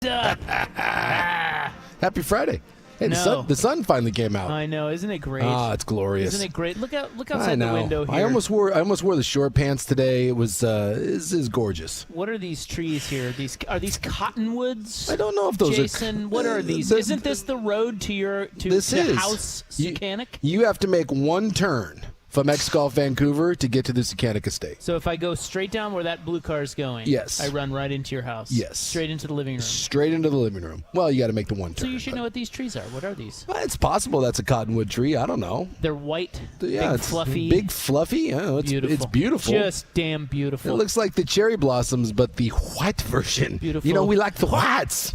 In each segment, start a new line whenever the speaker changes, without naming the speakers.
up.
Happy Friday. Hey,
No.
the sun finally came out.
I know, isn't it great?
Ah, it's glorious.
Isn't it great? Look
I
outside
know.
the window here.
I almost wore the short pants today. It was is gorgeous.
What are these trees here? Are these cottonwoods?
I don't know if those
Jason,
are.
what are these? Isn't this the road to
This is
House Secanic?
You have to make one turn from X-Golf Vancouver to get to the Secanic Estate.
So if I go straight down where that blue car is going,
Yes.
I run right into your house.
Yes.
Straight into the living room.
Straight into the living room. Well, you got to make the one turn.
So you should know what these trees are. What are these?
Well, it's possible that's a cottonwood tree. I don't know.
They're white,
Yeah,
big
it's
fluffy.
Big fluffy. Oh, it's beautiful.
Just damn beautiful.
It looks like the cherry blossoms, but the white version.
Beautiful.
You know, we like the whites.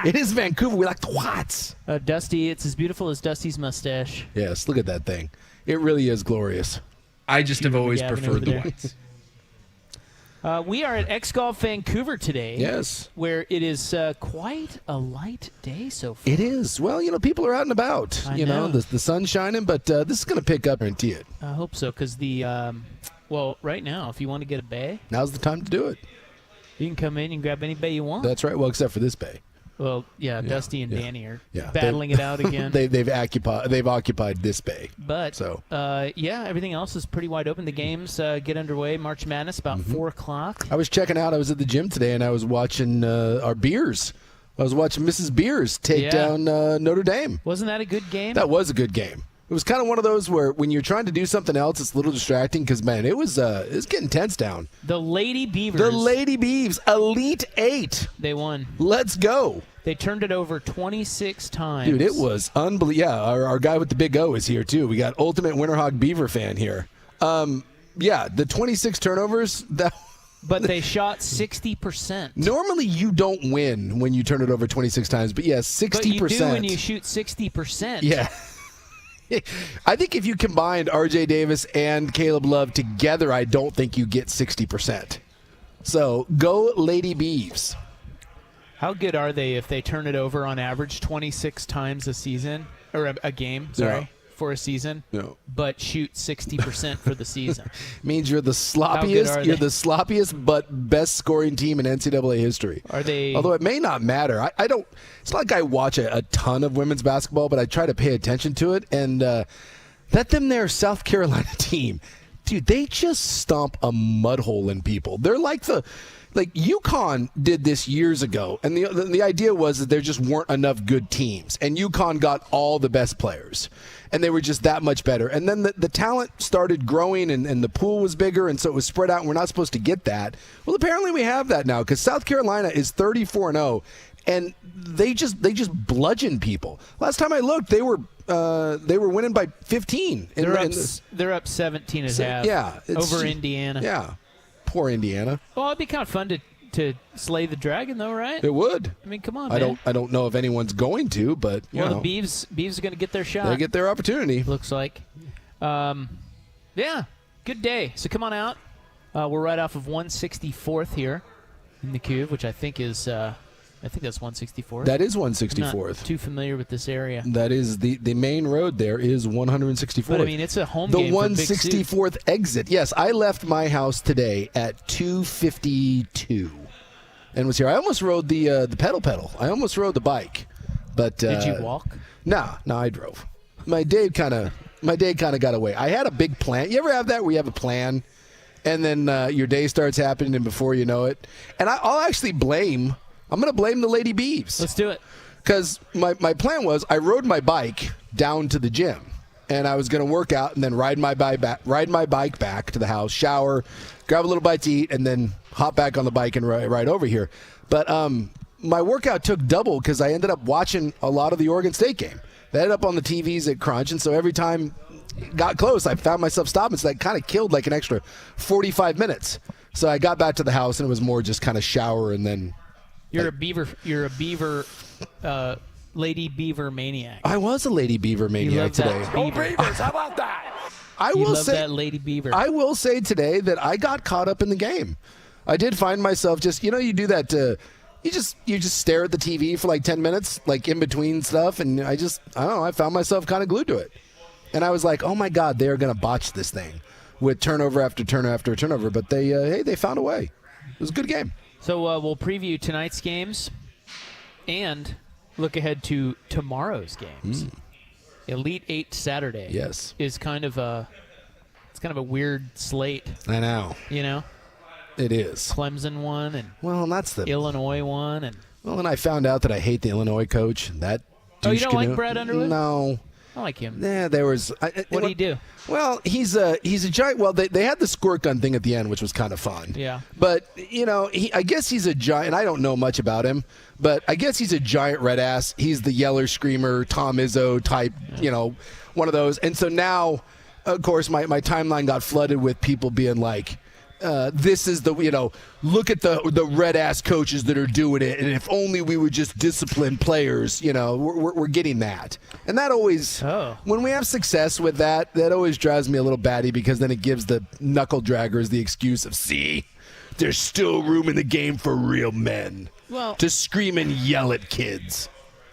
It is Vancouver. We like the whites.
Dusty, it's as beautiful as Dusty's mustache.
Yes, look at that thing. It really is glorious.
I just have always
Gavin
preferred
over
the
there.
whites.
We are at X-Golf Vancouver today.
Yes.
Where it is quite a light day so far.
It is. Well, people are out and about.
I
You know,
know.
the sun's shining, but this is going to pick up, I guarantee it.
I hope so, because right now, if you want to get a bay,
Now's the time to do it.
you can come in and grab any bay you want.
That's right. Well, except for this bay.
Well, yeah, Dusty and Danny are
Yeah.
battling it out again.
They've occupied this bay.
But,
So.
everything else is pretty wide open. The games get underway. March Madness about 4 o'clock.
I was checking out. I was at the gym today, and I was watching our Beers. I was watching Mrs. Beers take down Notre Dame.
Wasn't that a good game?
That was a good game. It was kind of one of those where when you're trying to do something else, it's a little distracting because, man, it was getting tense down.
The Lady Beavers.
The Lady Beavs, Elite 8.
They won.
Let's go.
They turned it over 26 times.
Dude, it was unbelievable. Yeah, our guy with the big O is here, too. We got Ultimate Winterhawk Beaver fan here. The 26 turnovers,
But they shot 60%.
normally you don't win when you turn it over 26 times, but yeah, 60%.
But you do when you shoot 60%.
Yeah. I think if you combined R.J. Davis and Caleb Love together, I don't think you get 60%. So go Lady Beavs.
How good are they if they turn it over on average 26 times a season or a game? Sorry, for a season.
No.
But shoot 60% for the season.
Means you're the
How good
sloppiest.
are
You're
they?
the sloppiest but best scoring team in NCAA history.
Are they?
Although it may not matter. I don't. It's not like I watch a ton of women's basketball, but I try to pay attention to it. And that their South Carolina team, dude, they just stomp a mud hole in people. They're like UConn did this years ago, and the idea was that there just weren't enough good teams, and UConn got all the best players, and they were just that much better. And then the talent started growing, and the pool was bigger, and so it was spread out, and we're not supposed to get that. Well, apparently we have that now, because South Carolina is 34-0, and they just bludgeon people. Last time I looked, they were winning by 15.
They're up 17 at half.
Yeah,
over Indiana.
Yeah, poor Indiana.
Well, it'd be kind of fun to slay the dragon, though, right?
It would.
I mean, come on, man.
I don't know if anyone's going to, but
The Beavs are going to get their shot.
they get their opportunity.
Looks like. Good day. So come on out. We're right off of 164th here in the Cube, which I think is, that's 164th.
That is
I'm
164th.
not too familiar with this area.
That is the main road. There is 164th.
But I mean, it's a home
the
game. For Big Sioux.
164th exit. Yes, I left my house today at 2:52, and was here. I almost rode the pedal. I almost rode the bike, but
Did you walk?
No, I drove. My day kind of got away. I had a big plan. You ever have that where you have a plan, and then your day starts happening, and before you know it, and I'll actually blame. I'm going to blame the Lady Beavs.
Let's do it.
Because my plan was I rode my bike down to the gym, and I was going to work out and then ride my bike back to the house, shower, grab a little bite to eat, and then hop back on the bike and ride over here. But my workout took double because I ended up watching a lot of the Oregon State game. They ended up on the TVs at Crunch, and so every time it got close, I found myself stopping. So that kind of killed like an extra 45 minutes. So I got back to the house, and it was more just kind of shower and then.
You're a beaver, Lady Beaver maniac.
I was a Lady Beaver maniac today.
Go Beavers!
How about that?
I
You
will
love
say
that Lady Beaver.
I will say today that I got caught up in the game. I did find myself just you do that. You just stare at the TV for like 10 minutes, like in between stuff, and I don't know. I found myself kind of glued to it, and I was like, oh my God, they are going to botch this thing with turnover after turnover after turnover. But they found a way. It was a good game.
So we'll preview tonight's games. And look ahead to tomorrow's games. Elite 8 Saturday.
Yes.
Is kind of a weird slate.
I know.
You know?
It is.
Clemson won and
that's the
Illinois won and
I found out that I hate the Illinois coach. That
you don't like Brad Underwood?
No.
I like him.
Yeah, there was.
What did he do?
Well, he's a giant. Well, they had the squirt gun thing at the end, which was kind of fun.
Yeah.
But I guess he's a giant. I don't know much about him, but I guess he's a giant red ass. He's the yeller screamer, Tom Izzo type. One of those. And so now, of course, my timeline got flooded with people being like, this is the look at the red ass coaches that are doing it, and if only we would just discipline players, we're getting that, and that always when we have success with that always drives me a little batty, because then it gives the knuckle draggers the excuse of, see, there's still room in the game for real men to scream and yell at kids.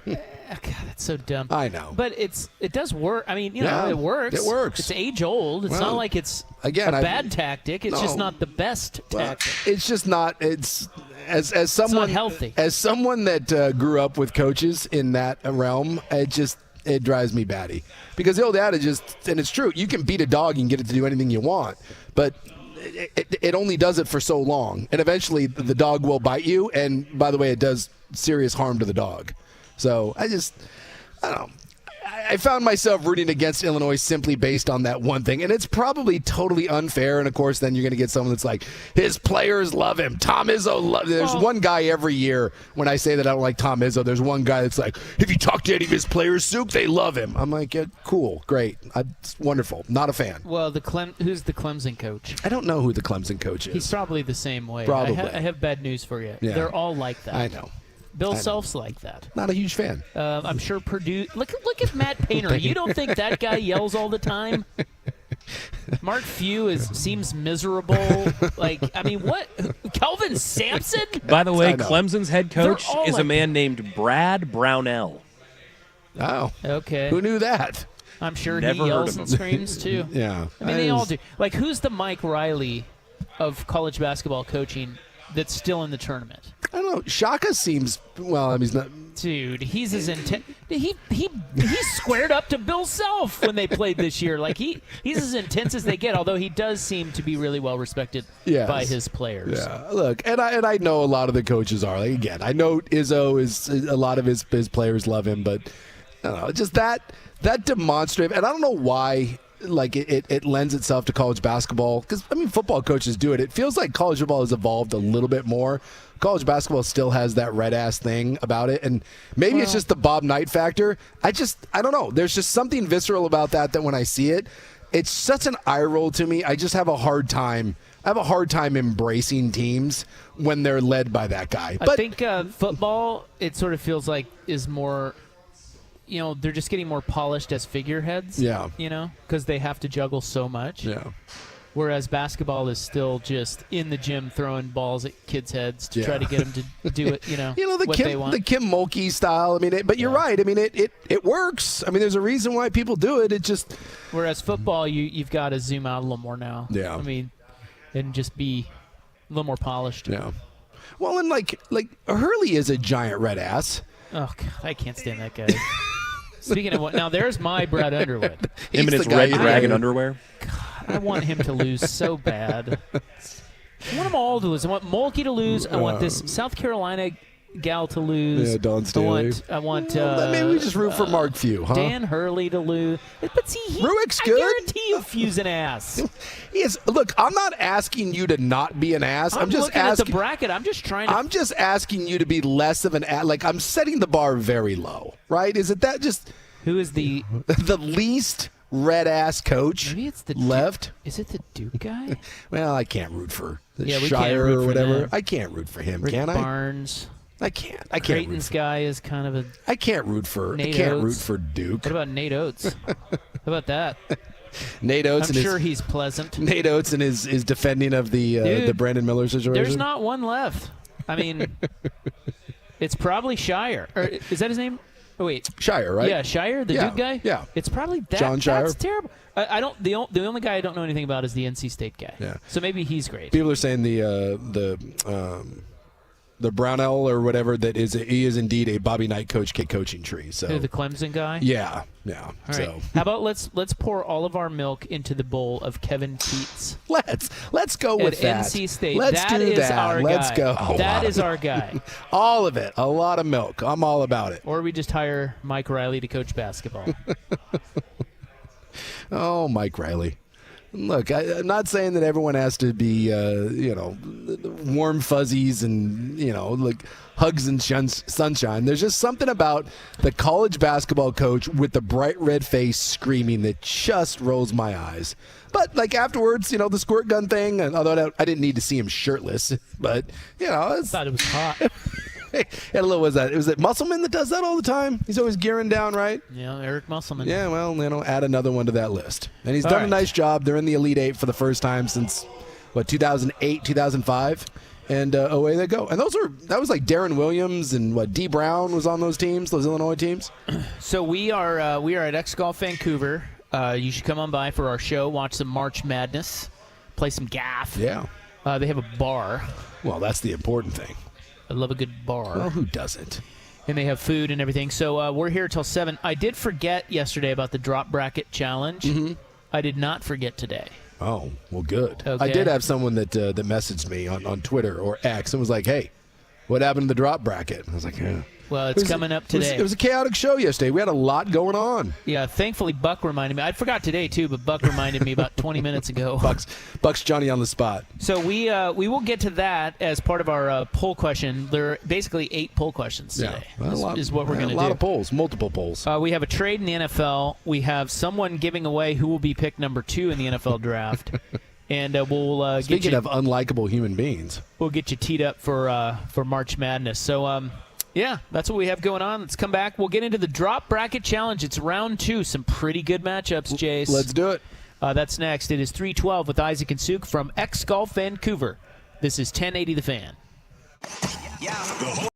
God, that's so dumb.
I know.
But it does work. I mean, it works.
It works.
It's age old. It's not like it's a bad tactic. It's just not the best tactic.
It's just not. It's as someone
not healthy.
As someone that grew up with coaches in that realm, it drives me batty, because the old adage is, and it's true, you can beat a dog and get it to do anything you want, but it only does it for so long, and eventually the dog will bite you, and by the way, it does serious harm to the dog. So I don't know. I found myself rooting against Illinois simply based on that one thing. And it's probably totally unfair. And, of course, then you're going to get someone that's like, his players love him. Tom Izzo There's one guy every year when I say that I don't like Tom Izzo, there's one guy that's like, if you talk to any of his players, Souk, they love him. I'm like, yeah, cool, great. It's wonderful. Not a fan.
Well, who's the Clemson coach?
I don't know who the Clemson coach is.
He's probably the same way.
Probably.
I have bad news for you.
Yeah.
They're all like that.
I know.
Bill Self's like that.
Not a huge fan.
I'm sure Purdue. Look at Matt Painter. You don't think that guy yells all the time? Mark Few seems miserable. What? Kelvin Sampson?
By the way, Clemson's head coach is a man named Brad Brownell.
Oh.
Okay.
Who knew that?
I'm sure he yells and screams too.
Yeah.
I mean, they all do. Like, who's the Mike Riley of college basketball coaching that's still in the tournament?
I don't know. Shaka seems, he's not.
Dude, he's as intense. He squared up to Bill Self when they played this year. Like, he's as intense as they get, although he does seem to be really well respected by his players.
Yeah, look, and I know a lot of the coaches are. Like, again, I know Izzo is, a lot of his players love him, but I don't know, just that demonstrative, and I don't know why. Like it lends itself to college basketball, because football coaches do it. It feels like college football has evolved a little bit more. College basketball still has that red ass thing about it, and maybe it's just the Bob Knight factor. I don't know. There's just something visceral about that when I see it, it's such an eye roll to me. I just have a hard time. I have a hard time embracing teams when they're led by that guy.
I think football, it sort of feels like, is more. They're just getting more polished as figureheads.
Yeah.
Because they have to juggle so much.
Yeah.
Whereas basketball is still just in the gym throwing balls at kids' heads to try to get them to do it, what they want.
The Kim Mulkey style. But you're right. It works. There's a reason why people do it. It just.
Whereas football, you've got to zoom out a little more now.
Yeah.
And just be a little more polished.
Yeah. Well, and like Hurley is a giant red ass.
Oh God, I can't stand that guy. Speaking of what, now there's my Brad Underwood.
Him in his red dragon underwear.
God, I want him to lose so bad. I want them all to lose. I want Mulkey to lose. I want this South Carolina gal to lose.
Yeah, Dawn Staley.
I want
maybe we just root for Mark Few, huh?
Dan Hurley to lose. But see,
Ruick's good.
I guarantee you Few's an ass.
Yes. Look, I'm not asking you to not be an ass. I'm just
looking
asking
at the bracket. I'm just trying to.
I'm just asking you to be less of an ass. Like, I'm setting the bar very low, right? Is it that just
who is the
least red ass coach?
Maybe it's the
left.
Is it the Duke guy?
Well, I can't root for
we
Shire
can't root
or
for
whatever.
them.
I can't root for him.
Rick
Can I?
Barnes.
I can't.
Creighton's guy is kind of a.
I can't root for.
Nate
I can't
Oates.
root for Duke.
What about Nate Oates? How about that?
Nate Oates.
I'm sure he's pleasant.
Nate Oates and his defending of the Brandon Miller situation.
There's not one left. It's probably Shire. Or is that his name? Oh wait,
Shire, right?
Yeah, Shire, the Duke guy.
Yeah,
it's probably that.
John Shire.
That's terrible. I don't. The only guy I don't know anything about is the NC State guy.
Yeah.
So maybe he's great.
People are saying the the Brownell or whatever that he is indeed a Bobby Knight coach coaching tree. So
the Clemson guy.
Yeah.
All right.
So
how about let's pour all of our milk into the bowl of Kevin Keats.
Let's go with
at
that.
NC State.
Let's
that
do
is
that.
our
Let's
guy.
go.
That is our guy.
All of it. A lot of milk. I'm all about it.
Or we just hire Mike Riley to coach basketball.
Oh, Mike Riley. Look, I'm not saying that everyone has to be, warm fuzzies and, like hugs and sunshine. There's just something about the college basketball coach with the bright red face screaming that just rolls my eyes. But, like, afterwards, the squirt gun thing, and although I didn't need to see him shirtless, but,
I thought it was hot.
And was it Musselman that does that all the time? He's always gearing down, right?
Yeah, Eric Musselman.
Yeah, well, add another one to that list. And he's done a nice job. They're in the Elite Eight for the first time since, 2008, 2005. And away they go. And that was like Darren Williams and D. Brown was on those teams, those Illinois teams.
So we are at X Golf Vancouver. You should come on by for our show, watch some March Madness, play some gaff.
Yeah.
They have a bar.
Well, that's the important thing.
I love a good bar.
Well, who doesn't?
And they have food and everything. So we're here till 7. I did forget yesterday about the drop bracket challenge.
Mm-hmm.
I did not forget today.
Oh, well, good.
Okay.
I did have someone that messaged me on Twitter or X and was like, hey, what happened to the drop bracket? And I was like, yeah.
Well, it's coming up today.
It was a chaotic show yesterday. We had a lot going on.
Yeah, thankfully Buck reminded me. I forgot today too, but Buck reminded me about 20 minutes ago.
Buck's Johnny on the spot.
So we will get to that as part of our poll question. There are basically 8 poll questions today.
Yeah,
is what we're going to do.
A lot of polls, multiple polls.
We have a trade in the NFL. We have someone giving away who will be picked number 2 in the NFL draft. And we'll
Speaking of unlikable human beings,
we'll get you teed up for March Madness. So yeah, that's what we have going on. Let's come back. We'll get into the drop bracket challenge. It's round 2. Some pretty good matchups, Jace.
Let's do it.
That's next. It is 3:12 with Isaac and Suk from X Golf Vancouver. This is 1080 The Fan.
Yeah.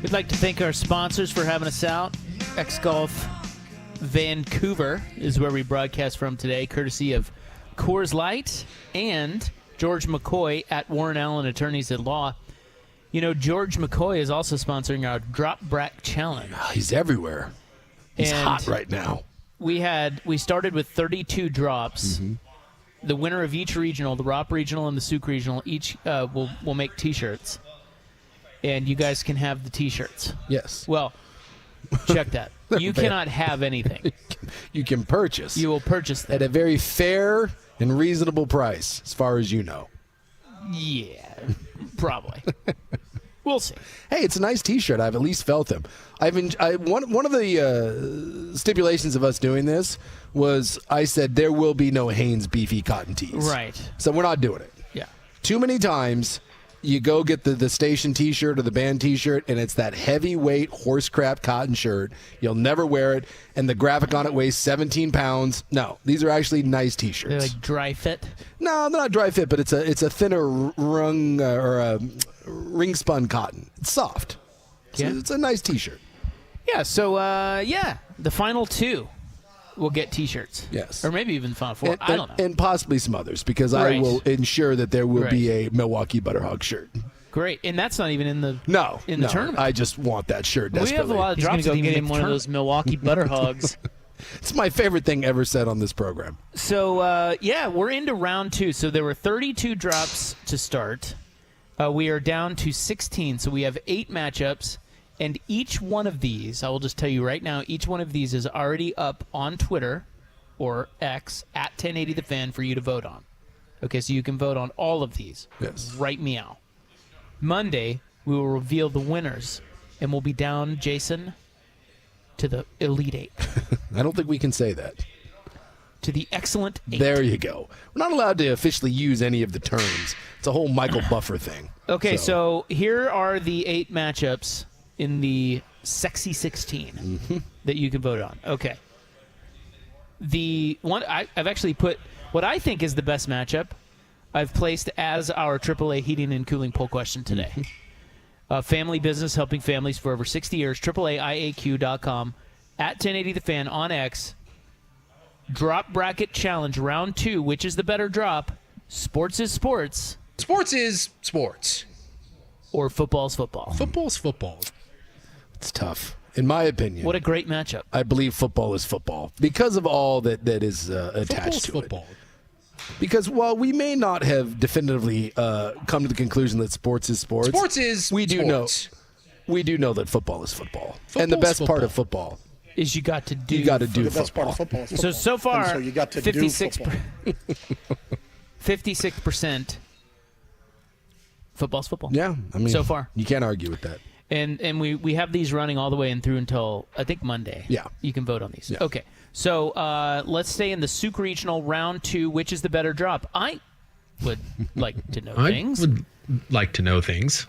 We'd like to thank our sponsors for having us out. X-Golf Vancouver is where we broadcast from today, courtesy of Coors Light and George McCoy at Warren Allen Attorneys at Law. You know, George McCoy is also sponsoring our Drop Brack Challenge.
He's everywhere. He's hot right now.
We started with 32 drops. Mm-hmm. The winner of each regional, the ROP regional and the Souk regional, each will make T-shirts. And you guys can have the T-shirts.
Yes.
Well, check that. You cannot have anything.
You can purchase.
You will purchase them.
At a very fair and reasonable price, as far as you know.
Yeah, probably. We'll see.
Hey, it's a nice T-shirt. I've at least felt them. One of the stipulations of us doing this was I said there will be no Hanes beefy cotton tees.
Right.
So we're not doing it.
Yeah.
Too many times you go get the station T-shirt or the band T-shirt, and it's that heavyweight horse crap cotton shirt. You'll never wear it, and the graphic on it weighs 17 pounds. No, these are actually nice T-shirts.
They're like dry fit?
No, they're not dry fit, but it's a thinner ring spun cotton. It's soft.
Yeah.
It's a nice T-shirt.
Yeah, so, the final two will get T-shirts.
Yes.
Or maybe even the final four. I don't know.
And possibly some others, because
Right.
I will ensure that there will be a Milwaukee Butterhog shirt.
Great. And that's not even in the
the
tournament.
I just want that shirt
We
desperately.
have a lot of
He's going
drops
to go
that
get
even
him
make
one of
the
those Milwaukee Butter Hogs.
It's my favorite thing ever said on this program.
So, we're into round two. So there were 32 drops to start. We are down to 16, so we have 8 matchups. And each one of these, I will just tell you right now, each one of these is already up on Twitter or X at 1080 The Fan for you to vote on. Okay, so you can vote on all of these.
Yes.
Right meow. Monday, we will reveal the winners, and we'll be down, Jason, to the Elite Eight.
I don't think we can say that.
To the Excellent Eight.
There you go. We're not allowed to officially use any of the terms. It's a whole Michael Buffer thing.
Okay, so here are the 8 matchups in the Sexy 16 that you can vote on. Okay. The one I've actually put what I think is the best matchup I've placed as our AAA heating and cooling poll question today. Family business helping families for over 60 years. AAAIAQ.com at 1080 The Fan on X. Drop bracket challenge round 2. Which is the better drop? Sports is sports.
Sports is sports.
Or football's football.
Football's football.
It's tough. In my opinion.
What a great matchup.
I believe football is football because of all that is attached to
football.
it. Because while we may not have definitively come to the conclusion that sports is sports,
Sports is
we do
sports.
we do know that football is football. And the
Football's
best part of football,
Is you got to do.
you got to do
The best part
football.
of football is football.
So far,
And so you got to
56
do football.
56% football's football.
Yeah, I mean,
So far.
you can't argue with that.
And we have these running all the way in through until, I think, Monday.
Yeah.
You can vote on these.
Yeah.
Okay. So let's stay in the Souk Regional round 2. Which is the better drop? I would like to know things.
I would like to know things.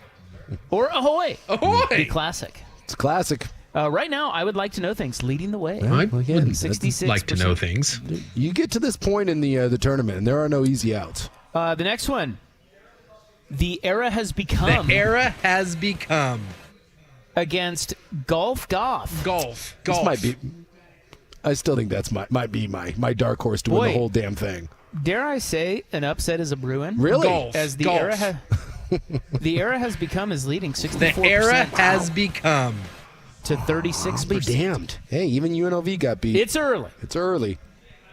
Or Ahoy.
Ahoy!
The classic.
It's classic.
Right now, I would like to know things. Leading the way.
I
again,
would
66%.
like to know things.
You get to this point in the tournament, and there are no easy outs.
The next one. The era has become.
The era has become
Against Golf.
golf.
This might be. I still think that's might be my dark horse to win the whole damn thing.
Dare I say an upset is a brewing?
Really?
Golf.
As the
Golf.
the era has become is leading 64%.
The era has become.
to
Be
36%.
damned. Hey, even UNLV got beat.
It's early.
It's early.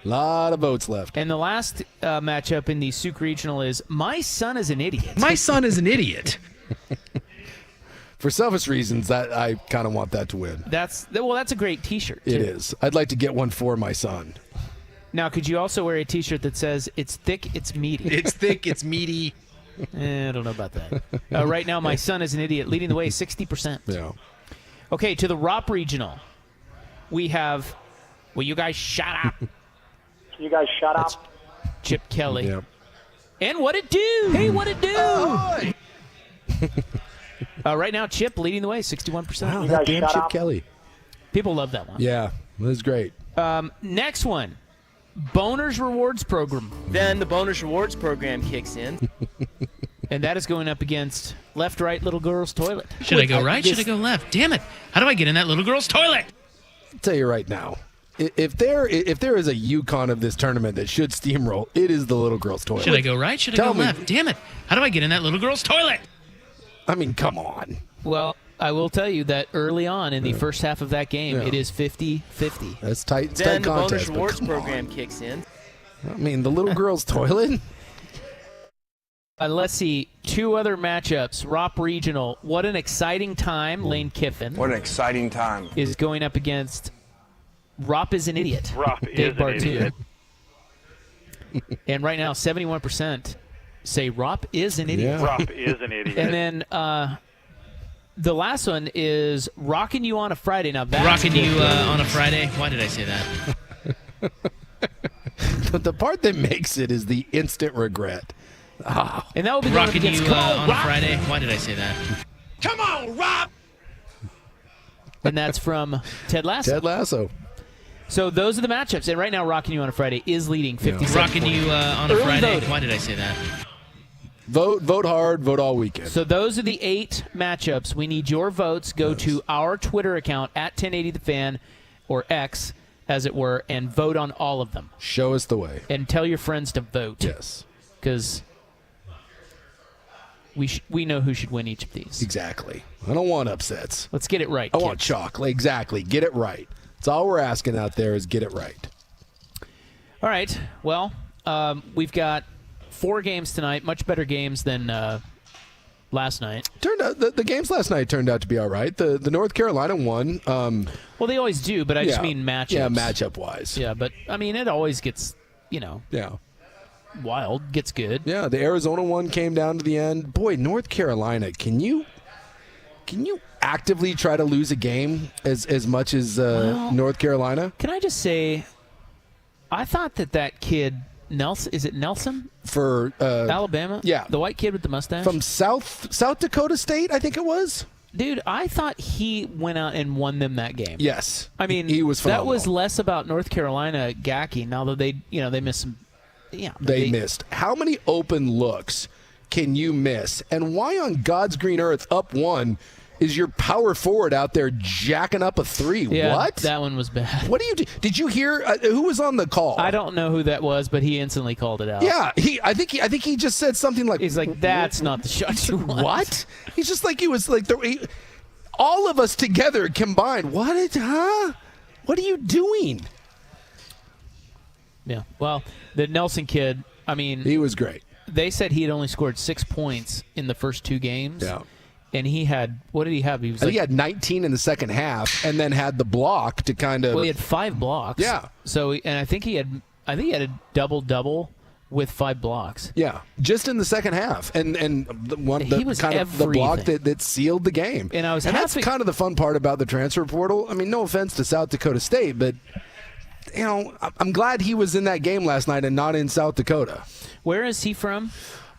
A lot of votes left.
And the last matchup in the Souk Regional is My Son is an Idiot.
My son is an idiot.
For selfish reasons, that I kind of want that to win.
That's a great T-shirt.
It
too.
is. I'd like to get one for my son.
Now, could you also wear a T-shirt that says "It's thick, it's meaty"?
It's thick, it's meaty.
I don't know about that. Right now, My Son is an Idiot, leading the way 60%.
Yeah.
Okay, to the ROP Regional, we have. Will you guys shut up?
You guys shut
That's
up.
Chip Kelly.
Yeah.
And what it do? Hey, what it do? Right now, Chip leading the way, 61%.
Wow,
You
that
guys
damn
shut
Chip
up.
Kelly.
People love that one.
Yeah, it was great.
Next one, Boners Rewards Program.
Then the bonus rewards program kicks in.
And that is going up against left, right, little girl's toilet.
Should I go right? Should I go left? Damn it. How do I get in that little girl's toilet?
I'll tell you right now, if there is a Yukon of this tournament that should steamroll, it is the little girl's toilet.
Should I go right? Should I
Tell
go
me.
left? Damn it. How do I get in that little girl's toilet?
I mean, come on.
Well, I will tell you that early on in the first half of that game,
Yeah.
it is 50-50.
That's tight. It's
Then
tight
the
contest.
bonus
but
rewards
come
program
on.
kicks in.
I mean, the little girl's toilet.
Let's see. 2 other matchups. Rop Regional. What an exciting time. Lane Kiffin
What an exciting time.
is going up against Rop is an idiot.
Rop
Dave
is an idiot.
And right now, 71% say Rop is an idiot.
Yeah.
Rop is an idiot.
And then the last one is Rockin' You on a Friday. Now that's
Rocking
good.
you on a Friday? Why did I say that?
But the part that makes it is the instant regret.
And that will be going up
Rocking
against
you
Come on,
on a
Rock!
Friday? Why did I say that?
Come on, Rob!
And that's from Ted Lasso.
Ted Lasso.
So those are the matchups. And right now, Rockin' You on a Friday is leading 57.
Rocking you on a
Early
Friday?
voting.
Why did I say that?
Vote hard, vote all weekend.
So those are the 8 matchups. We need your votes. Go to our Twitter account at 1080thefan, or X, as it were, and vote on all of them.
Show us the way.
And tell your friends to vote.
Yes,
Because we know who should win each of these.
exactly. I don't want upsets.
Let's get it right.
I want
kids.
chocolate. Exactly. Get it right. That's all we're asking out there is get it right.
All right. Well, we've got 4 games tonight. Much better games than last night.
Turned out the games last night turned out to be all right. The North Carolina one.
Well, they always do, but I just mean matchups.
Yeah, matchup wise.
Yeah, but I mean it always gets
Yeah.
wild, gets good.
Yeah, the Arizona one came down to the end. Boy, North Carolina, can you actively try to lose a game as much as North Carolina?
Can I just say, I thought that kid Nelson, is it Nelson,
For
Alabama?
yeah.
The white kid with the mustache?
from South Dakota State, I think it was.
Dude, I thought he went out and won them that game.
Yes.
I mean,
he was phenomenal.
that was less about North Carolina gacking, although they missed some. Yeah,
They missed. How many open looks can you miss? And why on God's green earth up 1 is your power forward out there jacking up a 3?
Yeah,
What?
that one was bad.
What do you do? Did you hear who was on the call?
I don't know who that was, but he instantly called it out.
Yeah, I think he just said something like
He's like, that's not the shot you want.
What? He's just like he was like all of us together combined. What? What are you doing?
Yeah. Well, the Nelson kid, I mean,
He was great.
they said he had only scored 6 points in the first 2 games.
Yeah.
And he had, what did he have? He was
I think
like,
he had 19 in the second half, and then had the block to kind of.
well, he had 5 blocks.
Yeah.
So, and I think he had a double with 5 blocks.
Yeah, just in the second half, and
He was
the block
everything.
that sealed the game.
And I was
that's
happy-
kind of the fun part about the transfer portal. I mean, no offense to South Dakota State, but I'm glad he was in that game last night and not in South Dakota.
Where is he from?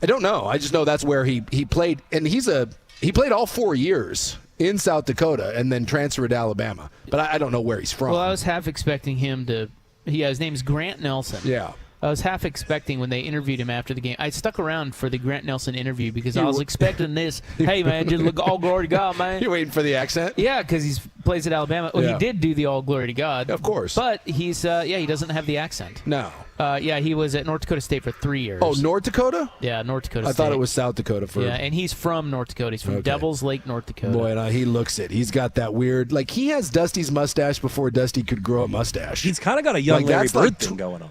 I don't know. I just know that's where he played, and he played all 4 years in South Dakota and then transferred to Alabama. But I don't know where he's from.
Well, I was half expecting him to. Yeah, his name's Grant Nelson.
Yeah.
I was half expecting when they interviewed him after the game. I stuck around for the Grant Nelson interview because I was expecting this. Hey, man, just look all glory to God, man.
You're waiting for the accent?
Yeah, because he plays at Alabama. Well,
Yeah.
he did do the all glory to God.
Of course.
But he's, he doesn't have the accent.
No.
Yeah, he was at North Dakota State for 3 years.
Oh, North Dakota?
Yeah, North Dakota
I
State.
thought it was South Dakota for.
Yeah, and he's from North Dakota. He's from
Okay.
Devils Lake, North Dakota.
Boy, and he looks it. He's got that weird, like he has Dusty's mustache before Dusty could grow a mustache.
He's kind of got a young
Like,
Larry
that's
Bird
like
thing going on.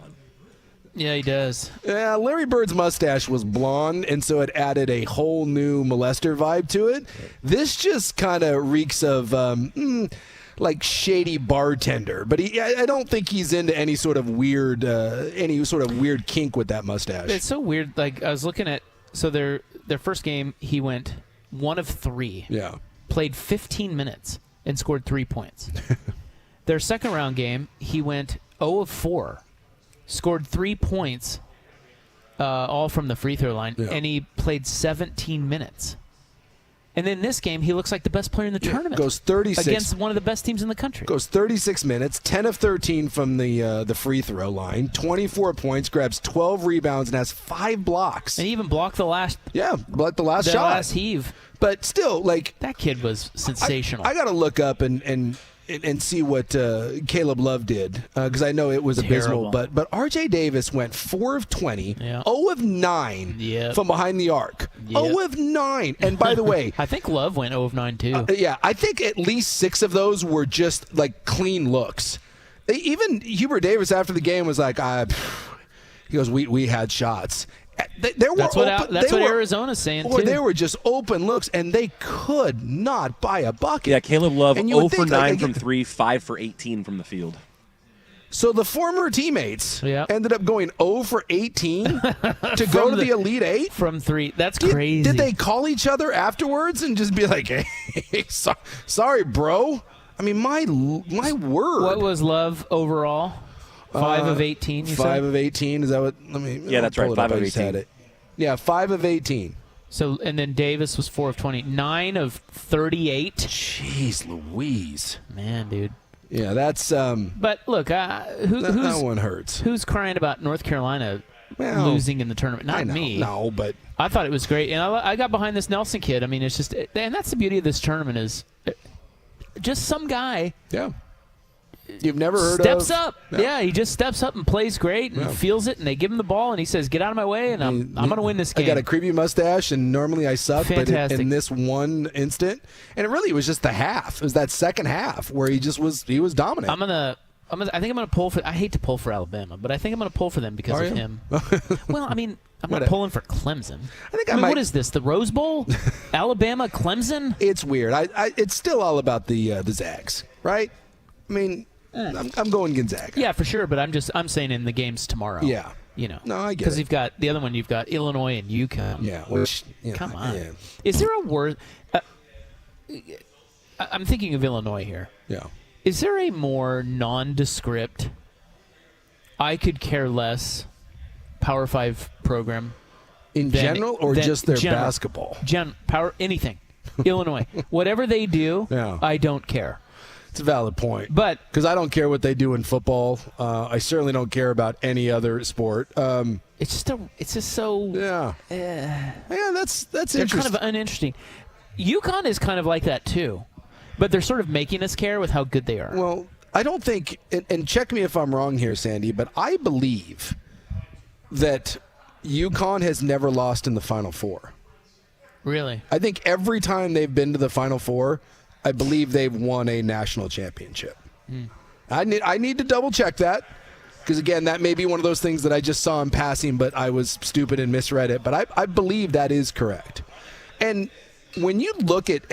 Yeah, he does.
Yeah, Larry Bird's mustache was blonde, and so it added a whole new molester vibe to it. This just kind of reeks of like shady bartender, but I don't think he's into any sort of weird kink with that mustache.
It's so weird. Like, I was looking at, so their first game, he went 1 of 3.
Yeah.
Played 15 minutes and scored 3 points. Their second round game, he went 0 of 4, scored 3 points, all from the free throw line,
Yeah.
and he played 17 minutes. And then this game, he looks like the best player in the tournament.
Goes 36
against one of the best teams in the country.
Goes 36 minutes, 10 of 13 from the free throw line, 24 points, grabs 12 rebounds, and has 5 blocks.
And he even blocked the last.
Yeah, like the last
the
shot.
last heave.
But still, like
that kid was sensational.
I got to look up and see what Caleb Love did because I know it was abysmal. But R.J. Davis went 4 of 20, 0 of 9 from behind the arc. 0 of 9. And by the way,
I think Love went 0 of 9 too.
I think at least 6 of those were just like clean looks. Even Hubert Davis after the game was like, he goes, we had shots.
That's what Arizona's saying, too.
They were just open looks, and they could not buy a bucket.
Yeah, Caleb Love 0 for 9 from 3, 5 for 18 from the field.
So the former teammates ended up going 0 for 18 to go to the Elite 8?
From 3. That's crazy.
Did they call each other afterwards and just be like, hey, sorry, bro? I mean, my word.
What was Love overall? 5 of 18, you said?
5 of 18. Is that what?
Yeah, that's right. 5 of 18.
Yeah, 5 of 18.
So, and then Davis was 4 of 20. 9 of 38.
Jeez Louise.
Man, dude.
Yeah, that's.
But look,
that one hurts.
Who's crying about North Carolina losing in the tournament? Not me.
No, but
I thought it was great, and I got behind this Nelson kid. I mean, it's just, and that's the beauty of this tournament is just some guy.
Yeah. You've never heard
steps
of.
Up. Yeah, he just steps up and plays great and feels it, and they give him the ball, and he says, get out of my way, and I'm going to win this game.
I got a creepy mustache, and normally I suck,
Fantastic.
but in this one instant, and it really was just the half. It was that second half where he was dominant.
I think I'm gonna pull for. I hate to pull for Alabama, but I think I'm gonna pull for them because of him. Well, I mean, I'm not pulling for Clemson. I mean, what is this? The Rose Bowl? Alabama, Clemson?
It's weird. It's still all about the Zags, right? I mean, I'm going Gonzaga.
Yeah, for sure. But I'm saying in the games tomorrow.
Yeah.
No,
I get it.
Because you've got the other one. You've got Illinois and UConn.
Yeah. Which
come on.
Yeah.
Is there a word? I'm thinking of Illinois here.
Yeah.
Is there a more nondescript, I could care less Power 5 program?
In general or just their basketball?
Anything. Illinois. Whatever they do, I don't care.
It's a valid point.
But
because I don't care what they do in football. I certainly don't care about any other sport.
It's just so.
Yeah. Yeah, that's interesting.
They're kind of uninteresting. UConn is kind of like that too. But they're sort of making us care with how good they are.
Well, I don't think, and check me if I'm wrong here, Sandy, but I believe that UConn has never lost in the Final Four.
Really?
I think every time they've been to the Final Four, I believe they've won a national championship. I need to double check that because, again, that may be one of those things that I just saw in passing, but I was stupid and misread it. But I believe that is correct. And when you look at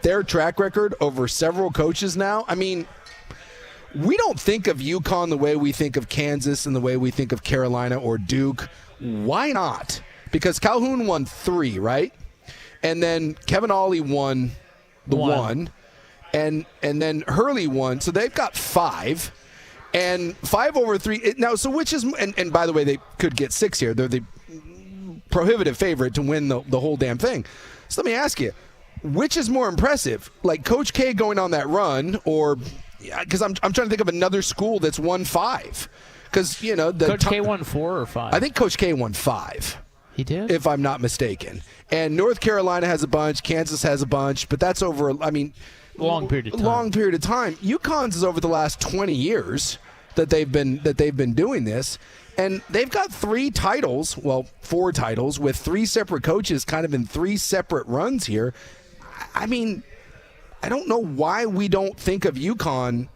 their track record over several coaches now, I mean, we don't think of UConn the way we think of Kansas and the way we think of Carolina or Duke. Why not? Because Calhoun won 3, right? And then Kevin Ollie won the 1. And then Hurley won. So they've got 5. And 5 over 3. Now, so which is, and by the way, they could get 6 here. They're the prohibitive favorite to win the whole damn thing. So let me ask you, which is more impressive, like Coach K going on that run, or because I'm trying to think of another school that's won 5, because
Coach K won 4 or 5.
I think Coach K won 5.
He did,
if I'm not mistaken. And North Carolina has a bunch, Kansas has a bunch, but that's over. I mean,
long period of time.
UConn's is over the last 20 years that they've been doing this. And they've got 3 titles, 4 titles, with 3 separate coaches kind of in 3 separate runs here. I mean, I don't know why we don't think of UConn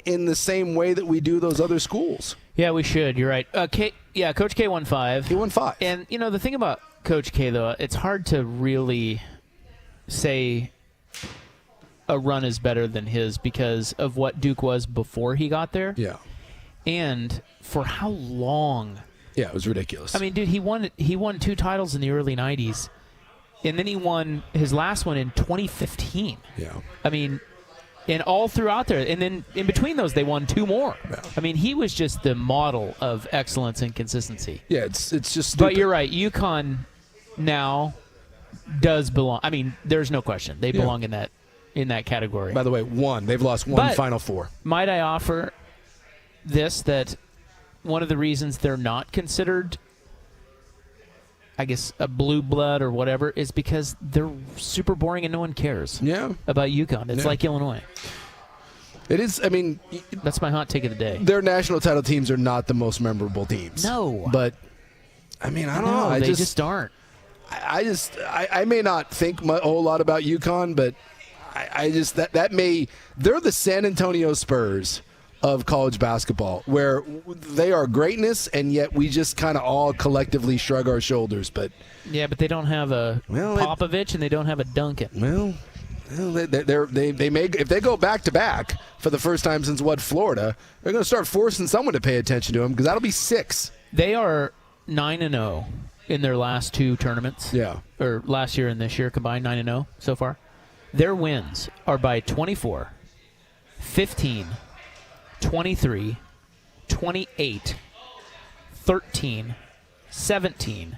in the same way that we do those other schools.
Yeah, we should. You're right. Coach K won 5.
He won 5.
And, the thing about Coach K, though, it's hard to really say a run is better than his because of what Duke was before he got there.
Yeah.
And for how long?
Yeah, it was ridiculous.
I mean, dude, he won 2 titles in the early 90s. And then he won his last one in 2015.
Yeah.
I mean, and all throughout there. And then in between those, they won 2 more.
Yeah.
I mean, he was just the model of excellence and consistency.
Yeah, it's just stupid.
But you're right. UConn now does belong. I mean, there's no question. They belong in that category.
By the way, they've lost one Final Four.
Might I offer this, that one of the reasons they're not considered, I guess, a blue blood or whatever, is because they're super boring and no one cares about UConn. It's like Illinois.
It is. I mean,
that's my hot take of the day.
Their national title teams are not the most memorable teams.
No.
But, I mean, I don't know.
They just aren't.
I may not think a whole lot about UConn, but I just, they're the San Antonio Spurs of college basketball, where they are greatness, and yet we just kind of all collectively shrug our shoulders. But
they don't have a Popovich and they don't have a Duncan.
Well, they may, if they go back to back for the first time since Florida, they're going to start forcing someone to pay attention to them, because that'll be 6.
They are 9-0 in their last 2 tournaments.
Yeah,
or last year and this year combined, 9-0 so far. Their wins are by 24, 15, 23, 28, 13, 17,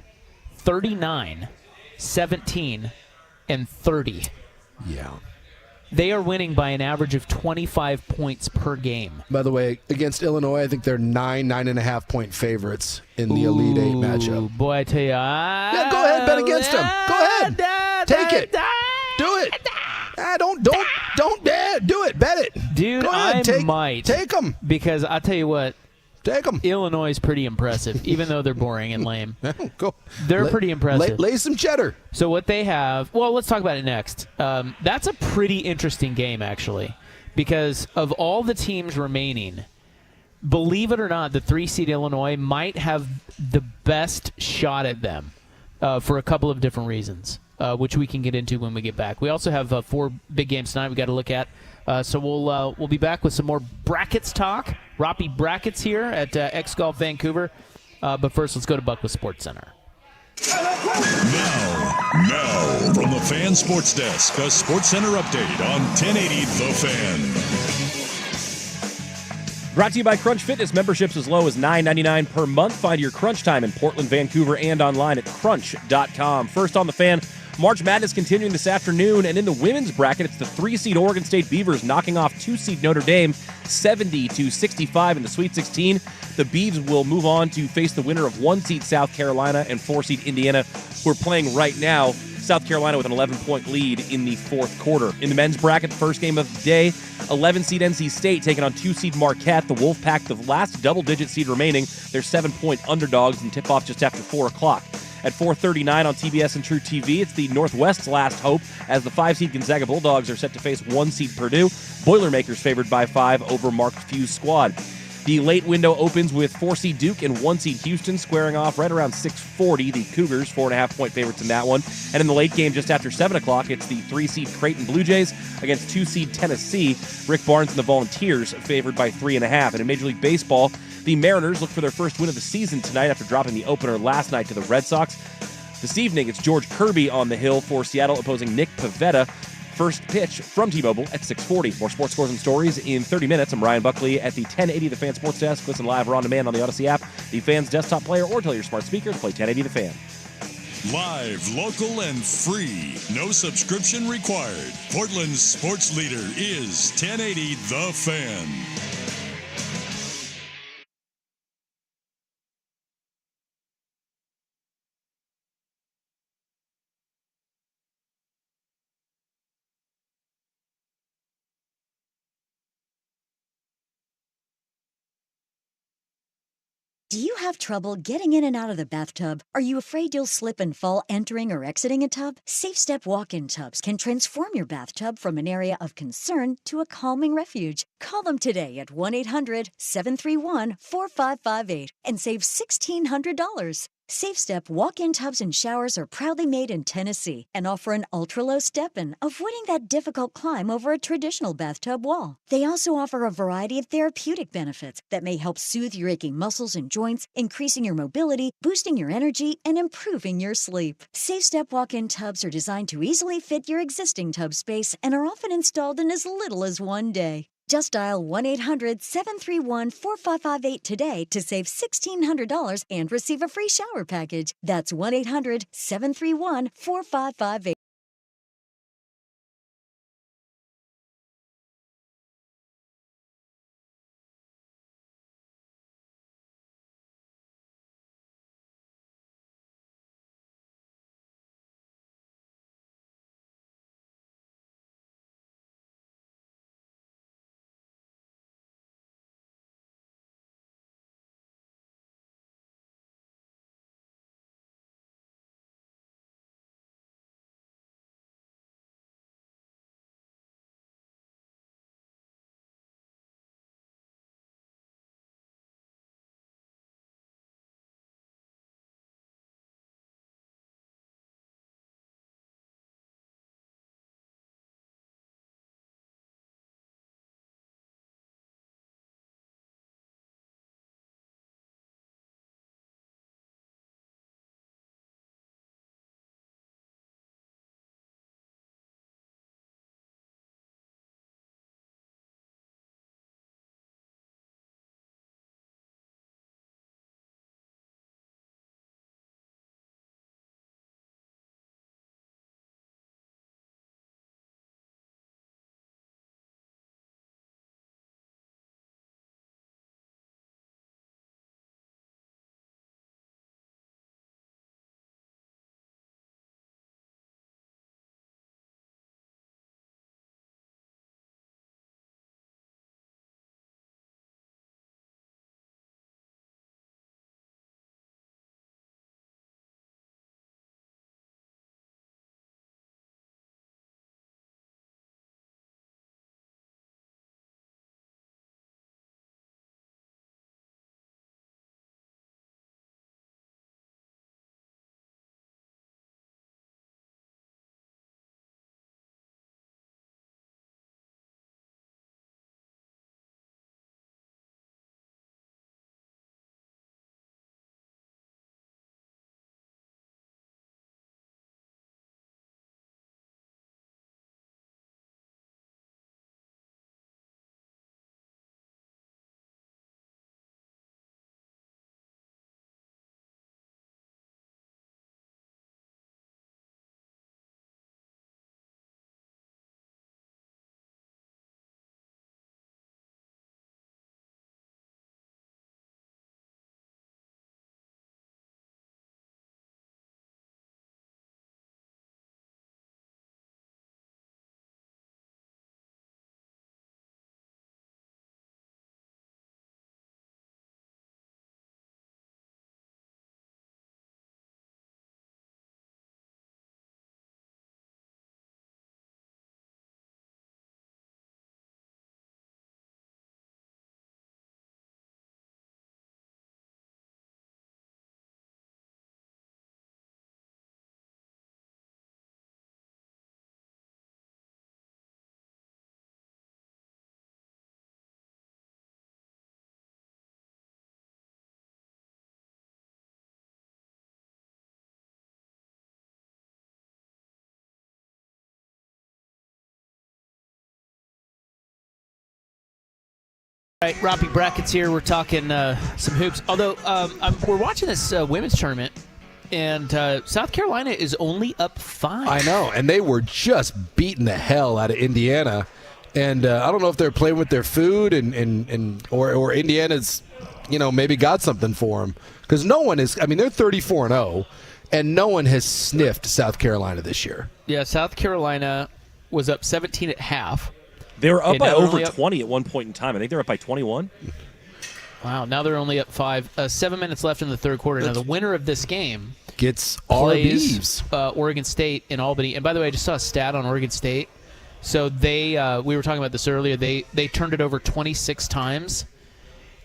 39, 17, and 30.
Yeah.
They are winning by an average of 25 points per game.
By the way, against Illinois, I think they're 9.5 point favorites in the Elite 8 matchup.
Boy, I tell you,
go ahead, bet against them. Go ahead, take it, do it. Don't do it. Bet it,
dude.
Go ahead,
might
take them,
because I'll tell you what.
Take them.
Illinois is pretty impressive, even though they're boring and lame. They're pretty impressive.
Lay some cheddar.
So what they have, well, let's talk about it next. That's a pretty interesting game, actually, because of all the teams remaining, believe it or not, the 3-seed Illinois might have the best shot at them for a couple of different reasons, which we can get into when we get back. We also have 4 big games tonight we got to look at. So we'll be back with some more brackets talk. Roppy Brackets here at X Golf Vancouver. But first, let's go to Buckley Sports Center.
Now, from the Fan Sports Desk, a Sports Center update on 1080 The Fan.
Brought to you by Crunch Fitness. Memberships as low as $9.99 per month. Find your Crunch time in Portland, Vancouver, and online at crunch.com. First on the Fan, March Madness continuing this afternoon, and in the women's bracket, it's the 3-seed Oregon State Beavers knocking off 2-seed Notre Dame 70-65 in the Sweet 16. The Beavs will move on to face the winner of 1-seed South Carolina and 4-seed Indiana, who are playing right now. South Carolina with an 11-point lead in the fourth quarter. In the men's bracket, the first game of the day, 11-seed NC State taking on 2-seed Marquette. The Wolfpack, the last double-digit seed remaining, they're 7-point underdogs, and tip off just after 4 o'clock. At 4:39 on TBS and True TV, it's the Northwest's last hope as the 5-seed Gonzaga Bulldogs are set to face 1-seed Purdue. Boilermakers favored by 5 over Mark Few's squad. The late window opens with 4-seed Duke and 1-seed Houston squaring off right around 6:40. The Cougars, 4.5-point favorites in that one. And in the late game just after 7 o'clock, it's the 3-seed Creighton Blue Jays against 2-seed Tennessee. Rick Barnes and the Volunteers favored by 3.5. And in Major League Baseball, the Mariners look for their first win of the season tonight after dropping the opener last night to the Red Sox. This evening, it's George Kirby on the hill for Seattle opposing Nick Pivetta. First pitch from T-Mobile at 6:40. More sports scores and stories in 30 minutes. I'm Ryan Buckley at the 1080 The Fan Sports Desk. Listen live or on demand on the Odyssey app, the Fan's desktop player, or tell your smart speakers play 1080 The Fan.
Live, local, and free. No subscription required. Portland's sports leader is 1080 The Fan.
Do you have trouble getting in and out of the bathtub? Are you afraid you'll slip and fall entering or exiting a tub? Safe Step walk-in tubs can transform your bathtub from an area of concern to a calming refuge. Call them today at 1-800-731-4558 and save $1,600. Safe Step walk-in tubs and showers are proudly made in Tennessee and offer an ultra-low step-in, avoiding that difficult climb over a traditional bathtub wall. They also offer a variety of therapeutic benefits that may help soothe your aching muscles and joints, increasing your mobility, boosting your energy, and improving your sleep. Safe Step walk-in tubs are designed to easily fit your existing tub space and are often installed in as little as 1 day. Just dial 1-800-731-4558 today to save $1,600 and receive a free shower package. That's 1-800-731-4558.
All right, Robbie Brackett's here. We're talking some hoops. Although we're watching this women's tournament, and South Carolina is only up 5.
I know, and they were just beating the hell out of Indiana. And I don't know if they're playing with their food or Indiana's, maybe got something for them. Because no one is, they're 34-0, and no one has sniffed South Carolina this year.
Yeah, South Carolina was up 17 at half.
They were up by over
up
20 at one point in time. I think they were up by 21.
Wow, now they're only up 5. 7 minutes left in the third quarter. Now the winner of this game
gets
plays Oregon State in Albany. And by the way, I just saw a stat on Oregon State. So they, we were talking about this earlier, they turned it over 26 times.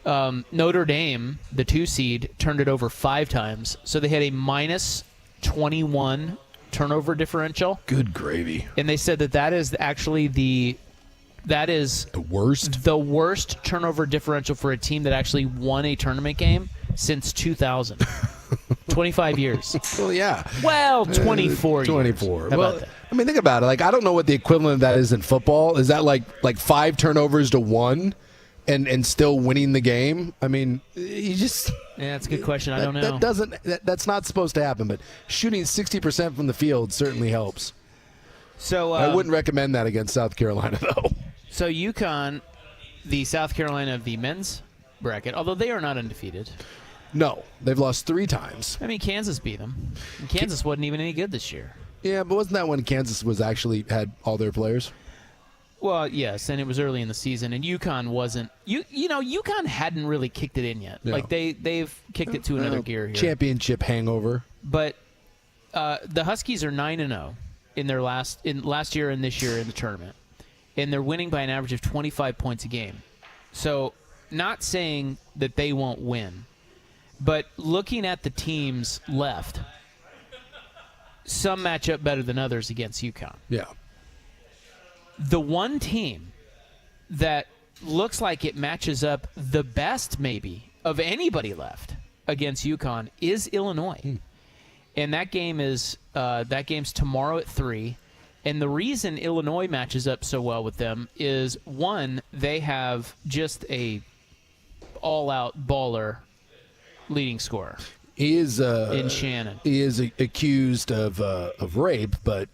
Notre Dame, the 2 seed, turned it over 5 times. So they had a minus 21 turnover differential.
Good gravy.
And they said that is actually the worst turnover differential for a team that actually won a tournament game since 2000. 25 years.
Well, yeah.
Well, 24 years.
24.
How
well,
about that?
I mean, think about it. Like, I don't know what the equivalent of that is in football. Is that like 5 turnovers to 1 and still winning the game? I mean, you just...
Yeah, that's a good question. I don't know.
That's not supposed to happen, but shooting 60% from the field certainly helps.
So
I wouldn't recommend that against South Carolina, though.
So UConn, the South Carolina of the men's bracket, although they are not undefeated.
No, they've lost 3 times.
I mean, Kansas beat them. And Kansas wasn't even any good this year.
Yeah, but wasn't that when Kansas was actually had all their players?
Well, yes, and it was early in the season, and UConn wasn't. UConn hadn't really kicked it in yet.
Yeah.
Like they've kicked it to another gear here.
Championship hangover.
But the Huskies are 9-0 in their last year and this year in the tournament, and they're winning by an average of 25 points a game. So, not saying that they won't win, but looking at the teams left, some match up better than others against UConn.
Yeah.
The one team that looks like it matches up the best, maybe, of anybody left against UConn is Illinois. And that game's tomorrow at 3. And the reason Illinois matches up so well with them is, one, they have just a all-out baller leading scorer.
He is
in Shannon.
He is accused of rape, but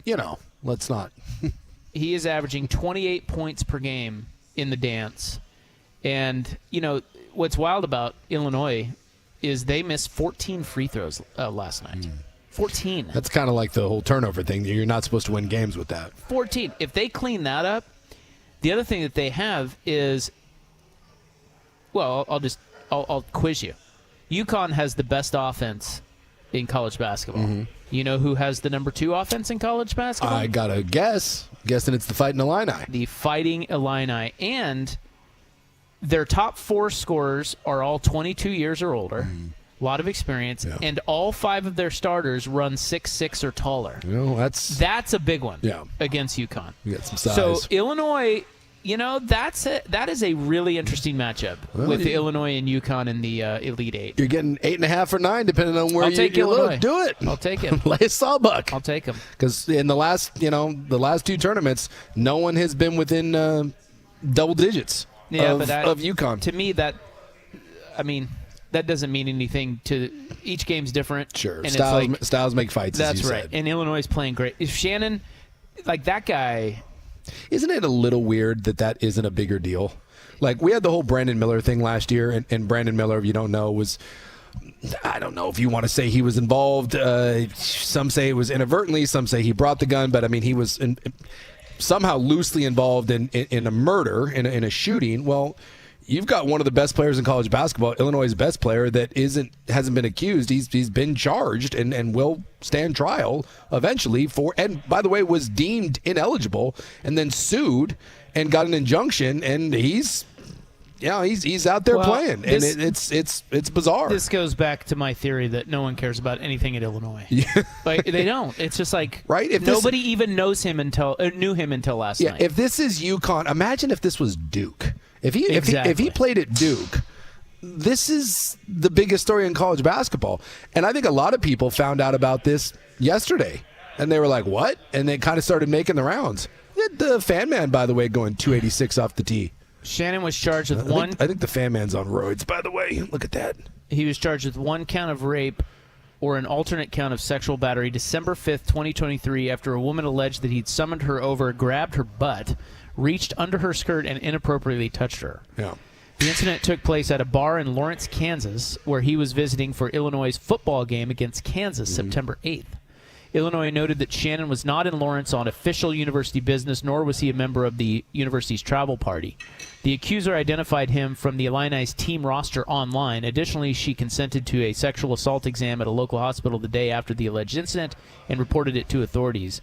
let's not.
He is averaging 28 points per game in the dance. And, what's wild about Illinois is they missed 14 free throws last night. 14.
That's kind of like the whole turnover thing. You're not supposed to win games with that.
14. If they clean that up, the other thing that they have is, well, I'll quiz you. UConn has the best offense in college basketball.
Mm-hmm.
You know who has the number 2 offense in college basketball?
I got to guess. Guessing it's the Fighting Illini.
The Fighting Illini. And their top 4 scorers are all 22 years or older. A lot of experience.
Yeah.
And all 5 of their starters run 6'6" or taller.
That's
a big one against UConn.
You got some size.
So Illinois, that is a really interesting matchup with Illinois and UConn in the Elite 8.
You're getting 8.5 or 9, depending on where
I'll take
you
Illinois.
look. Do it.
I'll take it.
Lay a sawbuck.
I'll take them.
Because in the last 2 tournaments, no one has been within double digits of UConn.
To me, that doesn't mean anything. Each game's different.
Sure.
And
styles make fights.
That's
as you
right.
said.
And Illinois is playing great. If Shannon, like that guy.
Isn't it a little weird that isn't a bigger deal? Like, we had the whole Brandon Miller thing last year, and Brandon Miller, if you don't know, was, I don't know if you want to say he was involved. Some say it was inadvertently. Some say he brought the gun. But, I mean, he was somehow loosely involved in a murder, in a shooting. Well, you've got one of the best players in college basketball, Illinois' best player, that hasn't been accused. He's been charged and will stand trial eventually and by the way, was deemed ineligible and then sued and got an injunction, and he's out there playing. And it's bizarre.
This goes back to my theory that no one cares about anything at Illinois. Like, they don't. It's just like,
right? If
nobody even knew him until last night.
If this is UConn, imagine if this was Duke. If he played at Duke, this is the biggest story in college basketball. And I think a lot of people found out about this yesterday. And they were like, what? And they kind of started making the rounds. The fan man, by the way, going 286 off the tee.
Shannon was charged with
I think the fan man's on roids, by the way. Look at that.
He was charged with 1 count of rape or an alternate count of sexual battery December 5th, 2023, after a woman alleged that he'd summoned her over, grabbed her butt, reached under her skirt, and inappropriately touched her.
Yeah.
The incident took place at a bar in Lawrence, Kansas, where he was visiting for Illinois' football game against Kansas September 8th. Illinois noted that Shannon was not in Lawrence on official university business, nor was he a member of the university's travel party. The accuser identified him from the Illini's team roster online. Additionally, she consented to a sexual assault exam at a local hospital the day after the alleged incident and reported it to authorities.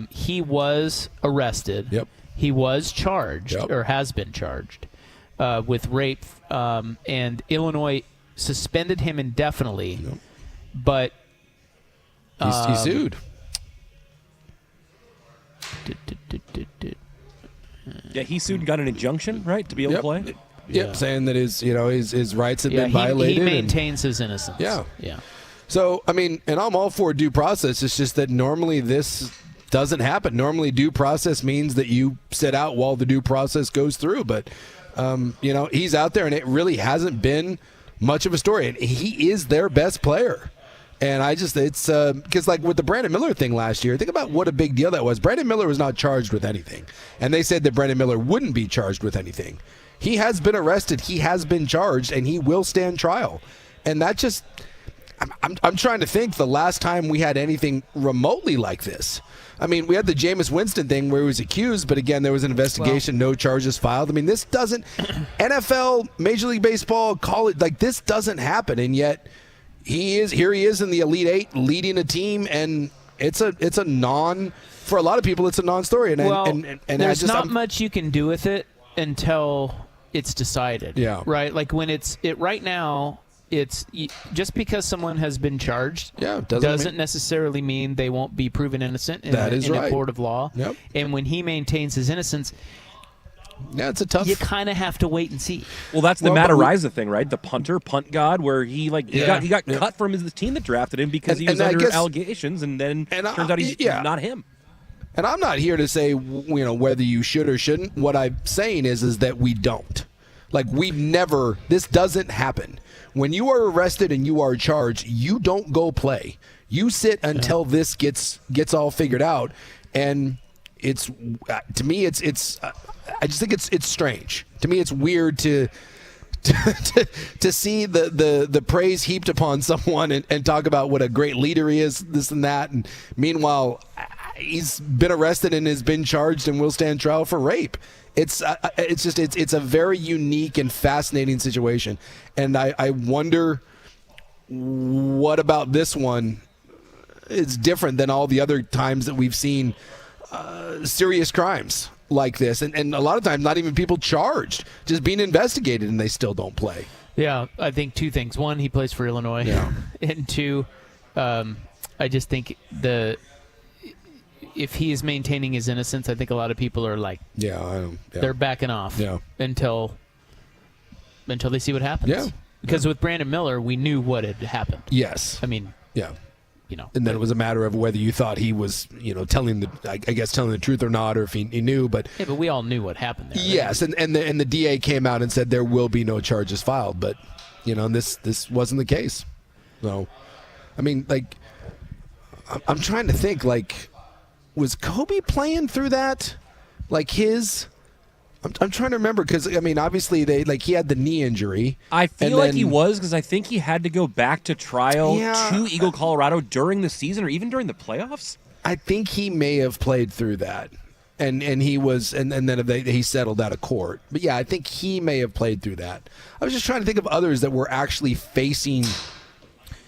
He was arrested.
Yep.
He was charged, or has been charged, with rape, and Illinois suspended him indefinitely, but
he sued.
Yeah, he sued and got an injunction, right, to be able to play?
Yep, saying that his rights had been violated.
He maintains his innocence.
Yeah.
Yeah.
So, I mean, and I'm all for due process. It's just that normally this doesn't happen. Normally, due process means that you sit out while the due process goes through. But, he's out there, and it really hasn't been much of a story. And he is their best player. And it's because like with the Brandon Miller thing last year, think about what a big deal that was. Brandon Miller was not charged with anything. And they said that Brandon Miller wouldn't be charged with anything. He has been arrested. He has been charged, and he will stand trial. And that just, I'm trying to think the last time we had anything remotely like this. I mean, we had the Jameis Winston thing where he was accused, but again, there was an investigation, no charges filed. I mean, this doesn't, NFL, Major League Baseball, college, like this doesn't happen. And yet he is in the Elite Eight leading a team, and it's a for a lot of people, it's a non-story. And
there's not much you can do with it until it's decided.
Yeah.
Right? Like when right now, it's just because someone has been charged doesn't necessarily mean they won't be proven innocent in a court of law.
Yep.
And when he maintains his innocence,
it's a tough.
You kind of have to wait and see.
Well, that's the Matt Araiza thing, right? The punt god, where he got cut from the team that drafted him because he was under allegations, and then turns out he's not him.
And I'm not here to say whether you should or shouldn't. What I'm saying is that we don't. Like this doesn't happen. When you are arrested and you are charged, you don't go play. You sit until this gets all figured out. And it's to me, I just think it's strange. To me, it's weird to see the praise heaped upon someone and talk about what a great leader he is, this and that. And meanwhile, he's been arrested and has been charged and will stand trial for rape. It's a very unique and fascinating situation, and I wonder what about this one is different than all the other times that we've seen serious crimes like this, and a lot of times not even people charged, just being investigated, and they still don't play.
Yeah, I think two things. One, he plays for Illinois, and two, I just think if he is maintaining his innocence, I think a lot of people are like, they're backing off until they see what happens.
Yeah.
Because with Brandon Miller, we knew what had happened.
Yes.
I mean,
and then it was a matter of whether you thought he was, telling the truth or not, or if he knew. But
we all knew what happened there.
Yes, and the DA came out and said there will be no charges filed. But this wasn't the case. So, I mean, like, I'm trying to think, like, was Kobe playing through that? Like I'm trying to remember because, I mean, obviously he had the knee injury.
I feel like he was because I think he had to go back to trial to Eagle, Colorado during the season or even during the playoffs.
I think he may have played through that. And he was, and then he settled out of court. But yeah, I think he may have played through that. I was just trying to think of others that were actually facing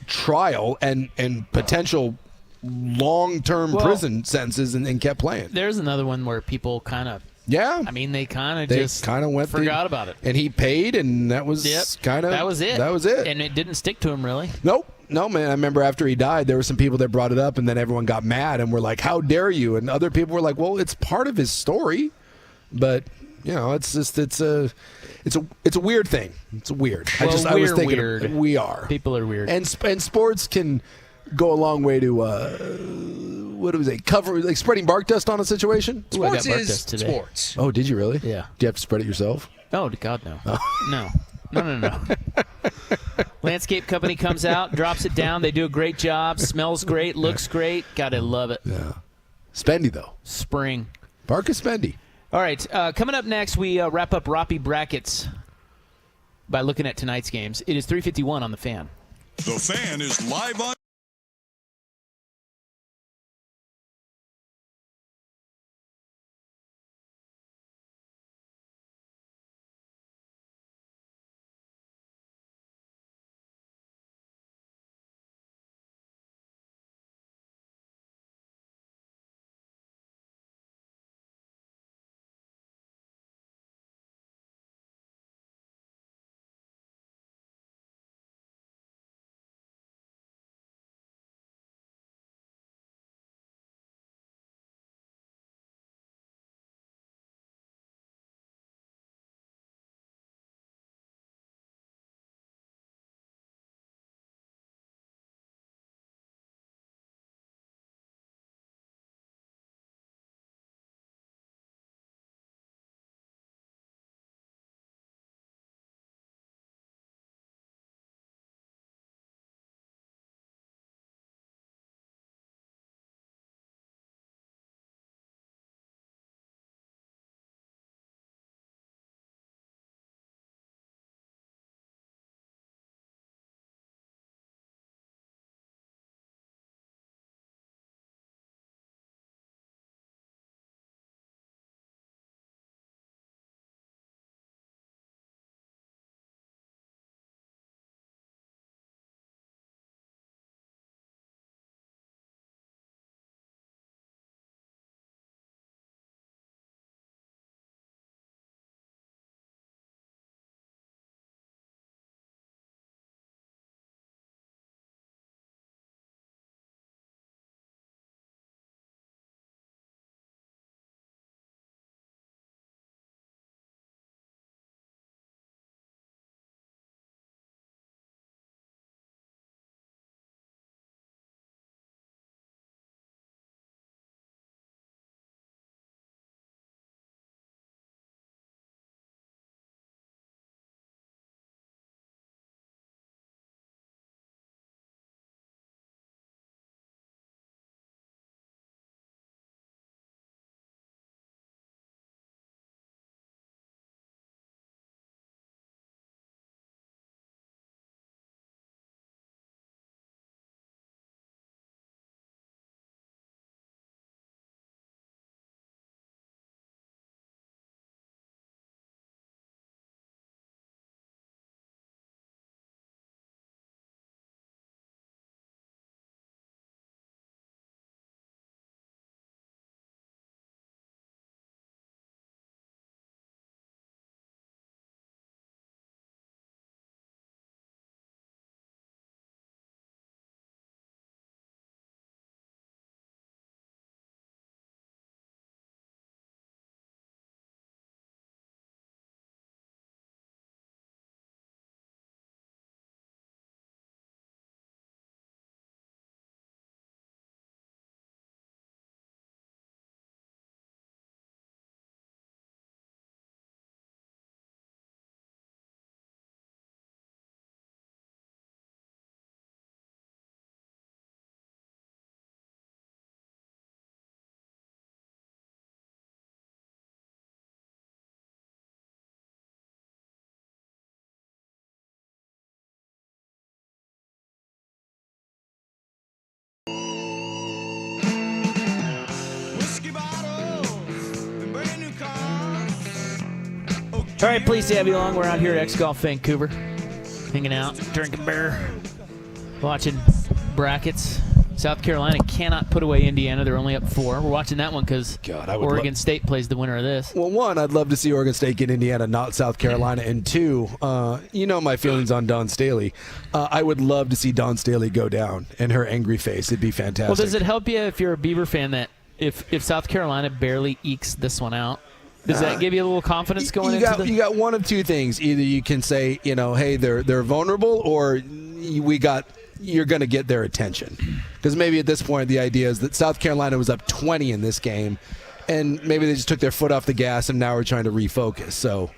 trial and potential long-term prison sentences and kept playing.
There's another one where people kind of they kind of
went
forgot about it.
And he paid, and that was
that was it.
That was it.
And it didn't stick to him, really.
Nope. No, man. I remember after he died, there were some people that brought it up, and then everyone got mad and were like, how dare you? And other people were like, well, it's part of his story. But, it's a weird thing. It's weird.
Well,
I was thinking
weird.
We are.
People are weird.
And sports can go a long way to what do we say? Cover, like, spreading bark dust on a situation.
Sports is sports.
Oh, did you really?
Yeah.
Do you have to spread it yourself?
Oh, God, no. No. Landscape company comes out, drops it down. They do a great job. Smells great. Looks great. Gotta love it.
Yeah. Spendy, though.
Spring.
Bark is spendy.
All right. Coming up next, we wrap up Roppy brackets by looking at tonight's games. It is 3:51 on The Fan.
The Fan is live on
All right, pleased to have you along. We're out here at X Golf Vancouver, hanging out, drinking beer, watching brackets. South Carolina cannot put away Indiana. They're only up 4. We're watching that one because Oregon State plays the winner of this.
Well, one, I'd love to see Oregon State get Indiana, not South Carolina. And two, you know my feelings on Dawn Staley. I would love to see Dawn Staley go down and her angry face. It'd be fantastic.
Well, does it help you if you're a Beaver fan that if South Carolina barely ekes this one out? Does that give you a little confidence going into the...
You got one of two things. Either you can say, hey, they're vulnerable, or you're going to get their attention. Because maybe at this point the idea is that South Carolina was up 20 in this game, and maybe they just took their foot off the gas and now we're trying to refocus. So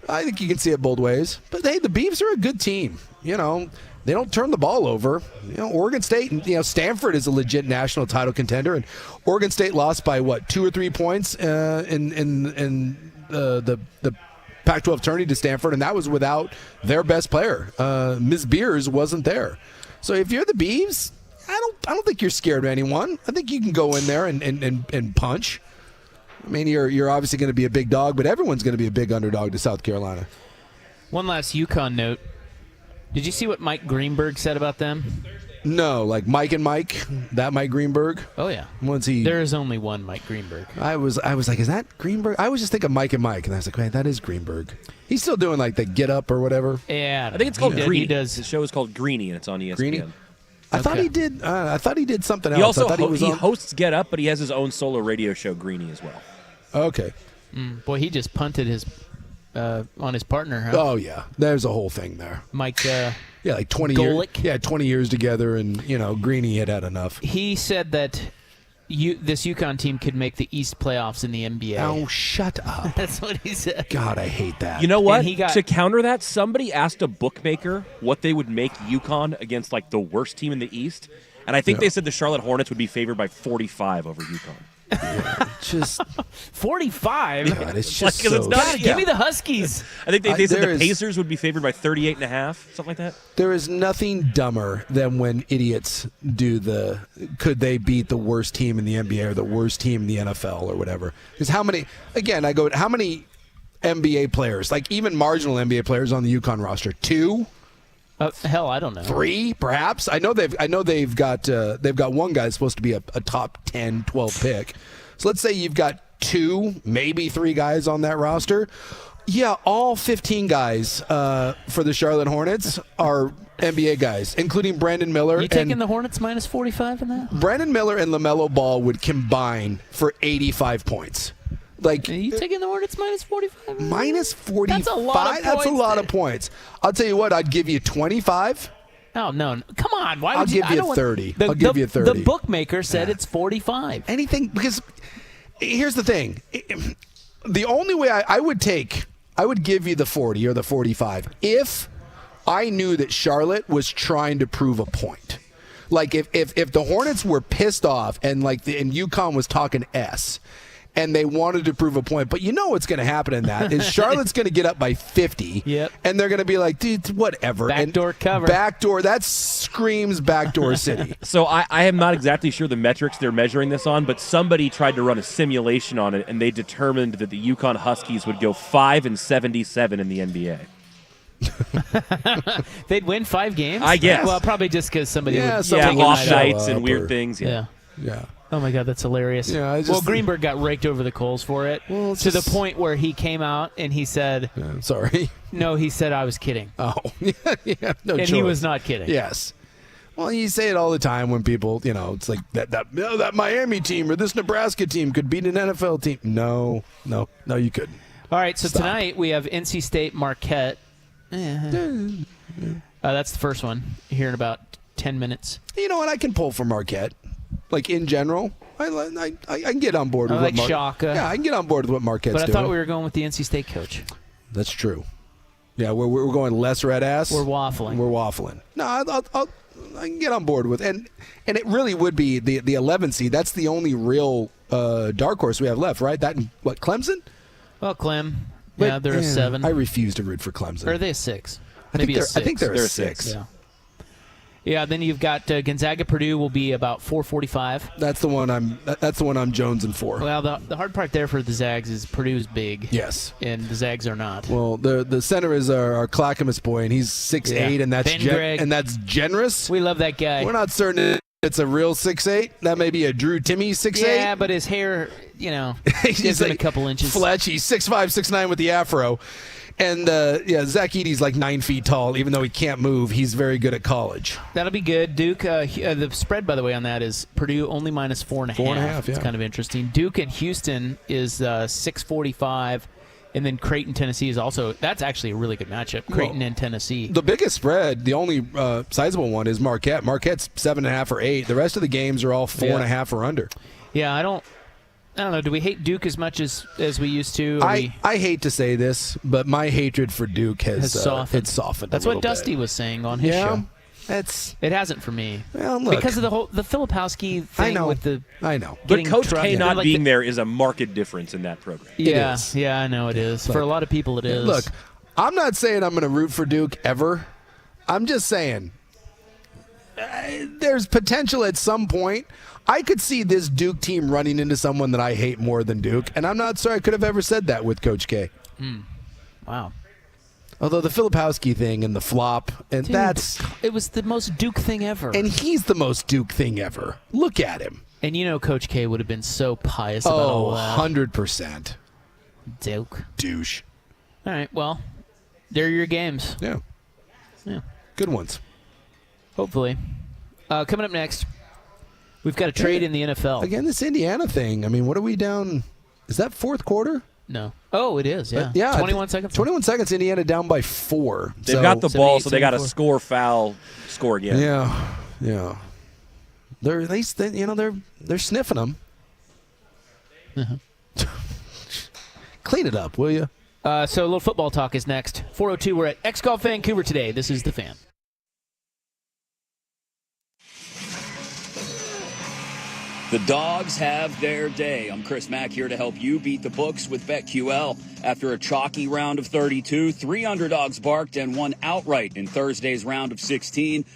I think you can see it both ways. But, hey, the Beavs are a good team. They don't turn the ball over. Oregon State and Stanford is a legit national title contender, and Oregon State lost by 2 or 3 points in the Pac-12 tourney to Stanford, and that was without their best player. Ms. Beers wasn't there. So if you're the Beavs, I don't think you're scared of anyone. I think you can go in there and punch. I mean, you're obviously going to be a big dog, but everyone's going to be a big underdog to South Carolina.
One last UConn note. Did you see what Mike Greenberg said about them?
No, like Mike and Mike, that Mike Greenberg.
Oh yeah.
Once he,
there is only one Mike Greenberg.
I was like, is that Greenberg? I was just thinking Mike and Mike, and I was like, wait, that is Greenberg. He's still doing like the Get Up or whatever.
Yeah,
I think it's called Greeny.
He does.
The show is called Greeny, and it's on ESPN.
Greeny? I thought he did. I thought he did something else.
He also
he
hosts Get Up, but he has his own solo radio show, Greeny, as well.
Okay.
Boy, he just punted his on his partner. Huh?
Oh yeah, there's a whole thing there.
Mike.
Yeah, like 20
Golick.
years. Yeah, 20 years together, and Greeny had enough.
He said that this UConn team could make the East playoffs in the NBA.
Oh, shut up!
That's what he said.
God, I hate that.
You know what? To counter that, somebody asked a bookmaker what they would make UConn against like the worst team in the East, and I think they said the Charlotte Hornets would be favored by 45 over UConn.
Yeah, just
45.
God, it's just
it's not,
God, give me the Huskies.
I think they said the Pacers would be favored by 38.5, something like that.
There is nothing dumber than when idiots do could they beat the worst team in the NBA or the worst team in the NFL or whatever. Because how many NBA players, like even marginal NBA players on the UConn roster? 2?
Hell, I don't know.
3, perhaps. I know they've got one guy that's supposed to be a top 10, 12 pick. So let's say you've got 2, maybe 3 guys on that roster. Yeah, all 15 guys for the Charlotte Hornets are NBA guys, including Brandon Miller.
You taking the Hornets minus 45 in that?
Brandon Miller and LaMelo Ball would combine for 85 points. Like,
are you taking the Hornets minus 45?
Minus 45?
That's a lot of points.
That's a lot of points. I'll tell you what, I'd give you 25.
Oh, no. Come on. Why
I'll
would you?
give you 30. I'll give you 30.
The bookmaker said it's 45.
Anything, because here's the thing. The only way I would give you the 40 or the 45 if I knew that Charlotte was trying to prove a point. Like if the Hornets were pissed off and and UConn was talking S, and they wanted to prove a point. But you know what's going to happen in that is Charlotte's going to get up by 50, and they're going to be like, dude, whatever.
Backdoor cover.
Backdoor, that screams backdoor city.
So I am not exactly sure the metrics they're measuring this on, but somebody tried to run a simulation on it, and they determined that the UConn Huskies would go 5-77 in the NBA.
They'd win 5 games?
I guess.
Well, probably just because somebody would
off nights and weird things.
Yeah.
Oh, my God, that's hilarious.
Yeah,
Greenberg got raked over the coals for it to the point where he came out and he said...
sorry.
No, he said I was kidding.
Oh, yeah, no
And
choice.
he was not kidding.
Yes. Well, you say it all the time when people, it's like that Miami team or this Nebraska team could beat an NFL team. No, you couldn't.
All right, so tonight we have NC State Marquette. That's the first one here in about 10 minutes.
You know what? I can pull for Marquette. Like, in general, I can get on board with what
Shaka.
Yeah, I can get on board with what Marquette's doing.
But I thought we were going with the NC State coach.
That's true. Yeah, we're going less red ass.
We're waffling.
No, I can get on board with and it really would be the 11 seed. That's the only real dark horse we have left, right? That and what, Clemson?
Well, yeah, they're a 7.
I refuse to root for Clemson.
Or are they a 6?
I think they're a 6.
Yeah. Yeah, then you've got Gonzaga Purdue will be about 4:45.
That's the one I'm jonesing for.
Well, the hard part there for the Zags is Purdue's big.
Yes.
And the Zags are not.
Well, the center is our Clackamas boy, and he's 6'8", and that's generous.
We love that guy.
We're not certain it's a real 6'8". That may be a Drew Timmy 6'8".
Yeah, but his hair, gives him a couple inches.
Fletch, he's 6'5", 6'9" with the afro. And, Zach Edey's like 9 feet tall. Even though he can't move, he's very good at college.
That'll be good. Duke, the spread, by the way, on that is Purdue only minus 4.5.
4.5, yeah.
It's kind of interesting. Duke and Houston is 6:45. And then Creighton, Tennessee is also – that's actually a really good matchup, Creighton and Tennessee.
The biggest spread, the only sizable one, is Marquette. Marquette's 7.5 or 8. The rest of the games are all 4.5 or under.
Yeah, I don't know. Do we hate Duke as much as we used to?
I hate to say this, but my hatred for Duke has softened. It's softened.
That's what Dusty was saying on his show. It hasn't for me.
Well, look,
because of the Filipowski thing.
I know.
But Coach K not
like
being there is a marked difference in that program.
Yeah, I know it is. For a lot of people, it is.
Look, I'm not saying I'm going to root for Duke ever. I'm just saying there's potential at some point. I could see this Duke team running into someone that I hate more than Duke, and I'm not sure I could have ever said that with Coach K.
Wow.
Although the Filipowski thing and the flop, and
it was the most Duke thing ever.
And he's the most Duke thing ever. Look at him.
And Coach K would have been so pious about all that.
100%.
Duke.
Douche.
All right, well, they're your games.
Yeah. Good ones.
Hopefully. Coming up next, we've got a trade in the NFL.
Again, this Indiana thing. I mean, what are we down? Is that fourth quarter?
No. Oh, it is, yeah. 21 seconds.
21 seconds, Indiana down by 4.
They've got the ball, so they got to score, foul, score again.
Yeah. They're at least they're sniffing them. Clean it up, will you?
So a little football talk is next. 4:02, we're at X Golf Vancouver today. This is The Fan.
The dogs have their day. I'm Chris Mack here to help you beat the books with BetQL. After a chalky round of 32, 3 underdogs barked and 1 outright in Thursday's round of 16.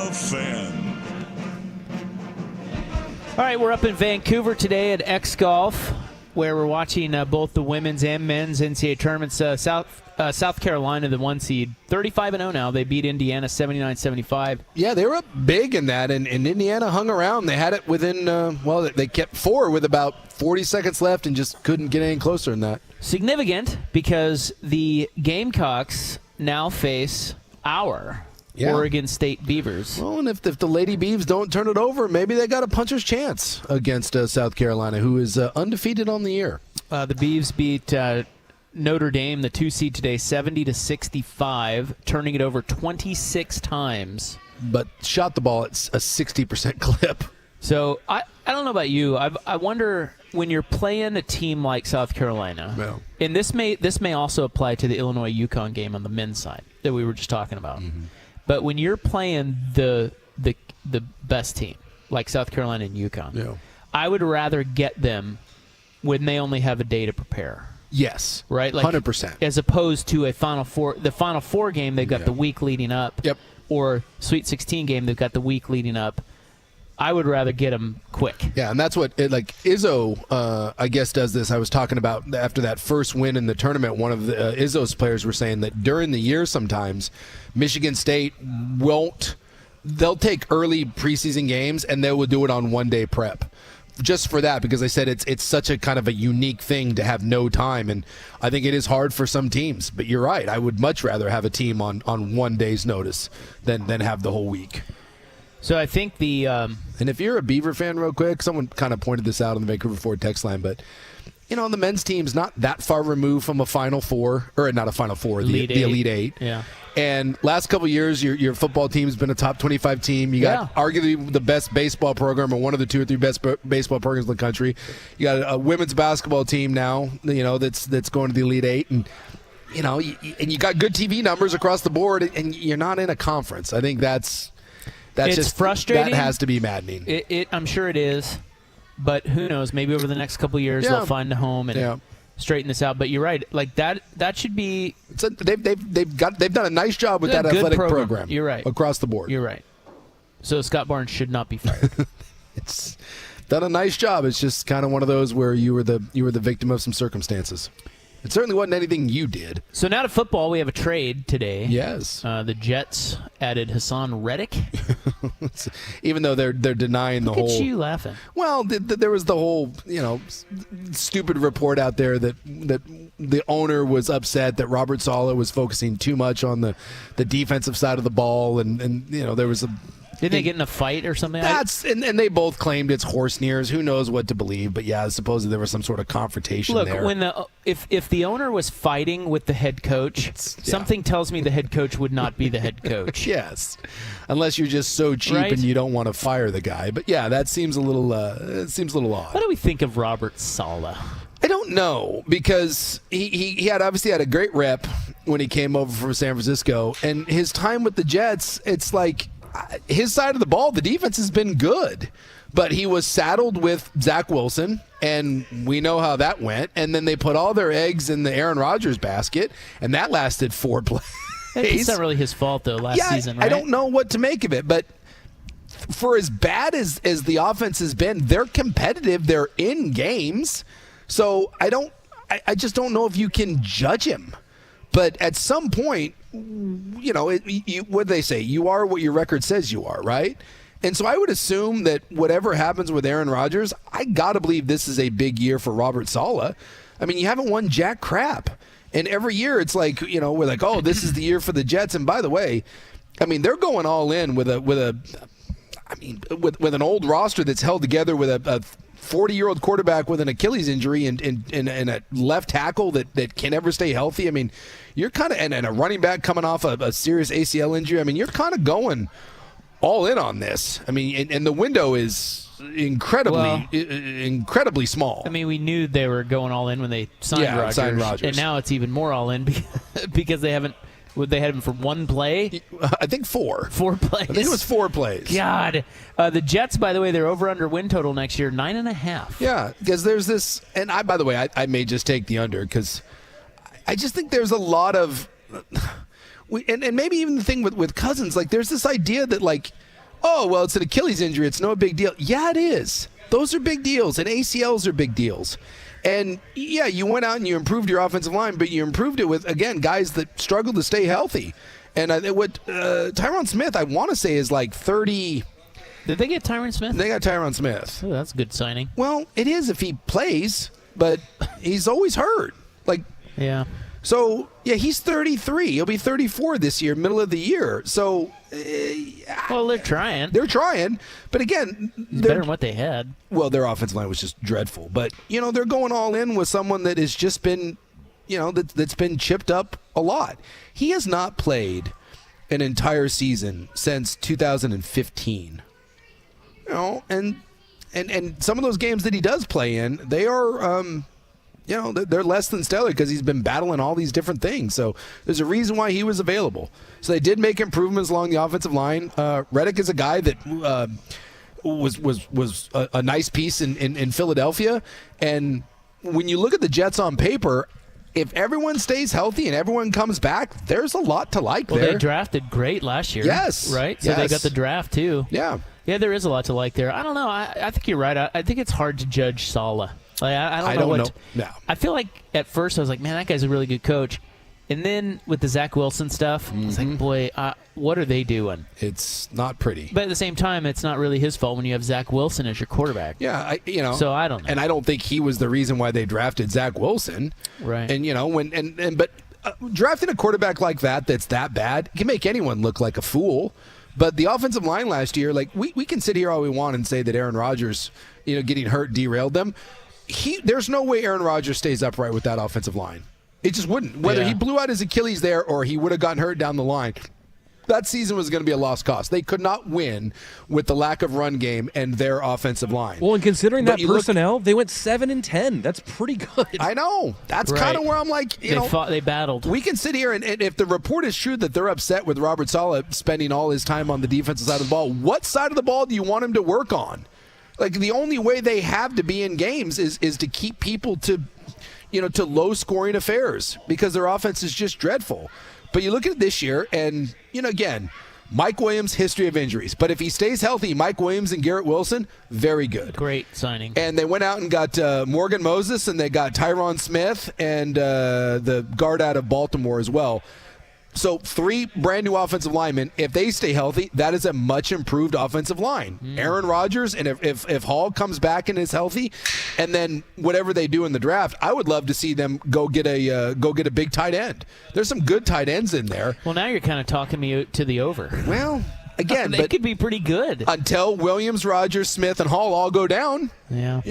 The Fan.
All right, we're up in Vancouver today at X Golf, where we're watching both the women's and men's NCAA tournaments. South Carolina, the 1 seed, 35-0 now. They beat Indiana 79-75.
Yeah, they were up big in that, and Indiana hung around. They had it within, they kept 4 with about 40 seconds left and just couldn't get any closer than that.
Significant because the Gamecocks now face our Oregon State Beavers.
Well, and if the Lady Beavs don't turn it over, maybe they got a puncher's chance against South Carolina, who is undefeated on the year.
The Beavs beat Notre Dame, the 2 seed today, 70-65, turning it over 26 times.
But shot the ball at a 60% clip.
So I don't know about you. I wonder when you're playing a team like South Carolina, and this may also apply to the Illinois-UConn game on the men's side that we were just talking about. Mm-hmm. But when you're playing the best team like South Carolina and UConn, I would rather get them when they only have a day to prepare.
Yes,
right, like
100%.
As opposed to the Final Four game, they've got the week leading up.
Yep.
Or Sweet 16 game, they've got the week leading up. I would rather get them quick.
Yeah, and that's what Izzo, I guess, does this. I was talking about after that first win in the tournament. One of the Izzo's players were saying that during the year, sometimes Michigan State they'll take early preseason games and they will do it on 1 day prep. Just for that, because they said it's such a kind of a unique thing to have no time, and I think it is hard for some teams. But you're right. I would much rather have a team on 1 day's notice than have the whole week.
So I think
and if you're a Beaver fan, real quick, someone kind of pointed this out on the Vancouver Ford text line, but the men's team's not that far removed from a Final Four, or not a Final Four, the Elite Eight.
Yeah.
And last couple of years, your football team's been a top 25 team. You got arguably the best baseball program, or one of the 2 or 3 best baseball programs in the country. You got a women's basketball team now, that's going to the Elite Eight, and you got good TV numbers across the board, and you're not in a conference. I think it's just frustrating. That has to be maddening.
I'm sure it is, but who knows? Maybe over the next couple of years they'll find a home and straighten this out. But you're right. Like that should be.
They've done a nice job with that athletic program.
You're right.
Across the board.
You're right. So Scott Barnes should not be fired.
It's done a nice job. It's just kind of one of those where you were the victim of some circumstances. It certainly wasn't anything you did.
So now to football, we have a trade today.
Yes.
The Jets added Hassan Reddick.
Even though they're denying the whole.
Look at you laughing.
Well, there was the whole stupid report out there that the owner was upset that Robert Saleh was focusing too much on the defensive side of the ball, and there was a.
Didn't they get in a fight or something?
And they both claimed it's horse nears. Who knows what to believe? But yeah, supposedly there was some sort of confrontation there.
Look, if the owner was fighting with the head coach, something tells me the head coach would not be the head coach.
Yes, unless you're just so cheap and you don't want to fire the guy. But yeah, that seems a little odd.
What do we think of Robert Saleh?
I don't know, because he obviously had a great rep when he came over from San Francisco, and his time with the Jets, it's like. His side of the ball, the defense has been good, but he was saddled with Zach Wilson, and we know how that went. And then they put all their eggs in the Aaron Rodgers basket, and that lasted 4 plays.
It's not really his fault, though, last season, right?
I don't know what to make of it, but for as bad as the offense has been, they're competitive. They're in games. So I just don't know if you can judge him. But at some point, what do they say? You are what your record says you are, right? And so I would assume that whatever happens with Aaron Rodgers, I got to believe this is a big year for Robert Saleh. I mean, you haven't won jack crap. And every year it's like, we're like, oh, this is the year for the Jets. And by the way, I mean, they're going all in with an old roster that's held together with a 40-year-old quarterback with an Achilles injury and a left tackle that can never stay healthy. I mean, you're kind of and a running back coming off a serious ACL injury. I mean, you're kind of going all in on this. I mean, and the window is incredibly small.
I mean, we knew they were going all in when they signed Rodgers, and now it's even more all in because they haven't. They had him for one play?
I think 4.
4 plays.
I think it was 4 plays.
God. The Jets, by the way, they're over-under win total next year, 9.5.
Yeah, because there's this, and by the way, I may just take the under because I just think there's a lot of, and maybe even the thing with Cousins, like there's this idea that like oh, well, it's an Achilles injury. It's no big deal. Yeah, it is. Those are big deals, and ACLs are big deals. And, yeah, you went out and you improved your offensive line, but you improved it with, again, guys that struggled to stay healthy. And what Tyron Smith, I want to say, is like 30.
Did they get Tyron Smith?
They got Tyron Smith.
Oh, that's a good signing.
Well, it is if he plays, but he's always hurt.
Yeah.
So, yeah, he's 33. He'll be 34 this year, middle of the year. So,
well, they're trying.
They're trying. But, again,
it's better than what they had.
Well, their offensive line was just dreadful. But, they're going all in with someone that has just been, that's been chipped up a lot. He has not played an entire season since 2015. And some of those games that he does play in, they are they're less than stellar because he's been battling all these different things. So there's a reason why he was available. So they did make improvements along the offensive line. Reddick is a guy that was a nice piece in Philadelphia. And when you look at the Jets on paper, if everyone stays healthy and everyone comes back, there's a lot to like there.
Well, they drafted great last year.
Yes.
Right? So they got the draft, too.
Yeah.
Yeah, there is a lot to like there. I don't know. I think you're right. I think it's hard to judge Saleh. I don't know.
No.
I feel like at first I was like, man, that guy's a really good coach. And then with the Zach Wilson stuff, it's like, boy, what are they doing?
It's not pretty.
But at the same time, it's not really his fault when you have Zach Wilson as your quarterback.
Yeah,
So I don't know.
And I don't think he was the reason why they drafted Zach Wilson.
Right.
And but drafting a quarterback like that's that bad can make anyone look like a fool. But the offensive line last year, we can sit here all we want and say that Aaron Rodgers, getting hurt derailed them. There's no way Aaron Rodgers stays upright with that offensive line. It just wouldn't. Whether he blew out his Achilles there or he would have gotten hurt down the line, that season was going to be a lost cause. They could not win with the lack of run game and their offensive line.
Well, and considering that personnel, they went 7-10. That's pretty good.
I know. That's kind of where I'm like,
they battled.
We can sit here and if the report is true that they're upset with Robert Saleh spending all his time on the defensive side of the ball, what side of the ball do you want him to work on? The only way they have to be in games is to keep people to low-scoring affairs because their offense is just dreadful. But you look at it this year, and, again, Mike Williams, history of injuries. But if he stays healthy, Mike Williams and Garrett Wilson, very good.
Great signing.
And they went out and got Morgan Moses, and they got Tyron Smith and the guard out of Baltimore as well. So 3 brand-new offensive linemen. If they stay healthy, that is a much-improved offensive line. Aaron Rodgers, and if Hall comes back and is healthy, and then whatever they do in the draft, I would love to see them go get a big tight end. There's some good tight ends in there.
Well, now you're kind of talking me to the over.
Well, again,
they could be pretty good
until Williams, Rodgers, Smith, and Hall all go down.
Yeah.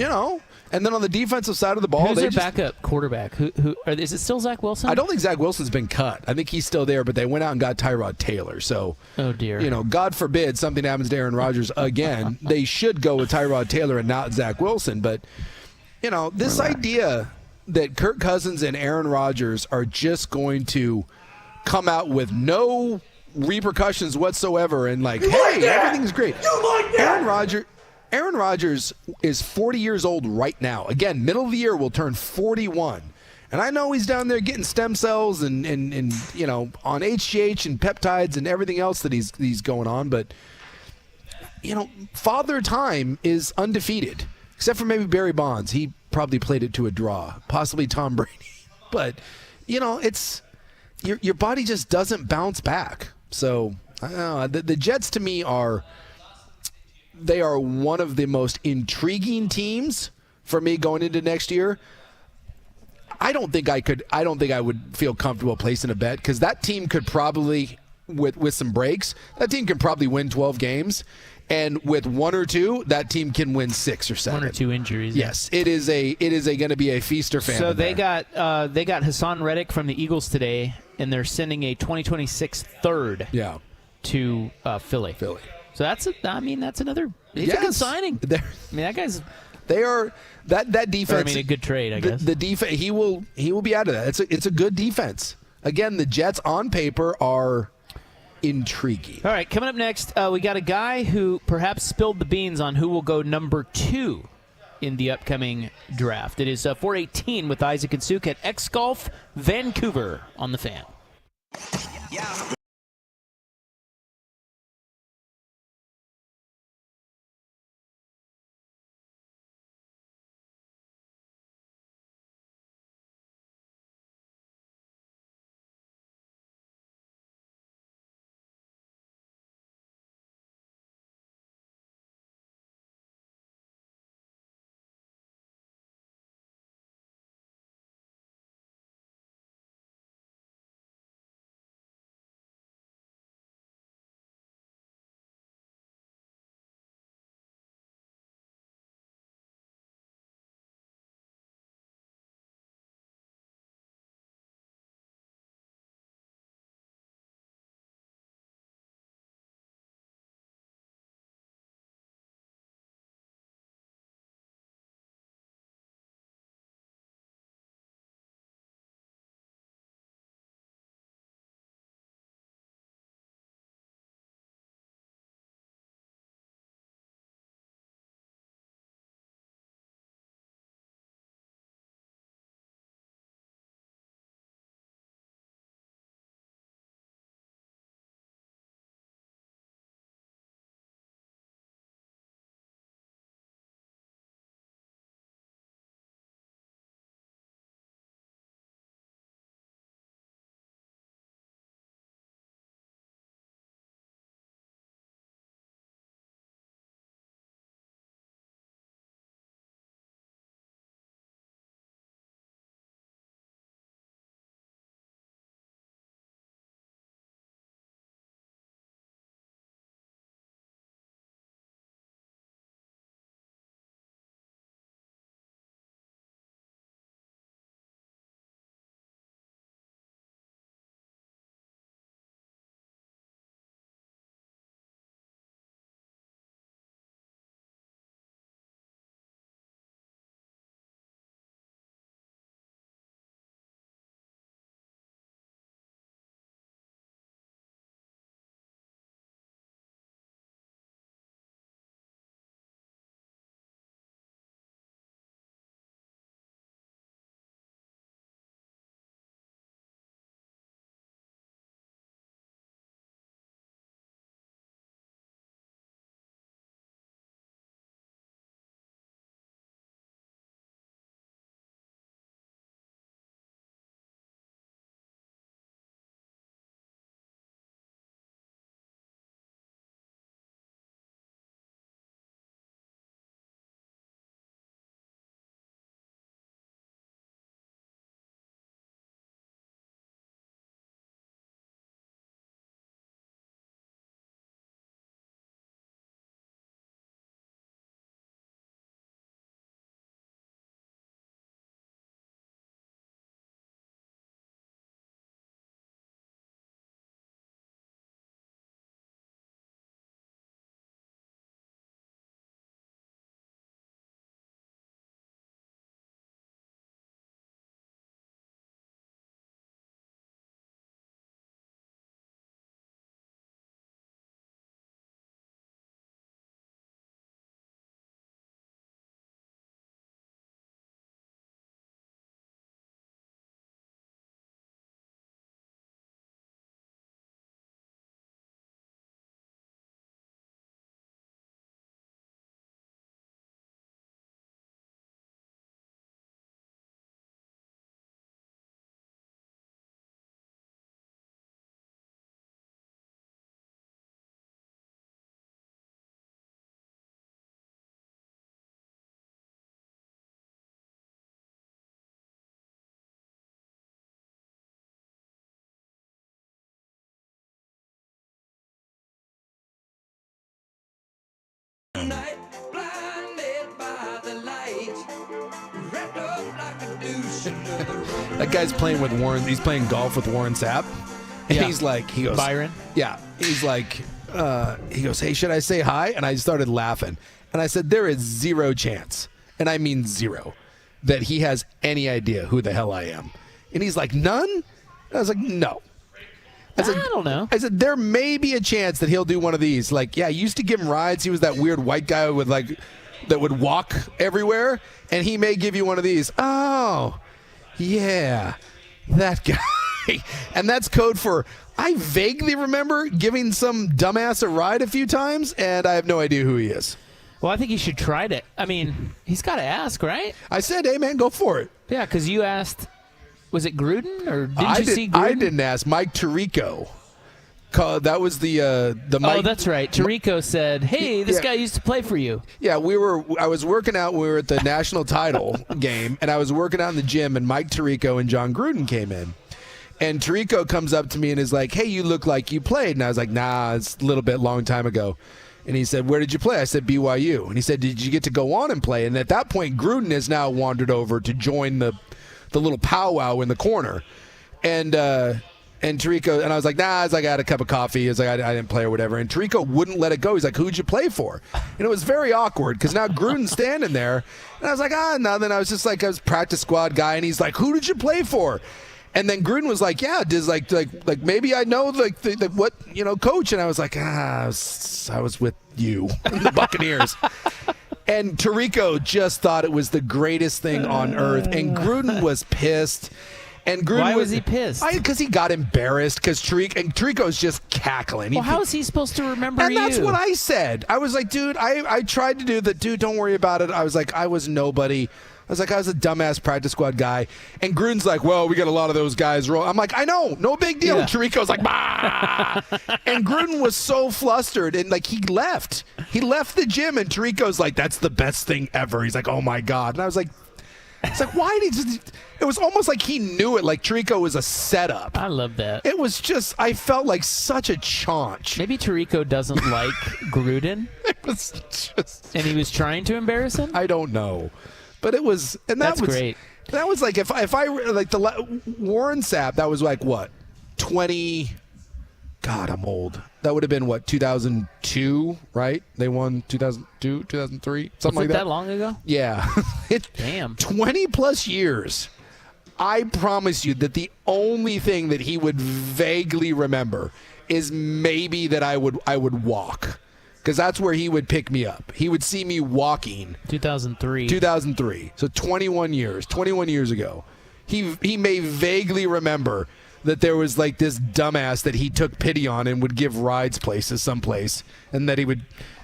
And then on the defensive side of the ball,
who's their backup quarterback? Is it still Zach Wilson?
I don't think Zach Wilson's been cut. I think he's still there, but they went out and got Tyrod Taylor. So,
oh dear,
God forbid something happens to Aaron Rodgers again. They should go with Tyrod Taylor and not Zach Wilson. But this idea that Kirk Cousins and Aaron Rodgers are just going to come out with no repercussions whatsoever and everything's great. Aaron Rodgers is 40 years old right now. Again, middle of the year will turn 41. And I know he's down there getting stem cells and on HGH and peptides and everything else that he's going on, but Father Time is undefeated. Except for maybe Barry Bonds. He probably played it to a draw. Possibly Tom Brady. But it's your body just doesn't bounce back. So, I don't know. The Jets to me are one of the most intriguing teams for me going into next year. I don't think I would feel comfortable placing a bet because that team could probably, with some breaks, that team can probably win 12 games. And with 1 or 2, that team can win 6 or 7.
1 or 2 injuries.
Yes, it is going to be a feast or famine.
So they got Hassan Reddick from the Eagles today, and they're sending a 2026 third.
Yeah.
To Philly. So that's another. He's a good signing. That guy's.
They are that defense.
A good trade, I guess.
The defense. He will be out of that. It's a good defense. Again, the Jets on paper are intriguing.
All right, coming up next, we got a guy who perhaps spilled the beans on who will go number 2 in the upcoming draft. It is 4:18 with Isaac and Suk at X Golf Vancouver on the Fan.
That guy's playing with Warren. He's playing golf with Warren Sapp. And he goes,
Byron?
Yeah. He's like, he goes, hey, should I say hi? And I started laughing. And I said, there is zero chance, and I mean zero, that he has any idea who the hell I am. And he's like, none? And I was like, no. I
don't know.
I said, there may be a chance that he'll do one of these. Like, yeah, I used to give him rides. He was that weird white guy with that would walk everywhere, and he may give you one of these. Oh, yeah, that guy. And that's code for, I vaguely remember giving some dumbass a ride a few times, and I have no idea who he is.
Well, I think he should try it. I mean, he's got to ask, right?
I said, hey, man, go for it.
Yeah, because you asked, was it Gruden, or didn't you see Gruden?
I didn't ask. Mike Tirico. That was the Mike.
Oh, that's right. Tirico said, hey, this guy used to play for you.
Yeah, I was working out. We were at the national title game, and I was working out in the gym, and Mike Tirico and John Gruden came in. And Tirico comes up to me and is like, hey, you look like you played. And I was like, nah, it's a little bit long time ago. And he said, where did you play? I said, BYU. And he said, did you get to go on and play? And at that point, Gruden has now wandered over to join the little powwow in the corner. And Tirico, and I was like, nah, I had a cup of coffee. I was like, I didn't play or whatever. And Tirico wouldn't let it go. He's like, who'd you play for? And it was very awkward because now Gruden's standing there. And I was like, nothing. I was just like, I was practice squad guy. And he's like, who did you play for? And then Gruden was like, yeah, does like maybe I know what, coach. And I was like, I was with you, the Buccaneers. And Tirico just thought it was the greatest thing on earth. And Gruden was pissed. And Gruden
Why was he pissed?
Because he got embarrassed. Because Tirico's just cackling.
Well, how is he supposed to remember
you? And that's what I said. I was like, dude, I tried to do that. Dude, don't worry about it. I was like, I was nobody. I was like, I was a dumbass practice squad guy. And Gruden's like, well, we got a lot of those guys. I'm like, I know. No big deal.
Yeah.
And Tirico's like, bah! And Gruden was so flustered. And, he left. He left the gym. And Tirico's like, that's the best thing ever. He's like, oh, my God. And I was like, it's like, why did he just... It was almost like he knew it, like Tirico was a setup.
I love that.
It was just, I felt like such a chaunch.
Maybe Tirico doesn't like Gruden.
It was just...
And he was trying to embarrass him?
I don't know. But it was, and
That's great.
That was like, if I like Warren Sapp, that was like what, 20, God, I'm old. That would have been what, 2002, right? They won 2002, 2003, something like that.
That long ago?
Yeah.
Damn.
20 plus years. I promise you that the only thing that he would vaguely remember is maybe that I would walk. Because that's where he would pick me up. He would see me walking.
2003.
2003. So 21 years ago. He may vaguely remember that there was like this dumbass that he took pity on and would give rides places someplace. And that he would,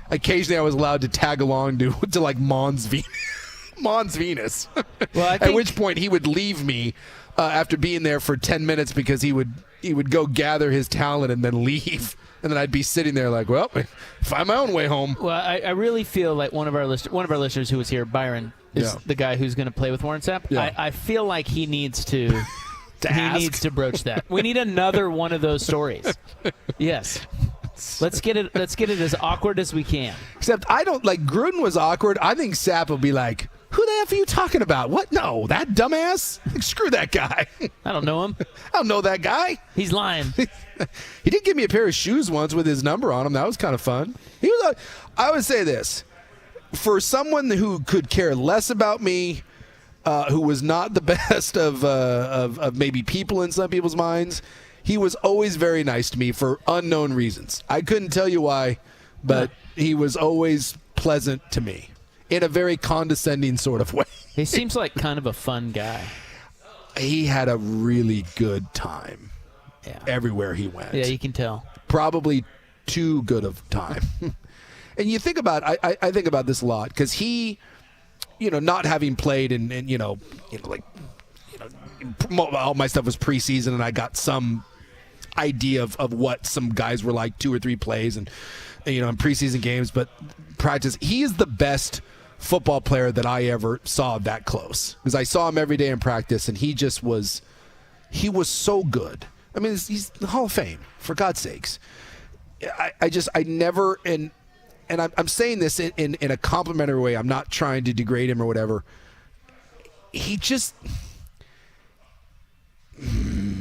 occasionally I was allowed to tag along to like Mons Venus.
Well,
At which point he would leave me after being there for 10 minutes because he would go gather his talent and then leave. And then I'd be sitting there like, well, find my own way home.
Well, I really feel like one of our listeners who was here, Byron, is the guy who's going to play with Warren Sapp.
Yeah.
I feel like he needs to needs to broach that. We need another one of those stories. Yes. Let's get it as awkward as we can.
Except I don't like Gruden was awkward. I think Sapp will be like, who the F are you talking about? What? No, that dumbass? Like, screw that guy.
I don't know him.
I don't know that guy.
He's lying.
He did give me a pair of shoes once with his number on them. That was kind of fun. I would say this. For someone who could care less about me, who was not the best of maybe people in some people's minds, he was always very nice to me for unknown reasons. I couldn't tell you why, but he was always pleasant to me in a very condescending sort of way.
He seems like kind of a fun guy.
He had a really good time everywhere he went.
Yeah, you can tell. Probably
too good of time. And you think about, I think about this a lot because he, not having played all my stuff was preseason and I got some idea of what some guys were like 2 or 3 plays and in preseason games, but practice, he is the best football player that I ever saw that close because I saw him every day in practice and he was so good. I mean, he's the Hall of Fame, for God's sakes. I never, and and I'm saying this in a complimentary way. I'm not trying to degrade him or whatever. He just,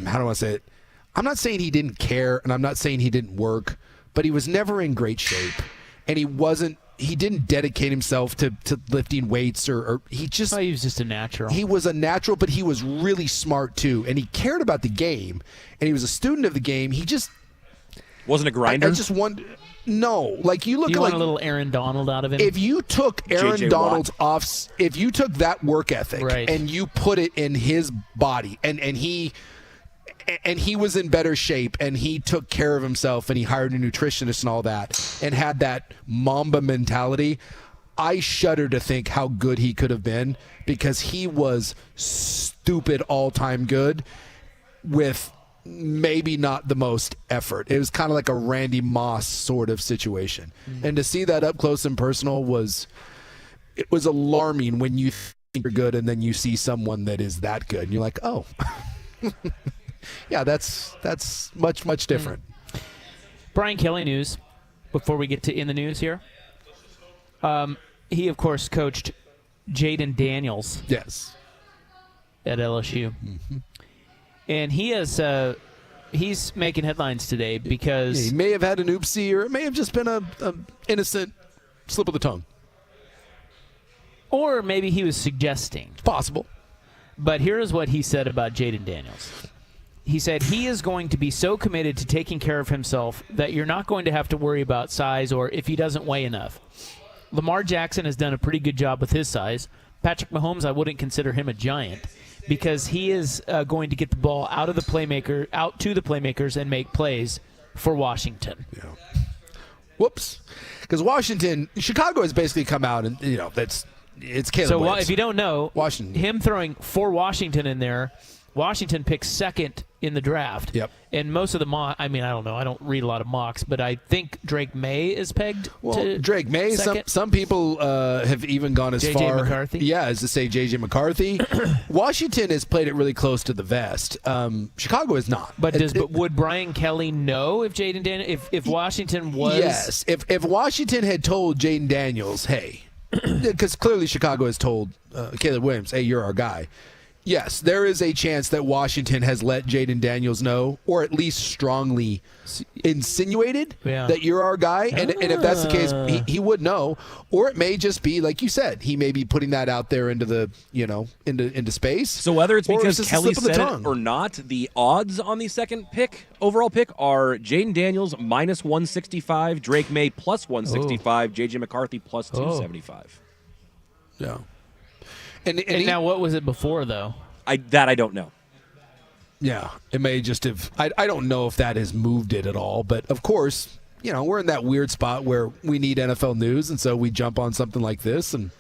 how do I say it? I'm not saying he didn't care, and I'm not saying he didn't work, but he was never in great shape, and he didn't dedicate himself to lifting weights or he just.
He was just a natural.
He was a natural, but he was really smart too, and he cared about the game, and he was a student of the game. He just
wasn't a grinder.
I just wonder. No, like you look
you
at
want a little Aaron Donald out of him.
If you took Aaron
J.J.
Donald's
Watt.
if you took that work ethic
Right.
and you put it in his body, and he was in better shape, and he took care of himself, and he hired a nutritionist and all that, and had that Mamba mentality, I shudder to think how good he could have been, because he was stupid all-time good with maybe not the most effort. It was kind of like a Randy Moss sort of situation. And to see that up close and personal was alarming when you think you're good and then you see someone that is that good. And you're like, oh, yeah, that's much, much different.
Brian Kelly news, before we get to in the news here. He, of course, coached Jaden Daniels.
Yes.
At LSU.
Mm-hmm.
And he has he's making headlines today because
he may have had an oopsie, or it may have just been a innocent slip of the tongue.
Or maybe he was suggesting.
It's possible.
But here is what he said about Jaden Daniels. He said he is going to be so committed to taking care of himself that you're not going to have to worry about size or if he doesn't weigh enough. Lamar Jackson has done a pretty good job with his size. Patrick Mahomes, I wouldn't consider him a giant, because he is going to get the ball out to the playmakers and make plays for Washington.
Yeah. Whoops. Because Chicago has basically come out and, it's Caleb
So
Williams.
if you don't know,
Washington.
him throwing for Washington in there, Washington picked second in the draft.
Yep.
And most of the I don't know. I don't read a lot of mocks, but I think Drake May is pegged to
Drake May, some people have even gone as
J.J.
far
McCarthy?
Yeah, as to say J.J. McCarthy. Washington has played it really close to the vest. Chicago is not.
But would Brian Kelly know if Jaden Daniels, if Washington was?
Yes. If Washington had told Jaden Daniels, hey, because clearly Chicago has told Caleb Williams, hey, you're our guy. Yes, there is a chance that Washington has let Jaden Daniels know, or at least strongly insinuated that you're our guy. And if that's the case, he would know. Or it may just be, like you said, he may be putting that out there into the, into space.
So whether it's because Kelly said
tongue
it or not, the odds on the second overall pick are Jaden Daniels minus 165, Drake May plus 165, J.J. McCarthy plus 275.
Yeah.
And now what was it before, though?
I don't know.
Yeah, it may just have. I don't know if that has moved it at all. But, of course, we're in that weird spot where we need NFL news, and so we jump on something like this, and,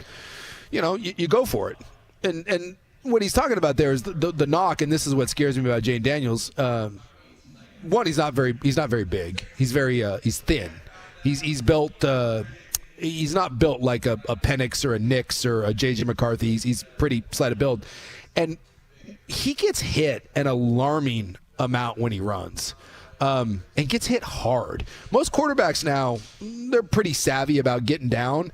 you go for it. And what he's talking about there is the knock, and this is what scares me about Jaden Daniels. One, he's not very big. He's he's thin. He's built. He's not built like a Penix or a Nix or a J.J. McCarthy. He's pretty slight of build. And he gets hit an alarming amount when he runs, and gets hit hard. Most quarterbacks now, they're pretty savvy about getting down.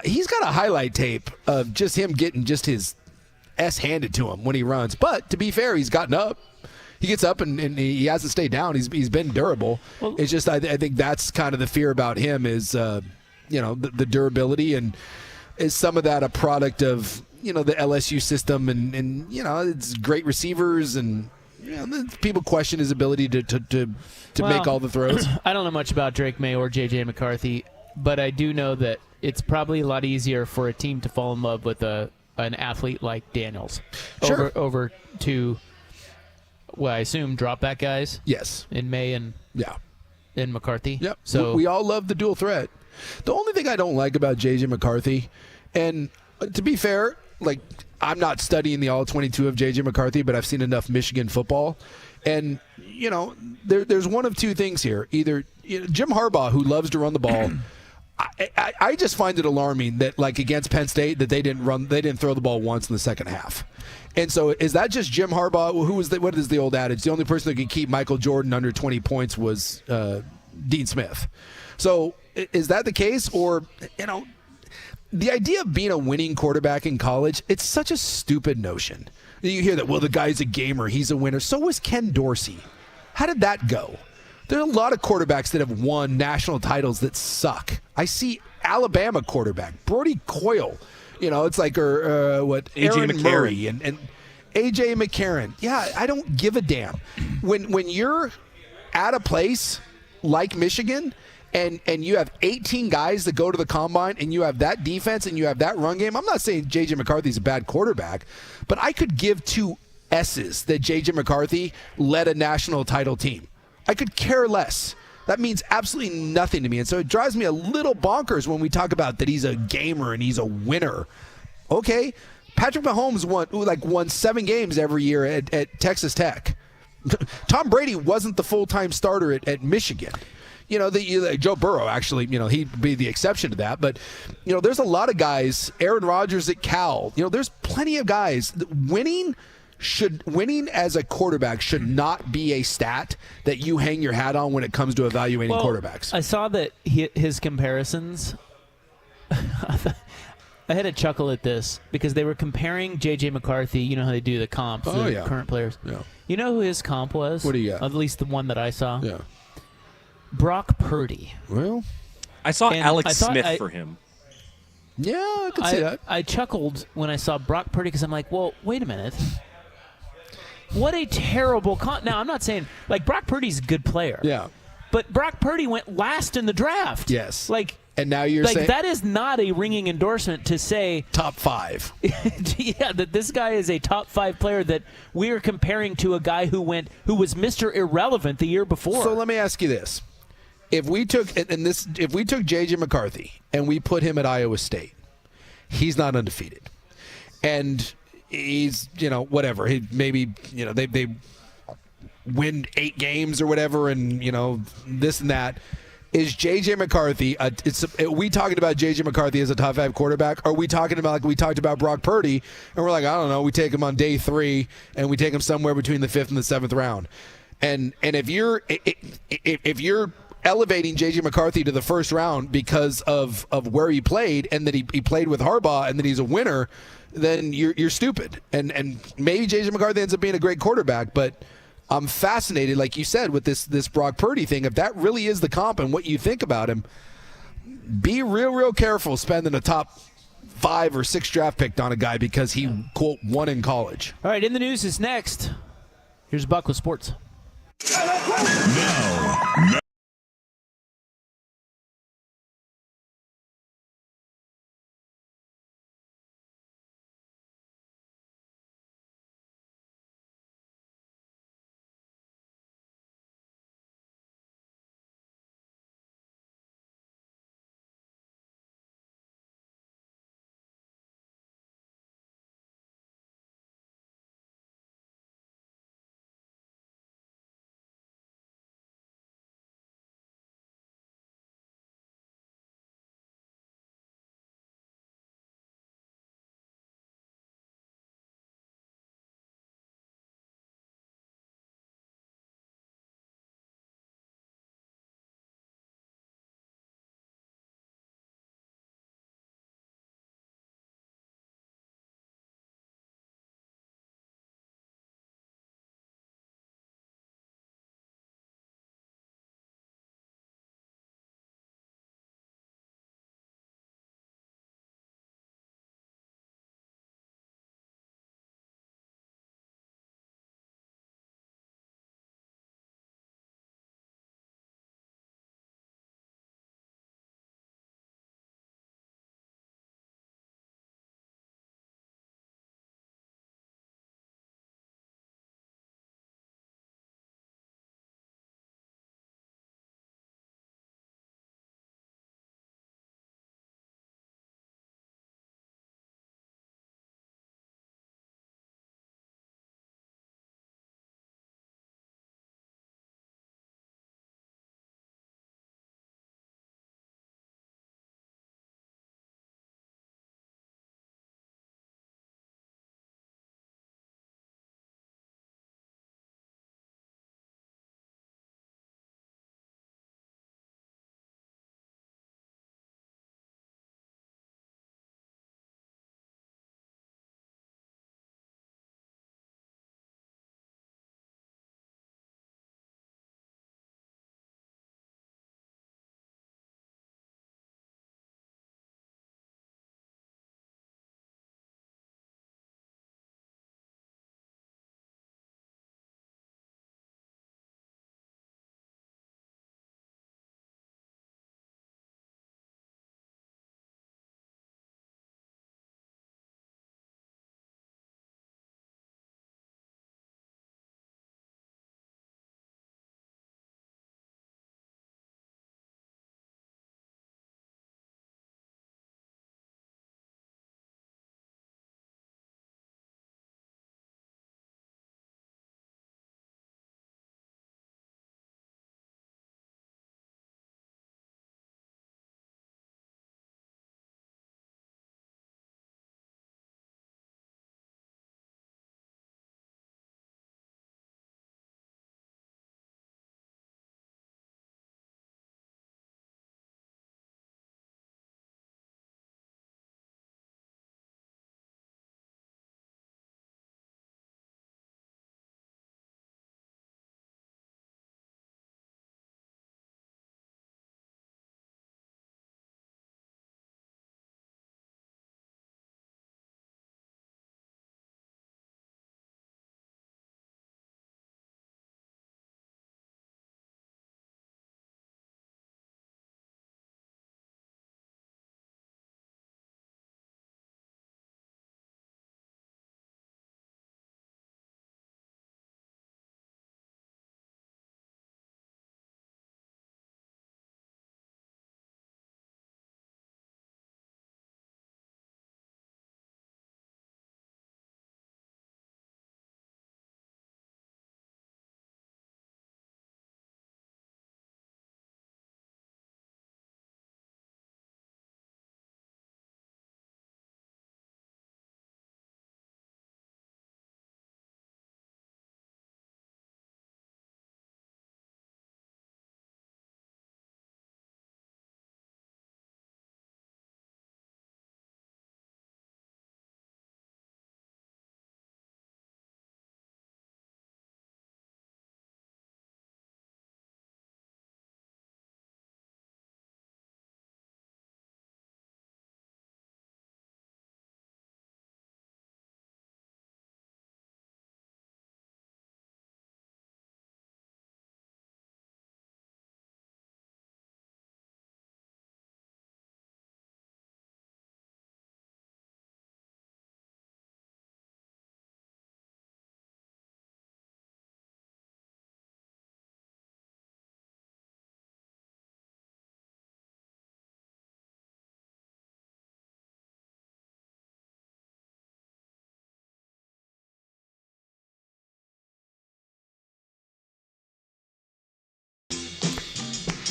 He's got a highlight tape of just him getting just his S handed to him when he runs. But to be fair, he's gotten up. He gets up and he hasn't stayed down. He's been durable. Well, it's just I think that's kind of the fear about him is the durability, and is some of that a product of the LSU system and it's great receivers, and people question his ability to make all the throws.
I don't know much about Drake May or J.J. McCarthy, but I do know that it's probably a lot easier for a team to fall in love with an athlete like Daniels over to, well, I assume drop back guys.
Yes,
in May and McCarthy.
Yep.
So
we all love the dual threat. The only thing I don't like about J.J. McCarthy, and to be fair, like, I'm not studying the all-22 of J.J. McCarthy, but I've seen enough Michigan football. And, there's one of two things here. Either Jim Harbaugh, who loves to run the ball, I just find it alarming that, like, against Penn State, that they didn't throw the ball once in the second half. And so is that just Jim Harbaugh? What is the old adage? The only person that could keep Michael Jordan under 20 points was Dean Smith. So is that the case? Or, the idea of being a winning quarterback in college, it's such a stupid notion. You hear that, well, the guy's a gamer, he's a winner. So was Ken Dorsey. How did that go? There are a lot of quarterbacks that have won national titles that suck. I see Alabama quarterback, Brody Coyle. It's like, Aaron
McCarron.
Murray and A.J. McCarron. Yeah, I don't give a damn. When you're at a place like Michigan and you have 18 guys that go to the combine and you have that defense and you have that run game, I'm not saying J.J. McCarthy's a bad quarterback, but I could give two S's that J.J. McCarthy led a national title team. I could care less. That means absolutely nothing to me. And so it drives me a little bonkers when we talk about that he's a gamer and he's a winner. Okay, Patrick Mahomes won 7 games every year at Texas Tech. Tom Brady wasn't the full-time starter at Michigan. Joe Burrow, actually, he'd be the exception to that. But, there's a lot of guys, Aaron Rodgers at Cal. There's plenty of guys that winning as a quarterback should not be a stat that you hang your hat on when it comes to evaluating quarterbacks.
I saw that his comparisons. I had a chuckle at this because they were comparing J.J. McCarthy. You know how they do the comps, current players.
Yeah.
You know who his comp was?
What do you got?
At least the one that I saw.
Yeah.
Brock Purdy.
Well,
I saw Alex Smith for him.
Yeah, I could see that.
I chuckled when I saw Brock Purdy because I'm like, well, wait a minute. What a terrible Now, I'm not saying, Brock Purdy's a good player.
Yeah.
But Brock Purdy went last in the draft.
Yes.
And
now you're saying
that is not a ringing endorsement to say
top 5.
Yeah, that this guy is a top 5 player that we are comparing to a guy who was Mr. Irrelevant the year before.
So let me ask you this. If we took J.J. McCarthy and we put him at Iowa State, he's not undefeated. And he's, whatever. He maybe, they win 8 games or whatever and, this and that. Is J.J. McCarthy, are we talking about J.J. McCarthy as a top 5 quarterback? Or are we talking about, like we talked about Brock Purdy, and we're like, I don't know, we take him on day 3, and we take him somewhere between the 5th and the 7th round. And if you're elevating J.J. McCarthy to the first round because of where he played and that he played with Harbaugh and that he's a winner, then you're stupid. And maybe J.J. McCarthy ends up being a great quarterback, but I'm fascinated, like you said, with this Brock Purdy thing. If that really is the comp and what you think about him, be real careful spending a top 5 or 6 draft pick on a guy because he, quote, won in college.
All right, In the News is next. Here's Buck with sports.
Now,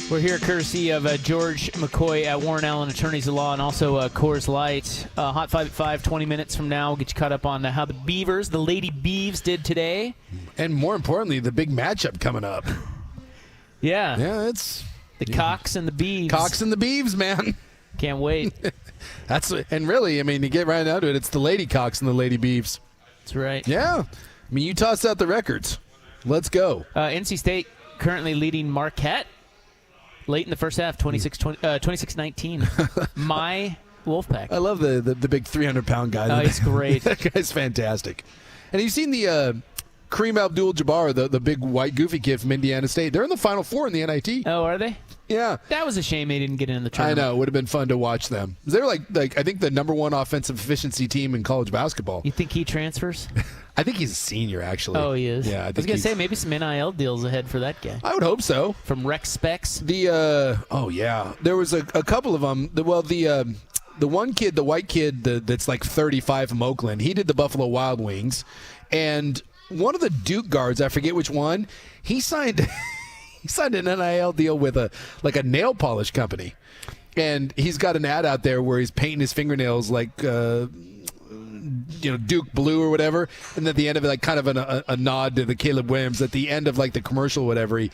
We're here courtesy of George McCoy at Warren Allen Attorneys at Law and also Coors Light. Hot 5 at 5, 20 minutes from now. We'll get you caught up on how the Beavers, the Lady Beavs, did today.
And more importantly, the big matchup coming up.
Yeah.
Yeah, it's...
The Cox and the Beavs.
Cox and the Beavs, man.
Can't wait.
And really, I mean, to get right down to it, it's the Lady Cox and the Lady Beavs.
That's right.
Yeah. I mean, you toss out the records. Let's go.
NC State currently leading Marquette late in the first half, 26-19. My Wolfpack.
I love the big 300-pound guy.
Oh, he's great.
That guy's fantastic. And you've seen the Kareem Abdul-Jabbar, the big white goofy kid from Indiana State. They're in the Final Four in the NIT.
Oh, are they?
Yeah.
That was a shame they didn't get in the tournament.
I know. It would have been fun to watch them. They're like I think the number one offensive efficiency team in college basketball.
You think he transfers?
I think he's a senior, actually.
Oh, he is?
Yeah,
I was going to say maybe some NIL deals ahead for that guy.
I would hope so.
From Rex Specs?
Oh, yeah. There was a couple of them. The one kid, the white kid that's like 35 from Oakland, he did the Buffalo Wild Wings. And one of the Duke guards, I forget which one, he signed an NIL deal with a nail polish company. And he's got an ad out there where he's painting his fingernails like Duke blue or whatever, and at the end of it, like kind of a nod to the Caleb Williams. At the end of like the commercial or whatever, he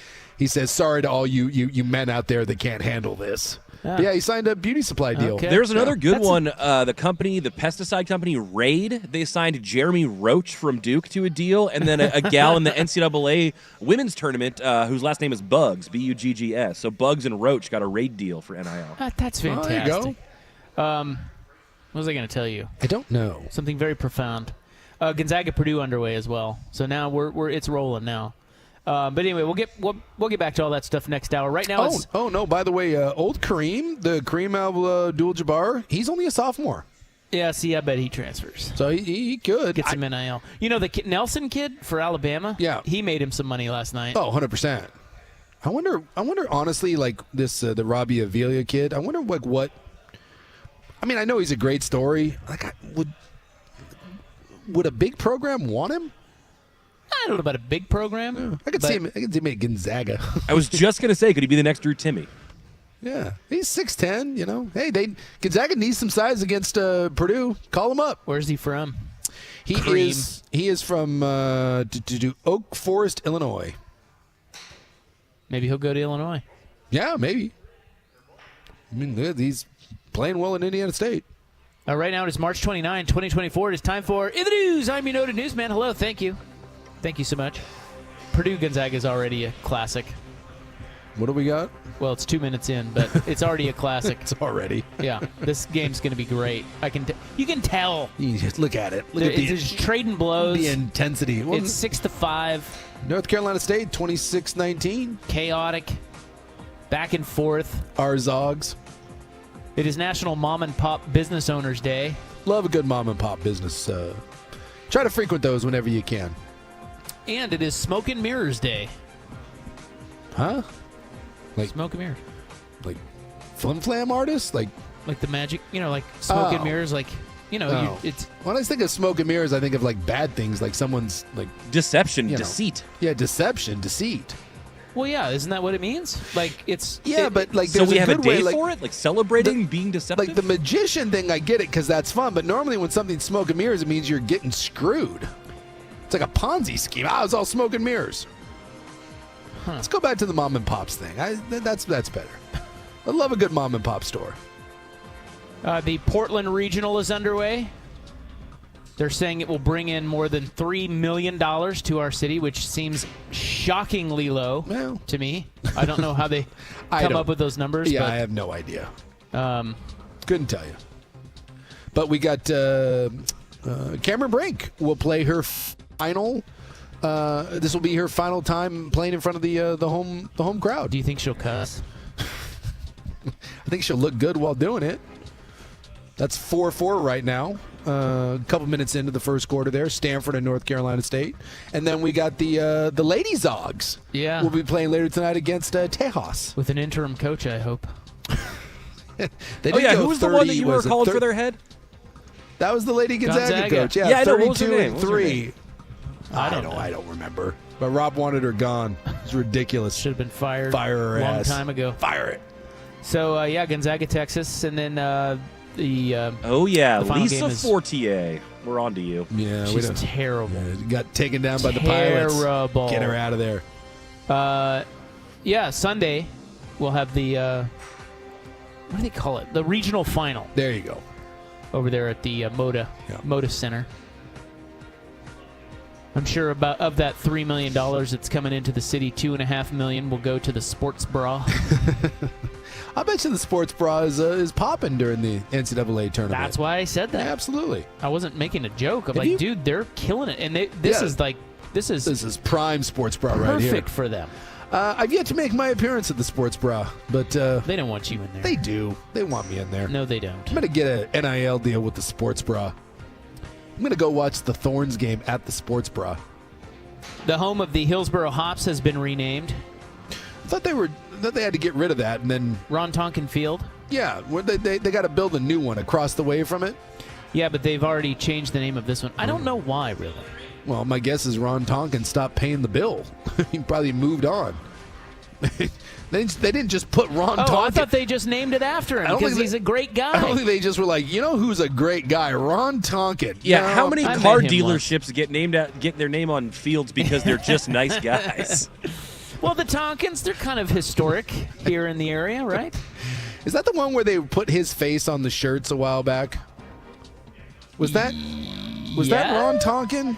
says, "Sorry to all you men out there that can't handle this." Yeah, he signed a beauty supply deal.
Okay.
There's another good one. The pesticide company, Raid, they signed Jeremy Roach from Duke to a deal, and then a gal in the NCAA women's tournament whose last name is Bugs, Buggs. So Bugs and Roach got a Raid deal for NIL.
That's fantastic.
There you
go. What was I going to tell you?
I don't know.
Something very profound. Gonzaga Purdue underway as well. So now it's rolling now. But anyway, we'll get back to all that stuff next hour. Right now,
no! By the way, old Kareem, the Kareem Abdul-Jabbar, he's only a sophomore.
Yeah, see, I bet he transfers.
So he could
get some NIL. You know the Nelson kid for Alabama?
Yeah,
he made him some money last night.
Oh, 100%. I wonder honestly, like this the Robbie Avila kid. I wonder what. I mean, I know he's a great story. Like, would a big program want him?
I don't know about a big program.
Yeah, I could see him at Gonzaga.
I was just going to say, could he be the next Drew Timme?
Yeah, he's 6'10", you know. Hey, Gonzaga needs some size against Purdue. Call him up.
Where's he from?
He is from Oak Forest, Illinois.
Maybe he'll go to Illinois.
Yeah, maybe. I mean, he's playing well in Indiana State.
Right now it is March 29, 2024. It is time for In the News. I'm your noted newsman. Hello, thank you. Thank you so much. Purdue Gonzaga is already a classic.
What do we got?
Well, it's 2 minutes in, but it's already a classic.
It's already.
Yeah, this game's going to be great. You can tell.
You just look at it.
It's trading blows.
The intensity.
It's 6-5.
North Carolina State, 26-19.
Chaotic. Back and forth.
Our Zogs.
It is National Mom and Pop Business Owners Day.
Love a good mom and pop business. Try to frequent those whenever you can.
And it is Smoke and Mirrors Day.
Huh? Like
Smoke and Mirrors.
Like flim flam artists? Like
the magic, like Smoke and Mirrors, it's.
When I think of smoke and mirrors, I think of like bad things, like someone's like
deception, deceit.
Yeah, deception, deceit.
Well, yeah, isn't that what it means? Like it's
but like
so we have a day
way,
for it, like celebrating being deceptive.
Like the magician thing, I get it because that's fun. But normally when something's smoke and mirrors, it means you're getting screwed. It's like a Ponzi scheme. It's all smoke and mirrors. Huh. Let's go back to the mom and pops thing. That's better. I love a good mom and pop store.
The Portland Regional is underway. They're saying it will bring in more than $3 million to our city, which seems shockingly low to me. I don't know how they come up with those numbers.
Yeah,
but,
I have no idea. Couldn't tell you. But we got Cameron Brink will play her final. This will be her final time playing in front of the home crowd.
Do you think she'll cuss?
I think she'll look good while doing it. That's 4-4 right now. A couple minutes into the first quarter there, Stanford and North Carolina State. And then we got the Lady Zogs.
Yeah.
We'll be playing later tonight against Tejas.
With an interim coach, I hope.
Who
was the one that you were calling for their head?
That was the Lady Gonzaga coach. Yeah,
I know. What was her name?
32-3. I don't remember. But Rob wanted her gone. It's ridiculous.
Should have been fired
Fire her
a long
ass.
time ago.
Fire it.
So, Gonzaga, Texas, and then the
Oh, yeah,
the final
Lisa
game is-
Fortier. We're on to you.
Yeah, we
she's
don't.
terrible.
Got taken down by the Pirates.
Terrible.
Get her out of there.
Sunday we'll have the what do they call it? The regional final
There you go.
over there at the Moda Center. I'm sure of that $3 million that's coming into the city, $2.5 million will go to the sports bra.
I bet you the sports bra is popping during the NCAA tournament.
That's why I said that.
Yeah, absolutely.
I wasn't making a joke. I'm
Have
like,
you-
dude, they're killing it, and this is
prime sports bra right here.
perfect for them.
I've yet to make my appearance at the sports bra, but
They don't want you in there.
they do. They want me in there.
No, they don't.
I'm going to get an NIL deal with the sports bra. I'm going to go watch the Thorns game at the sports bra.
The home of the Hillsboro Hops has been renamed.
I thought they had to get rid of that, and then
Ron Tonkin Field.
yeah, they got to build a new one across the way from it.
Yeah, but they've already changed the name of this one. I don't know why, really.
Well, my guess is Ron Tonkin stopped paying the bill. He probably moved on. They didn't just put Ron Tonkin.
I thought they just named it after him because he's a great guy.
I don't think they just were like, you know who's a great guy? Ron Tonkin.
Yeah,
No,
how many
I
car
met him
dealerships get their name on fields because they're just nice guys?
Well, the Tonkins, they're kind of historic here in the area, right?
Is that the one where they put his face on the shirts a while back? Was that Ron Tonkin?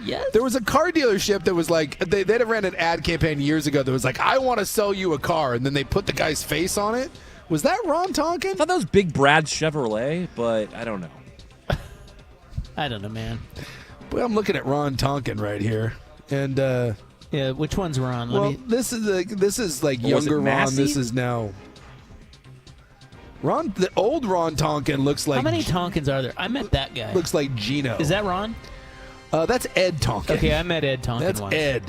Yes.
There was a car dealership that was like, they'd have ran an ad campaign years ago that was like, I want to sell you a car, and then they put the guy's face on it. Was that Ron Tonkin?
I thought that was Big Brad Chevrolet, but I don't know.
I don't know, man.
Well, I'm looking at Ron Tonkin right here, and
Yeah, which one's Ron?
this is like
Was it
younger Ron.
Massey?
This is now Ron. The old Ron Tonkin looks like
how many Tonkins are there? I met that guy.
looks like Gino.
Is that Ron?
That's Ed Tonkin?
Okay, I met Ed Tonkin
That's
once.
Ed.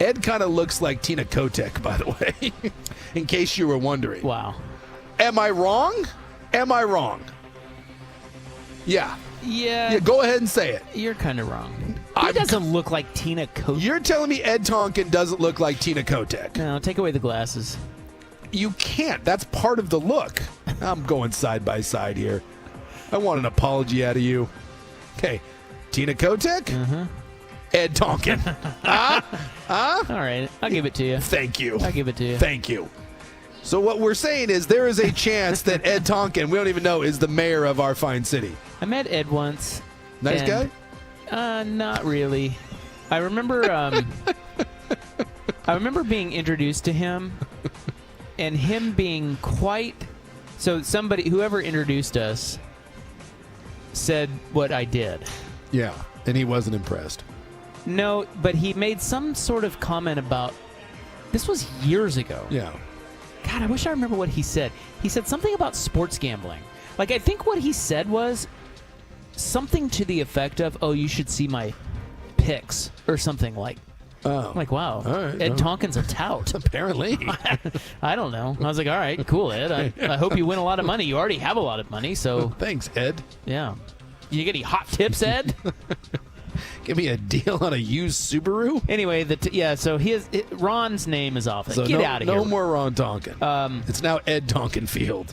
Ed kind of looks like Tina Kotek, by the way, in case you were wondering.
Wow.
Am I wrong? Am I wrong? Yeah.
Yeah,
Go ahead and say it.
you're kind of wrong. He doesn't look like Tina Kotek.
You're telling me Ed Tonkin doesn't look like Tina Kotek.
No, take away the glasses.
You can't. That's part of the look. I'm going side by side here. I want an apology out of you. Okay. Tina Kotek?
Mm-hmm.
Ed Tonkin.
All right, I'll give it to you.
Thank you.
I'll give it to you.
Thank you. So what we're saying is there is a chance that Ed Tonkin, we don't even know, is the mayor of our fine city.
I met Ed once.
Nice
and,
guy?
Not really. I remember I remember being introduced to him and him being quite so whoever introduced us said what I did.
Yeah, and he wasn't impressed.
No, but he made some sort of comment about this was years ago.
Yeah.
God, I wish I remember what he said. He said something about sports gambling. Like, I think what he said was something to the effect of, oh, you should see my picks or something like.
Oh.
I'm like, wow,
All right,
Ed
no.
Tonkin's a tout.
Apparently.
I don't know. I was like, all right, cool, Ed. I hope you win a lot of money. You already have a lot of money, so
Thanks, Ed.
yeah. You get any hot tips, Ed?
Give me a deal on a used Subaru.
Anyway, so Ron's name is off.
So
Get out of here.
No more Ron Tonkin. It's now Ed Tonkin Field.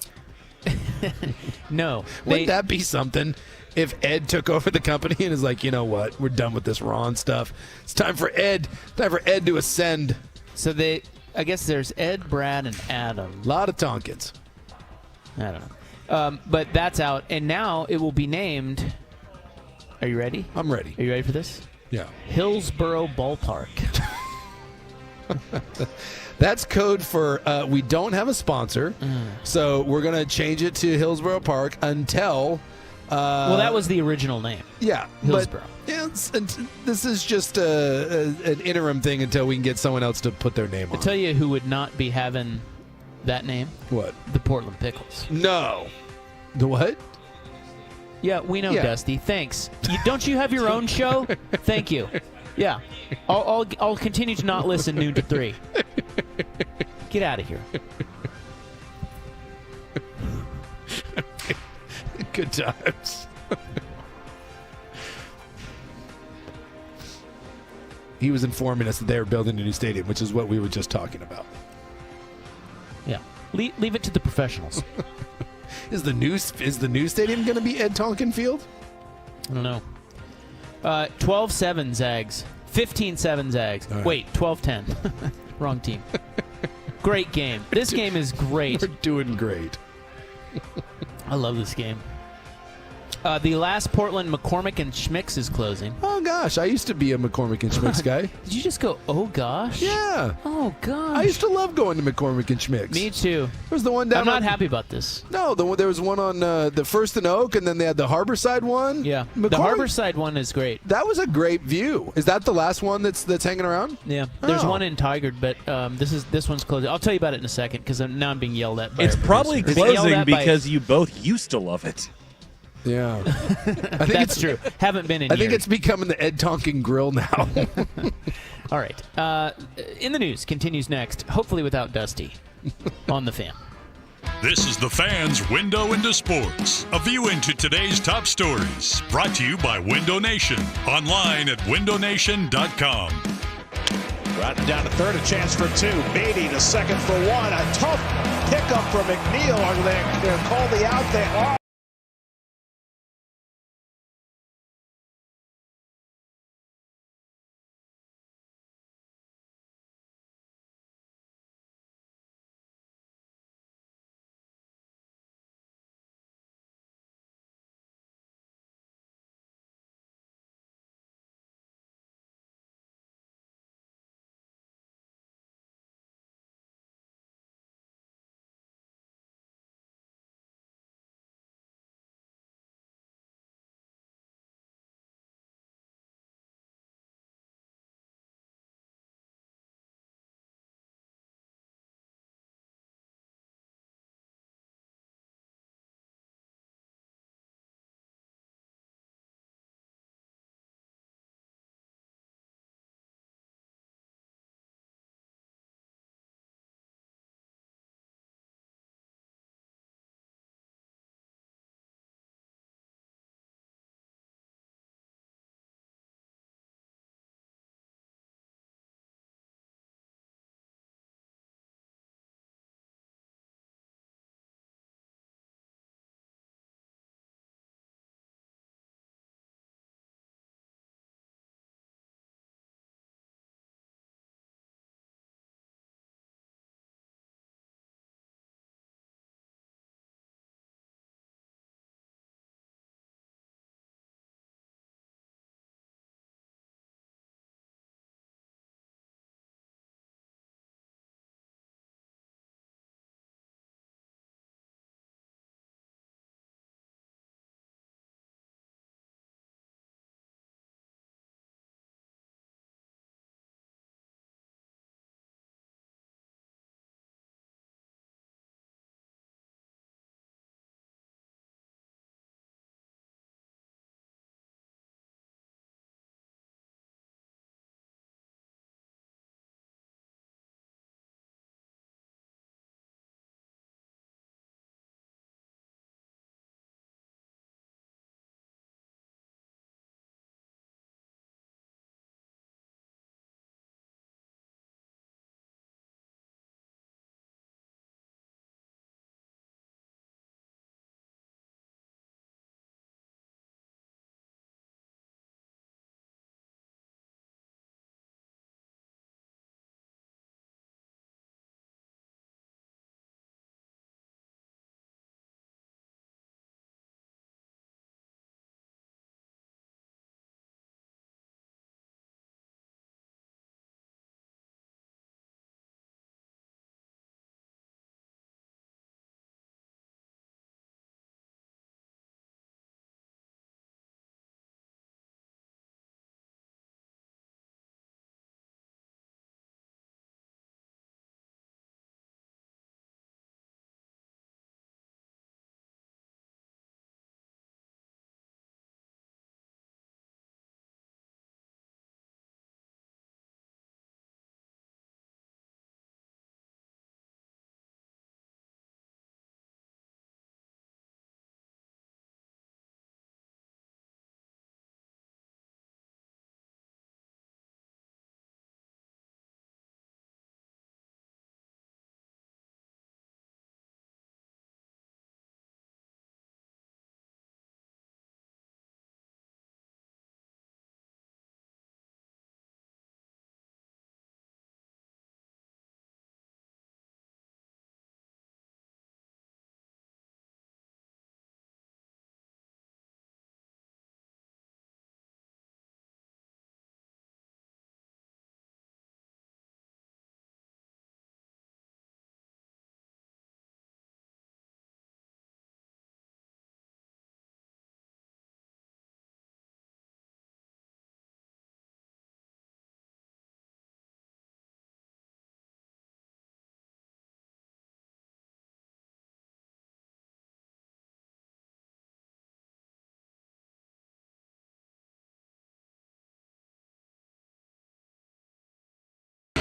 No.
Wouldn't that be something if Ed took over the company and is like, you know what, we're done with this Ron stuff. It's time for Ed to ascend.
So I guess there's Ed, Brad, and Adam.
A lot of Tonkins.
I don't know. But that's out, and now it will be named. Are you ready?
I'm ready.
Are you ready for this?
Yeah.
Hillsboro Ballpark.
That's code for we don't have a sponsor, so we're going to change it to Hillsboro Park until...
well, that was the original name.
Yeah.
Hillsboro.
But this is just an interim thing until we can get someone else to put their name on
I'll tell you who would not be having that name.
What?
The Portland Pickles.
No. The what?
Yeah, we know,
Yeah.
Dusty. Thanks. Don't you have your own show? Thank you. Yeah. I'll continue to not listen noon to 3. Get out of here.
Good times. he was informing us that they were building a new stadium, which is what we were just talking about.
Yeah. Leave it to the professionals.
Is the new stadium going to be Ed Tonkin Field?
I don't know. 12-7 Zags. 15-7 Zags.
Right.
Wait, 12-10. Wrong team. Great game. This game is great.
We're doing great.
I love this game. The last Portland McCormick and Schmicks is closing.
Oh, gosh. I used to be a McCormick and Schmicks guy.
Did you just go, oh, gosh?
Yeah.
Oh, gosh.
I used to love going to McCormick and Schmicks.
Me too.
There's the one down
I'm not
on,
happy about this.
No, there was one on the First and Oak, and then they had the Harborside one.
Yeah. The Harborside one is great.
That was a great view. Is that the last one that's hanging around?
Yeah. There's
Oh.
one in Tigard, but this one's closing. I'll tell you about it in a second because now I'm being yelled at by
It's
our
probably
producer. Being yelled
closing
at by-
because you both used to love it.
Yeah.
That's true. Haven't been in
I think
years.
it's becoming the Ed Tonkin Grill now.
All right. In the news continues next, hopefully without Dusty, on the Fan.
This is the Fan's Window into Sports, a view into today's top stories. Brought to you by Window Nation, online at windownation.com.
Riding down to third, a chance for two. Beatty to second for one. A tough pickup from McNeil. Are they going to call the out? They are.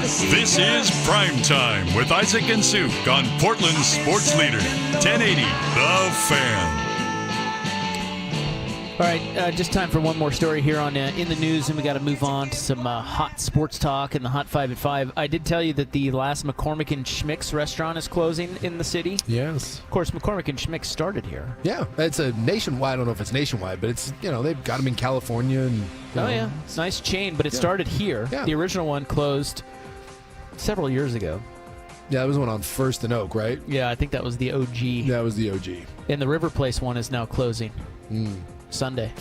This is Primetime with Isaac and Suk on Portland's sports leader, 1080 The Fan.
All right, just time for one more story here on In the News, and we got to move on to some hot sports talk and the Hot 5 at 5. I did tell you that the last McCormick and Schmick's restaurant is closing in the city.
Yes.
Of course, McCormick and Schmick started here.
Yeah, it's a nationwide. I don't know if it's nationwide, but it's, they've got them in California. And
Yeah. It's a nice chain, but it started here.
Yeah.
The original one closed several years ago.
Yeah, that was one on First and Oak, right?
Yeah, I think that was the OG.
That was the OG.
And the River Place one is now closing. Sunday.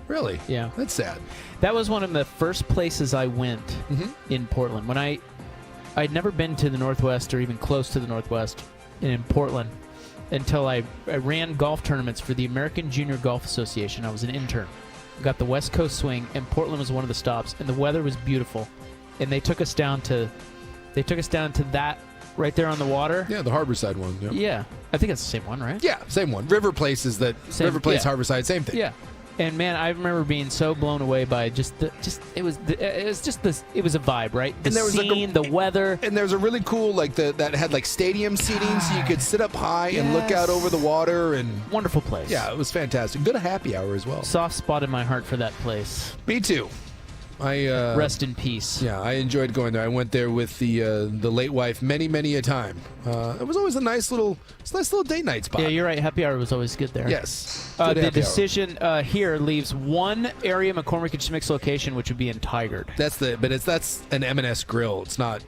Really?
Yeah.
That's sad.
That was one of the first places I went in Portland. When I'd never been to the Northwest or even close to the Northwest in Portland until I ran golf tournaments for the American Junior Golf Association. I was an intern. Got the West Coast swing, and Portland was one of the stops, and the weather was beautiful. And they took us down to that right there on the water.
Yeah, the Harborside one. Yep.
Yeah. I think it's the same one, right?
Yeah, same one. River Place is that. River Place,
yeah.
Harborside, same thing.
Yeah. And man, I remember being so blown away by it was a vibe, right? The
And there was
scene, the weather.
And there's a really cool that had stadium seating, so you could sit up high and look out over the water, and
wonderful place.
yeah, it was fantastic. Good happy hour as well.
Soft spot in my heart for that place.
Me too.
Rest in peace.
Yeah, I enjoyed going there. I went there with the late wife many a time. It was always a nice little date night spot.
Yeah, you're right. Happy hour was always good there.
Yes.
The
Good happy hour.
decision here leaves one area McCormick and Schmick's location, which would be in Tigard.
That's an M&S grill. It's not.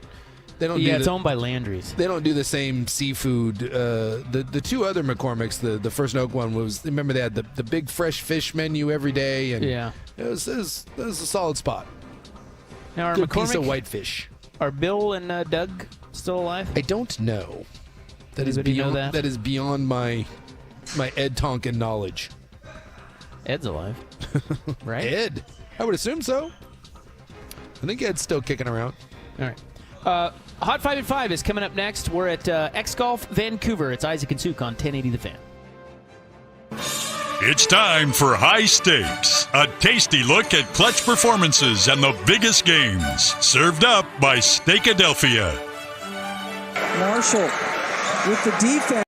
They don't.
Yeah, it's owned by Landry's.
They don't do the same seafood. The two other McCormick's, the First and Oak one was. Remember they had the big fresh fish menu every day, and
Yeah.
it was a solid spot.
Now, are
Good piece of
McCormick,
whitefish.
are Bill and Doug still alive?
I don't know. That is
Anybody know
beyond.
that?
That is beyond my Ed Tonkin knowledge.
Ed's alive, right?
Ed, I would assume so. I think Ed's still kicking around.
All right. Hot 5 at 5 is coming up next. We're at X Golf Vancouver. It's Isaac and Suk on 1080 The Fan.
It's time for High Stakes, a tasty look at clutch performances and the biggest games. Served up by Steakadelphia.
Marshall with the defense.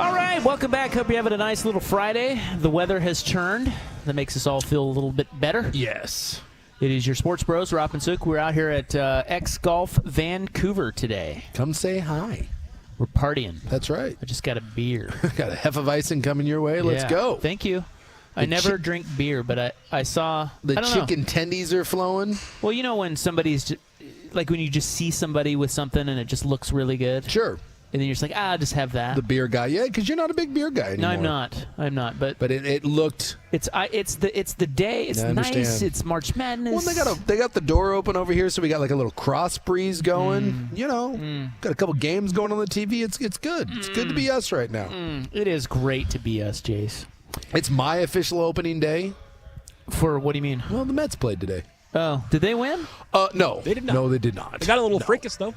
All right, welcome back. Hope you're having a nice little Friday. The weather has turned. That makes us all feel a little bit better.
Yes.
It is your Sports Bros, Rob and Suk. We're out here at X Golf Vancouver today.
Come say hi.
We're partying.
That's right.
I just got a beer.
Got a Hefeweizen coming your way. Let's
Yeah.
go.
Thank you. I never drink beer, but I saw
the
I don't know.
chicken tendies are flowing.
Well, you know when somebody's like when you just see somebody with something and it just looks really good.
Sure.
And then you're just like, I'll just have that.
The beer guy, yeah, because you're not a big beer guy anymore.
No, I'm not. But
it looked.
It's the day. It's nice. It's March Madness.
Well, they got the door open over here, so we got like a little cross breeze going. Got a couple games going on the TV. It's good. It's good to be us right now.
It is great to be us, Jace.
It's my official opening day.
For what do you mean?
Well, the Mets played today.
Oh, did they win?
No,
they did not.
No, they did not.
They got a little fracas though.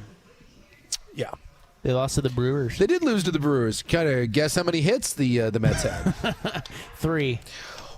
Yeah.
They lost to the Brewers.
They did lose to the Brewers. Kind of guess how many hits the Mets had?
3.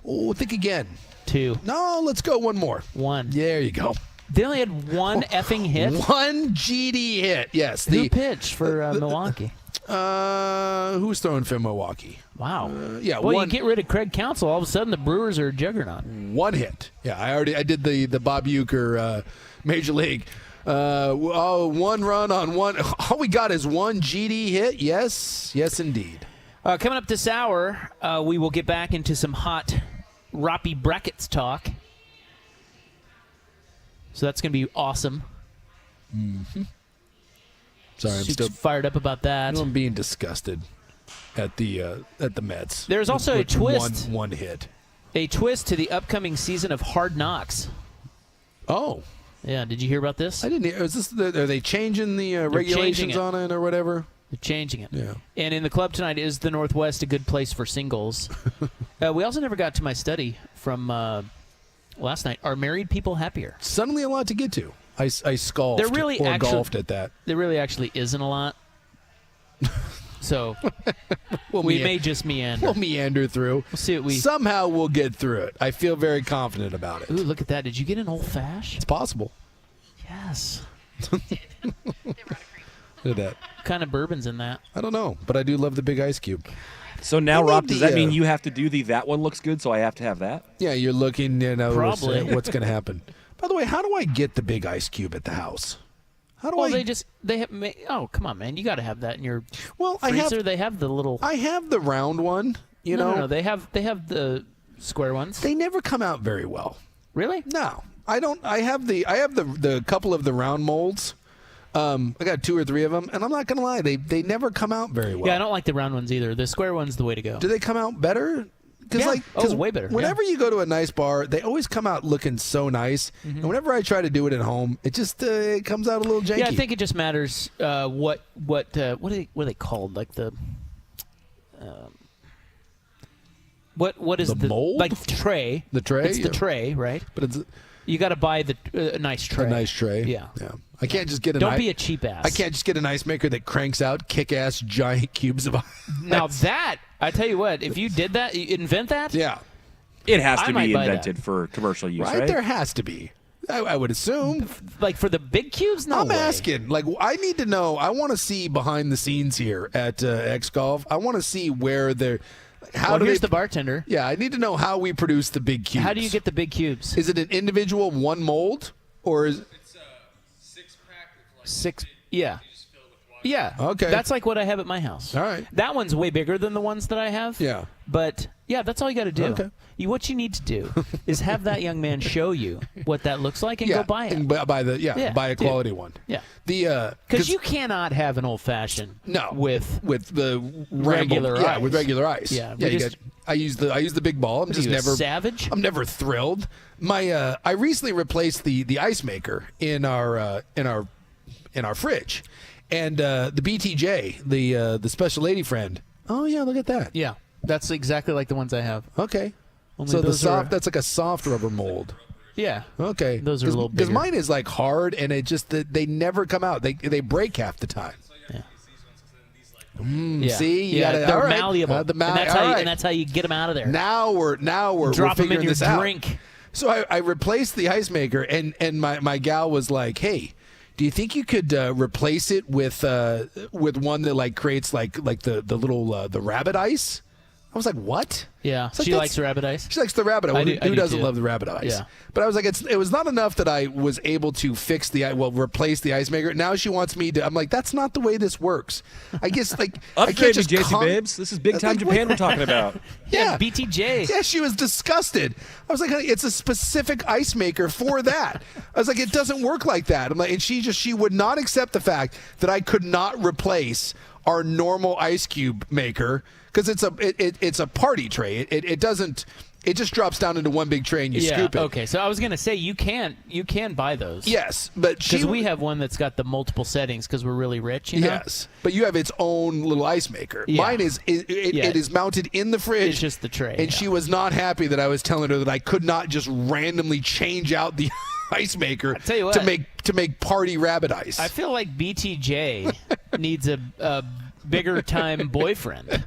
Oh, think again.
2.
No, let's go one more.
1.
There you go.
They only had one effing hit?
One GD hit, yes.
Who pitched for Milwaukee?
Who's throwing for Milwaukee?
Wow.
Yeah,
well,
one,
you get rid of Craig Counsell, all of a sudden the Brewers are a juggernaut.
One hit. Yeah, I did the Bob Uecker Major League. One run on one. All we got is one GD hit. Yes, indeed.
Coming up this hour, we will get back into some hot Roppy brackets talk. So that's going to be awesome.
Mm-hmm. Sorry, I'm
Super
still
fired up about that.
I'm being disgusted at the Mets.
There's also a twist.
One hit.
A twist to the upcoming season of Hard Knocks.
Oh.
Yeah, did you hear about this?
I didn't hear. Are they changing the regulations on it or whatever?
They're changing it.
Yeah.
And in the club tonight, is the Northwest a good place for singles? We also never got to my study from last night. Are married people happier?
Suddenly a lot to get to. I scoffed golfed at that.
There really actually isn't a lot. So we may just meander.
We'll meander through.
We'll see what
somehow we'll get through it. I feel very confident about it.
Ooh, look at that. Did you get an old fashioned?
It's possible.
Yes.
Look at that.
What kind of bourbon's in that?
I don't know, but I do love the big ice cube.
So now, Rob, does that mean you have to do that one looks good, so I have to have that?
Yeah, you're looking,
Probably.
what's going to happen. By the way, how do I get the big ice cube at the house? How do I?
They have. Oh, come on, man! You got to have that in your freezer. They have the little.
I have the round one.
No, they have the square ones.
They never come out very well.
Really?
No, I don't. I have the couple of the round molds. I got 2 or 3 of them, and I'm not gonna lie, they never come out very well.
Yeah, I don't like the round ones either. The square one's the way to go.
Do they come out better?
Cause way better.
Whenever you go to a nice bar, they always come out looking so nice. Mm-hmm. And whenever I try to do it at home, it just it comes out a little janky.
Yeah, I think it just matters what are they called? Like the what is the
mold?
Like the tray?
The tray.
It's the tray, right?
But it's
you got to buy a nice tray.
A nice tray.
Yeah.
I can't just get
Don't be a cheap ass.
I can't just get an ice maker that cranks out kick-ass giant cubes of ice.
Now that, I tell you what, if you did that, you invent that?
Yeah.
It has to be invented for commercial use, right?
There has to be. I would assume.
Like for the big cubes? No
I'm
way.
asking. Like, I need to know. I want to see behind the scenes here at X Golf. I want to see where they're.
Here's the bartender.
Yeah, I need to know how we produce the big cubes.
How do you get the big cubes?
Is it an individual one mold, or is
it's a 6-pack of like
6? Yeah. Yeah.
Okay.
That's like what I have at my house.
All right.
That one's way bigger than the ones that I have.
Yeah.
But yeah, that's all you got to do.
Okay.
What you need to do is have that young man show you what that looks like and go buy it.
And buy a quality one.
Yeah.
Because
you cannot have an old fashioned.
No.
With
the
regular ice.
Yeah, with regular ice.
Yeah.
I use the big ball. I'm just never
savage.
I'm never thrilled. I recently replaced the ice maker in our fridge. And the BTJ, the special lady friend. Oh yeah, look at that.
Yeah, that's exactly like the ones I have.
Okay.
Only
so that's like a soft rubber mold.
Yeah.
Okay.
Those are a little bigger.
Because mine is like hard, and it just they never come out. They break half the time.
Yeah.
See,
they're malleable.
And
that's how you get them out of there.
Now we're
drop them
figuring
in your
this out.
drink.
So I replaced the ice maker, and my gal was like, "Hey, Do you think you could replace it with one that like creates like the little the rabbit ice? I was like, what?
Yeah,
It's like,
she
that's-
likes rabbit ice.
She likes the rabbit ice.
I
Who
do
doesn't
too.
love the rabbit ice?
Yeah.
But I was like, it was not enough that I was able to replace the ice maker. Now she wants me to. I'm like, that's not the way this works. I guess like I can't
Upgrade me,
just
JC Babes. This is big time
like,
Japan we're talking about.
Yeah,
BTJ.
Yeah, she was disgusted. I was like, honey, it's a specific ice maker for that. I was like, it doesn't work like that. I'm like, and she would not accept the fact that I could not replace our normal ice cube maker because it's a party tray. It doesn't. It just drops down into one big tray and you scoop it.
Okay, so I was gonna say you can buy those.
Yes, but
because we have one that's got the multiple settings because we're really rich. You know?
Yes, but you have its own little ice maker.
Yeah.
Mine is it is mounted in the fridge.
It's just the tray.
And she was not happy that I was telling her that I could not just randomly change out the ice maker
tell you what.
to make party rabbit ice.
I feel like BTJ needs a bigger time boyfriend.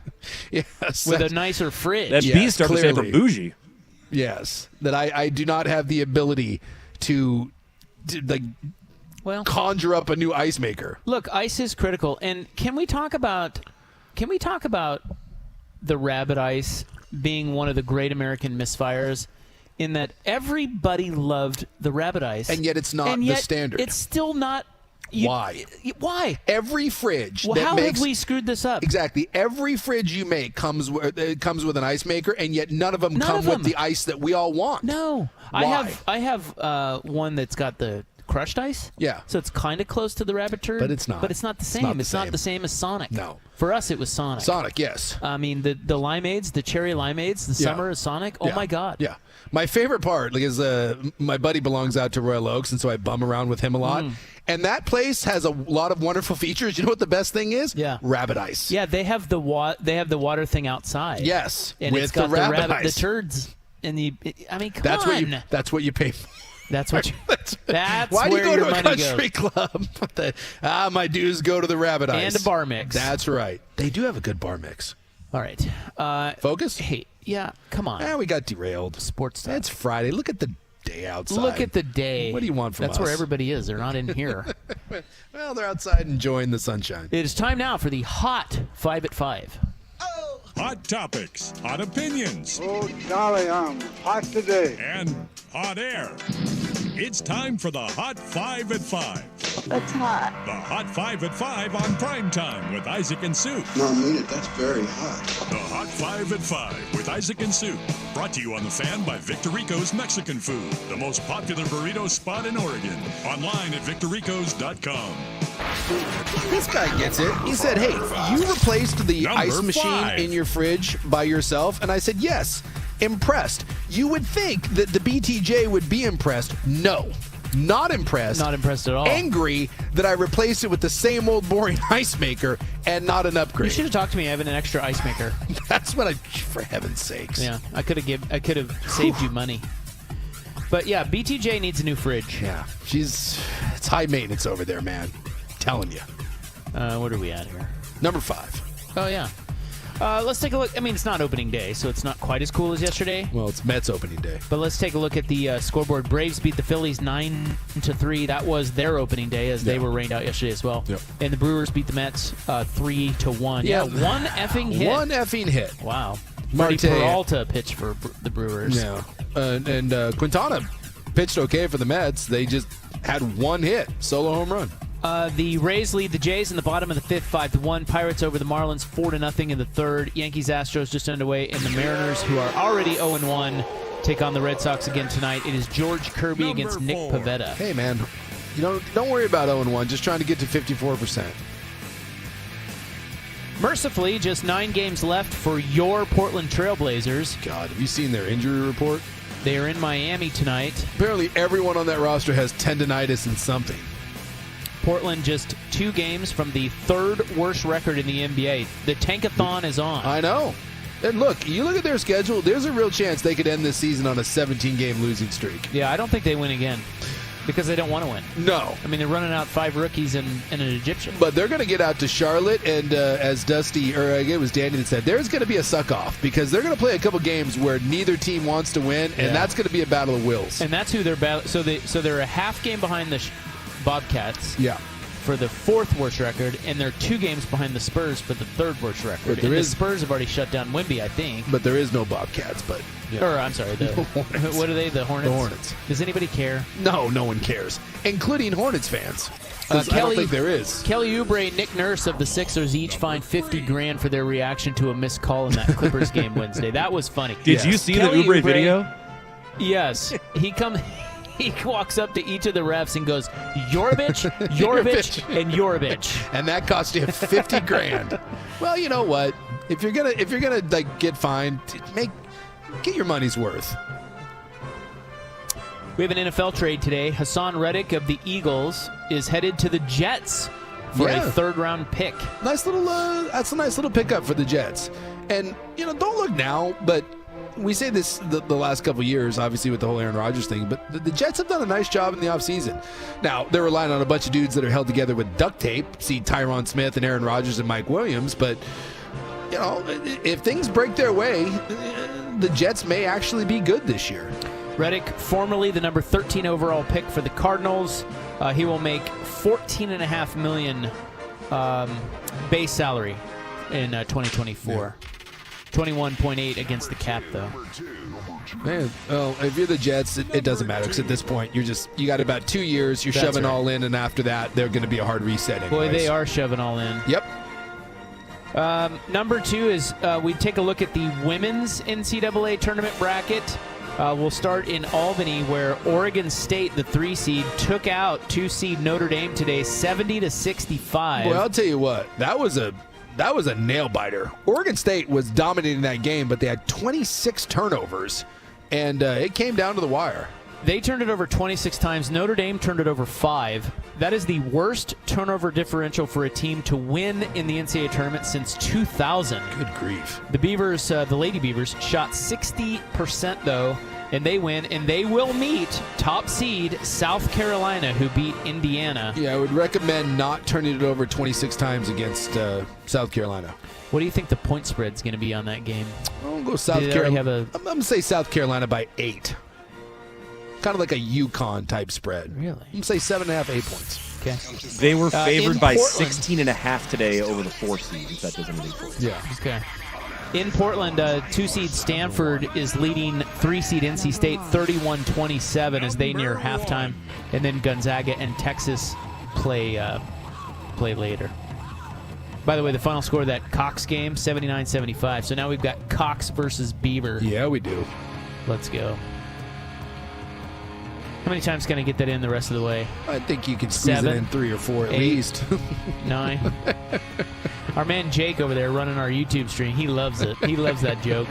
Yes,
with a nicer fridge.
That B starts to stand for bougie.
Yes, that I do not have the ability to like conjure up a new ice maker.
Look, ice is critical, and can we talk about the rabbit ice being one of the great American misfires? In that everybody loved the rabbit ice,
and yet it's not
and
the
yet
standard.
It's still not.
Why?
Why?
Every fridge.
Well,
that
how
makes,
have we screwed this up?
Exactly. Every fridge you make comes with an ice maker, and yet none of them come with the ice that we all want.
No,
Why?
I have one that's got the crushed ice.
Yeah.
So it's kind of close to the rabbit turd,
But it's not.
But it's not the same. It's not the same as Sonic.
No.
For us, it was Sonic.
Sonic, yes.
I mean, the limeades, the cherry limeades, the summer is Sonic. Oh,
Yeah.
my God.
Yeah. My favorite part is my buddy belongs out to Royal Oaks, and so I bum around with him a lot. And that place has a lot of wonderful features. You know what the best thing is?
Yeah.
Rabbit ice.
Yeah, they have the water thing outside.
Yes,
and
with
it's got
the rabbit ice.
the turds, and I mean, come
That's
on.
That's what you pay for.
That's what. That's
Why do you
where
go
your
to a
money
country
goes.
club? My dues go to the rabbit ice
And a bar mix.
That's right. They do have a good bar mix.
All right.
Focus.
Hey, yeah, come on.
We got derailed.
Sports stuff.
It's Friday. Look at the day outside.
Look at the day.
What do you want from us?
That's where everybody is. They're not in here.
Well, they're outside enjoying the sunshine.
It is time now for the Hot 5 at 5.
Hot topics, hot opinions,
Oh, golly, I'm hot today.
and hot air. It's time for the Hot 5 at 5.
That's hot.
The Hot 5 at 5 on Primetime with Isaac and Sue.
No, I mean it. That's very hot.
The Hot 5 at 5 with Isaac and Sue. Brought to you on The Fan by Victorico's Mexican Food, the most popular burrito spot in Oregon. Online at victoricos.com.
This guy gets it. He said, hey, you replaced the
Number
ice machine
5.
in your fridge by yourself? And I said, yes. Impressed. You would think that the BTJ would be impressed. No. Not impressed.
Not impressed at all.
Angry that I replaced it with the same old boring ice maker and not an
You
upgrade.
should have talked to me. I have an extra ice maker.
That's what for heaven's sakes.
Yeah, I could have saved you money. But yeah, BTJ needs a new fridge.
Yeah. It's high maintenance over there, man. Telling you.
What are we at here?
Number 5.
Oh yeah. Let's take a look. I mean, it's not opening day, so it's not quite as cool as yesterday.
Well, it's Mets opening day.
But let's take a look at the scoreboard. Braves beat the Phillies 9-3. That was their opening day, as they were rained out yesterday as well.
Yep.
And the Brewers beat the Mets 3-1. Yeah, one effing hit.
One effing hit.
Wow.
Marte.
Freddie Peralta pitched for the Brewers.
Yeah. And Quintana pitched okay for the Mets. They just had one hit, solo home run.
The Rays lead the Jays in the bottom of the fifth, 5-1. Pirates over the Marlins, 4-0 in the third. Yankees Astros just underway, and the Mariners, who are already 0-1, take on the Red Sox again tonight. It is George Kirby against Nick Pivetta.
Hey man, don't worry about 0-1. Just trying to get to 54%.
Mercifully, just 9 games left for your Portland Trailblazers.
God, have you seen their injury report?
They are in Miami tonight.
Apparently, everyone on that roster has tendonitis and something.
Portland just 2 games from the 3rd worst record in the NBA. The tankathon is on.
I know. And look, you look at their schedule, there's a real chance they could end this season on a 17-game losing streak.
Yeah, I don't think they win again because they don't want to win.
No.
I mean, they're running out 5 rookies and an Egyptian.
But they're going to get out to Charlotte, and as Dusty, or it was Danny that said, there's going to be a suck-off because they're going to play a couple games where neither team wants to win, and that's going to be a battle of wills.
And that's who they're battling. So they're a half game behind Bobcats.
Yeah.
For the 4th worst record, and they're 2 games behind the Spurs for the 3rd worst record.
But
the Spurs have already shut down Wemby, I think.
But there is no Bobcats. But
Or I'm sorry, what are they? The Hornets.
The Hornets.
Does anybody care?
No one cares, including Hornets fans. I don't think there is.
Kelly Oubre and Nick Nurse of the Sixers each fined $50,000 for their reaction to a missed call in that Clippers game Wednesday. That was funny.
Did you see Kelly the Oubre video?
Yes. He walks up to each of the refs and goes, "You're a bitch, you're a bitch, and you're a bitch."
And that cost you $50,000. Well, you know what? If you're gonna like get fined, get your money's worth.
We have an NFL trade today. Hassan Reddick of the Eagles is headed to the Jets for a 3rd-round pick.
Nice little. That's a nice little pickup for the Jets. And don't look now, but. We say this the last couple of years, obviously, with the whole Aaron Rodgers thing, but the Jets have done a nice job in the offseason. Now, they're relying on a bunch of dudes that are held together with duct tape. See Tyron Smith and Aaron Rodgers and Mike Williams. But, if things break their way, the Jets may actually be good this year.
Reddick, formerly the number 13 overall pick for the Cardinals. He will make $14.5 million base salary in 2024. Yeah. 21.8 against the cap, though.
Man, well, if you're the Jets, it doesn't matter because at this point you got about 2 years. You're shoving all in, and after that, they're going to be a hard reset. Anyways.
Boy, they are shoving all in.
Yep.
Number 2 is we take a look at the women's NCAA tournament bracket. We'll start in Albany, where Oregon State, the 3 seed, took out 2 seed Notre Dame today, 70-65.
Boy, I'll tell you what, that was a nail biter. Oregon State was dominating that game, but they had 26 turnovers, and it came down to the wire.
They turned it over 26 times. Notre Dame turned it over 5. That is the worst turnover differential for a team to win in the NCAA tournament since 2000.
Good grief.
The Beavers, the Lady Beavers, shot 60%, though, and they win, and they will meet top seed South Carolina, who beat Indiana.
Yeah, I would recommend not turning it over 26 times against South Carolina.
What do you think the point spread's going to be on that game?
I'll go South Carolina. I'm going to say South Carolina by 8. Kind of like a UConn type spread.
Really?
I'm going to say 7.5, 8 points.
Okay.
They were favored by 16.5 today over the 4 seed, if that does anything for you.
Yeah.
Okay. In Portland, 2 seed Stanford is leading 3 seed NC State 31-27 as they near halftime, and then Gonzaga and Texas play later. By the way, the final score of that Cox game, 79-75. So now we've got Cox versus Beaver.
Yeah, we do.
Let's go. How many times can I get that in the rest of the way?
I think you can squeeze
7,
it in 3 or 4 at
8,
least.
9. Our man Jake over there running our YouTube stream, he loves it. He loves that joke.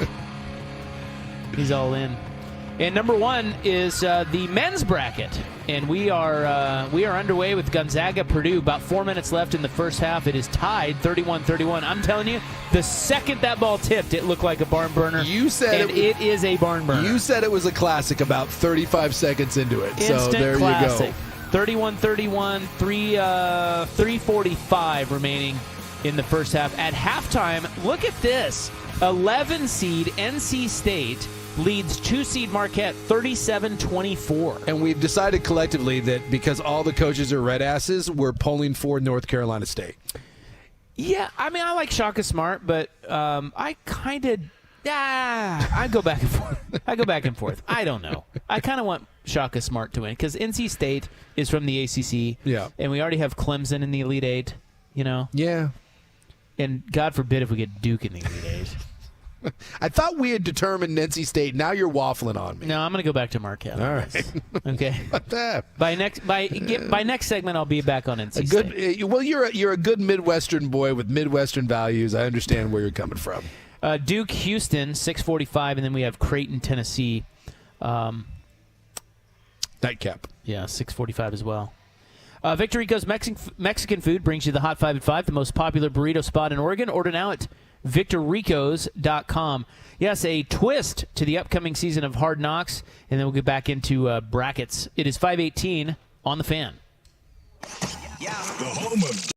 He's all in. And number 1 is the men's bracket, and we are underway with Gonzaga Purdue. About 4 minutes left in the first half. It is tied 31-31. I'm telling you, the second that ball tipped, it looked like a barn burner.
You said
it is a barn burner.
You said it was a classic about 35 seconds into it.
Instant
so there
classic.
you go.
31-31, 3:45 remaining in the first half. At halftime, look at this. 11 seed NC State leads 2 seed Marquette 37-24.
And we've decided collectively that because all the coaches are red asses, we're polling for North Carolina State.
Yeah, I mean, I like Shaka Smart, but I kind of I go back and forth. I don't know. I kind of want Shaka Smart to win because NC State is from the ACC.
Yeah.
And we already have Clemson in the Elite Eight,
Yeah.
And God forbid if we get Duke in the Elite Eight.
I thought we had determined NC State. Now you're waffling on me.
No, I'm going to go back to Marquette.
All right.
Okay. By next segment, I'll be back on NC State.
Well, you're a good Midwestern boy with Midwestern values. I understand where you're coming from.
Duke, Houston, 6:45, and then we have Creighton, Tennessee.
Nightcap.
Yeah, 6:45 as well. Victor Rico's Mexican food brings you the Hot 5 at 5, the most popular burrito spot in Oregon. Order now at VictorRicos.com. Yes, a twist to the upcoming season of Hard Knocks, and then we'll get back into brackets. It is 5:18 on the Fan.
The home of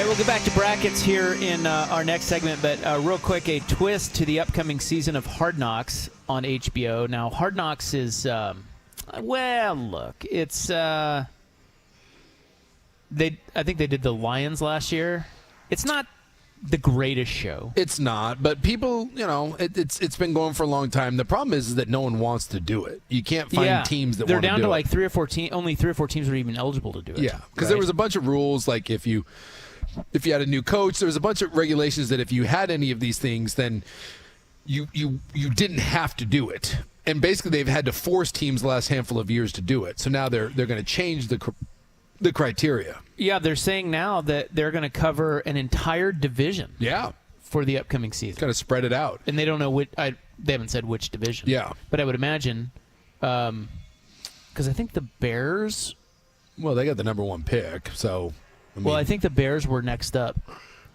right, we'll get back to brackets here in our next segment, but real quick, a twist to the upcoming season of Hard Knocks on HBO. Now, Hard Knocks is, it's I think they did the Lions last year. It's not the greatest show.
It's not, but people, it's been going for a long time. The problem is that no one wants to do it. You can't find teams that want to do it.
They're down to like 3 or 4 teams. Only 3 or 4 teams are even eligible to do it.
Yeah, because there was a bunch of rules, like if you had a new coach, there was a bunch of regulations that if you had any of these things, then you didn't have to do it. And basically, they've had to force teams the last handful of years to do it. So now they're going to change the criteria.
Yeah, they're saying now that they're going to cover an entire division.
Yeah.
For the upcoming season.
Kind of spread it out.
And they don't know which. They haven't said which division.
Yeah.
But I would imagine, because I think the Bears.
Well, they got the number 1 pick, so.
I think the Bears were next up.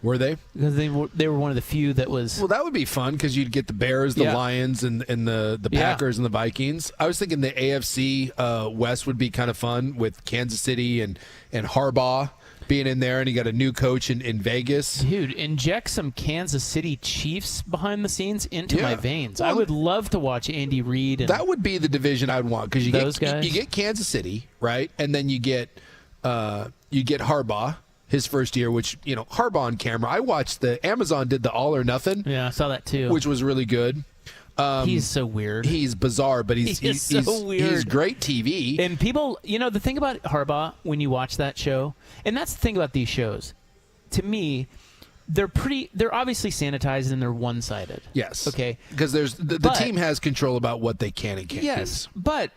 Were they?
Because they were one of the few that was.
Well, that would be fun because you'd get the Bears, the Lions, and the Packers and the Vikings. I was thinking the AFC West would be kind of fun with Kansas City and Harbaugh being in there, and you got a new coach in Vegas.
Dude, inject some Kansas City Chiefs behind the scenes into my veins. Well, I would love to watch Andy Reid.
That would be the division I'd want because you get Kansas City, right, and then you get Harbaugh. His first year, which, Harbaugh on camera. I watched Amazon did the All or Nothing.
Yeah, I saw that too.
Which was really good.
He's so weird.
He's bizarre, but he's
so weird.
He's great TV.
And people, the thing about Harbaugh, when you watch that show, and that's the thing about these shows, to me, they're obviously sanitized and they're one-sided.
Yes.
Okay.
Because the team has control about what they can and can't do.
Yes, but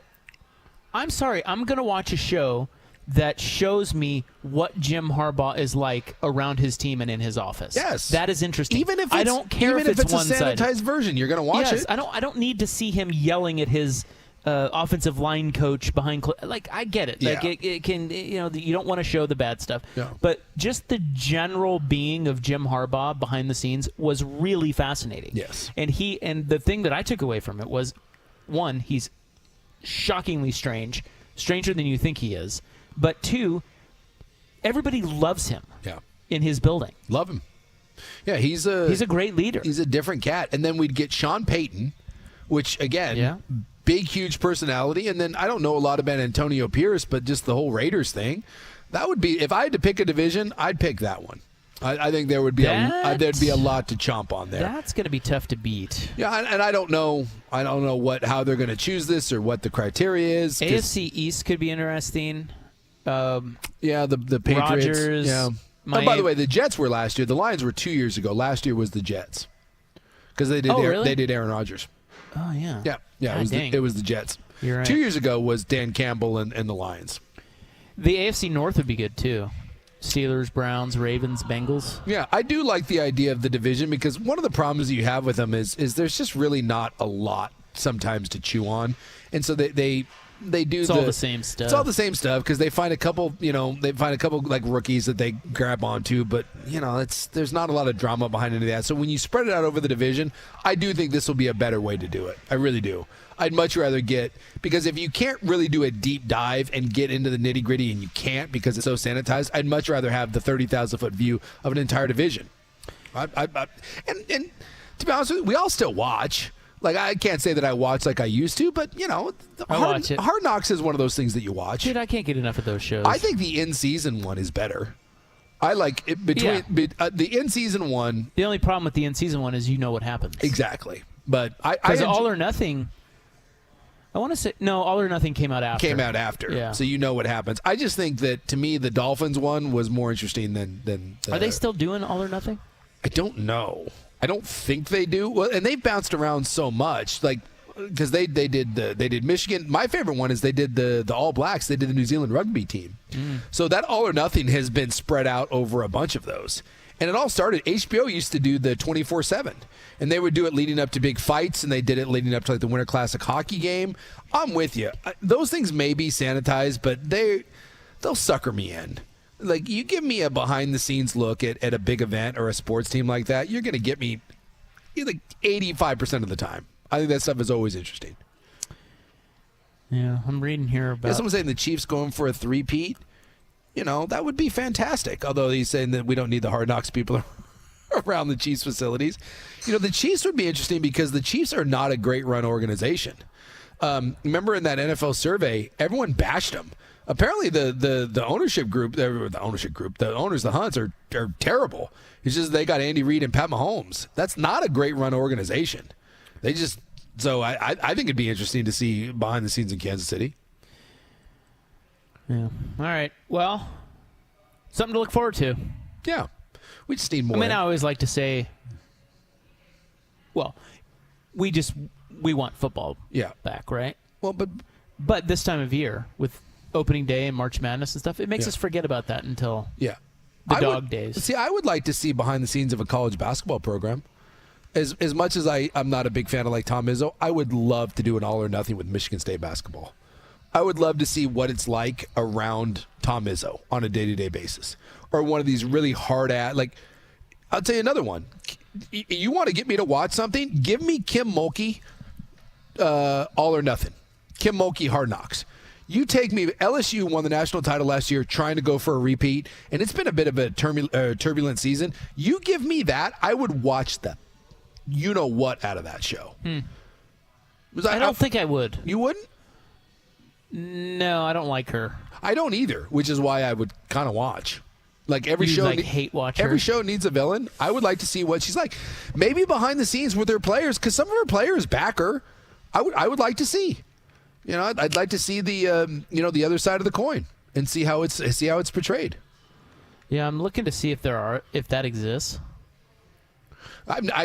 I'm sorry, I'm going to watch a show that shows me what Jim Harbaugh is like around his team and in his office.
Yes.
That is interesting.
Even if
I don't care if it's
a
one-sided.
sanitized version, you're going to watch it.
I don't need to see him yelling at his offensive line coach behind. I get it.
Yeah.
Like it can. You don't want to show the bad stuff.
Yeah.
But just the general being of Jim Harbaugh behind the scenes was really fascinating.
Yes.
And the thing that I took away from it was, one, he's shockingly strange, stranger than you think he is. But 2, everybody loves him.
Yeah.
In his building.
Love him. Yeah, he's a
great leader.
He's a different cat. And then we'd get Sean Payton, which again, big, huge personality. And then I don't know a lot about Antonio Pierce, but just the whole Raiders thing. That would be, if I had to pick a division, I'd pick that one. I think there would be there'd be a lot to chomp on there.
That's going to be tough to beat.
Yeah, and I don't know how they're going to choose this or what the criteria is.
AFC East could be interesting.
The Patriots.
Rodgers,
yeah. By the way, the Jets were last year. The Lions were 2 years ago. Last year was the Jets because they did Aaron Rodgers.
Oh yeah.
Yeah. It was the Jets.
You're right.
2 years ago was Dan Campbell and the Lions.
The AFC North would be good too. Steelers, Browns, Ravens, Bengals.
Yeah, I do like the idea of the division because one of the problems you have with them is there's just really not a lot sometimes to chew on, and so they do
all the same stuff.
It's all the same stuff because they find a couple, like rookies that they grab onto, but there's not a lot of drama behind any of that. So when you spread it out over the division, I do think this will be a better way to do it. I really do. I'd much rather because if you can't really do a deep dive and get into the nitty gritty, and you can't because it's so sanitized, I'd much rather have the 30,000-foot view of an entire division. And to be honest with you, we all still watch. Like, I can't say that I watch like I used to, but,
watch it.
Hard Knocks is one of those things that you watch.
Dude, I can't get enough of those shows.
I think the in-season one is better. I like it the in-season one.
The only problem with the in-season one is you know what happens.
Exactly. But
because All or Nothing, I want to say, no, All or Nothing came out after.
Yeah. So you know what happens. I just think that, to me, the Dolphins one was more interesting than
Are they still doing All or Nothing?
I don't know. I don't think they do. Well, and they've bounced around so much, like because they did Michigan. My favorite one is they did the All Blacks. They did the New Zealand rugby team. So that All or Nothing has been spread out over a bunch of those. And it all started. HBO used to do the 24/7, and they would do it leading up to big fights, and they did it leading up to like the Winter Classic hockey game. I'm with you. Those things may be sanitized, but they'll sucker me in. Like, you give me a behind-the-scenes look at a big event or a sports team like that, you're going to get me like 85% of the time. I think that stuff is always interesting.
Yeah, I'm reading here about...
Someone saying the Chiefs going for a three-peat. that would be fantastic. Although he's saying that we don't need the Hard Knocks people around the Chiefs facilities. The Chiefs would be interesting because the Chiefs are not a great run organization. Remember in that NFL survey, everyone bashed them. Apparently the ownership group, the owners, the Hunts are terrible. It's just they got Andy Reid and Pat Mahomes. That's not a great run organization. So I think it'd be interesting to see behind the scenes in Kansas City.
Yeah. All right. Well, something to look forward to.
Yeah. We just need more.
I always like to say, well, we want football back, right?
Well,
but this time of year with opening day and March Madness and stuff, it makes us forget about that until the dog days.
See, I would like to see behind the scenes of a college basketball program. As much as I'm not a big fan of like Tom Izzo, I would love to do an all or nothing with Michigan State basketball. I would love to see what it's like around Tom Izzo on a day-to-day basis. Or one of these really hard-at, I'll tell you another one. You want to get me to watch something? Give me Kim Mulkey, all or nothing. Kim Mulkey, Hard Knocks. You take me, LSU won the national title last year trying to go for a repeat, and it's been a bit of a turbulent season. You give me that, I would watch the what out of that show.
I don't think I would.
You wouldn't?
No, I don't like her.
I don't either, which is why I would kind of watch. Like every show,
hate watch her.
Every show needs a villain. I would like to see what she's like. Maybe behind the scenes with her players, because some of her players back her. I would like to see. I'd like to see the the other side of the coin and see how it's portrayed.
Yeah, I'm looking to see if that exists.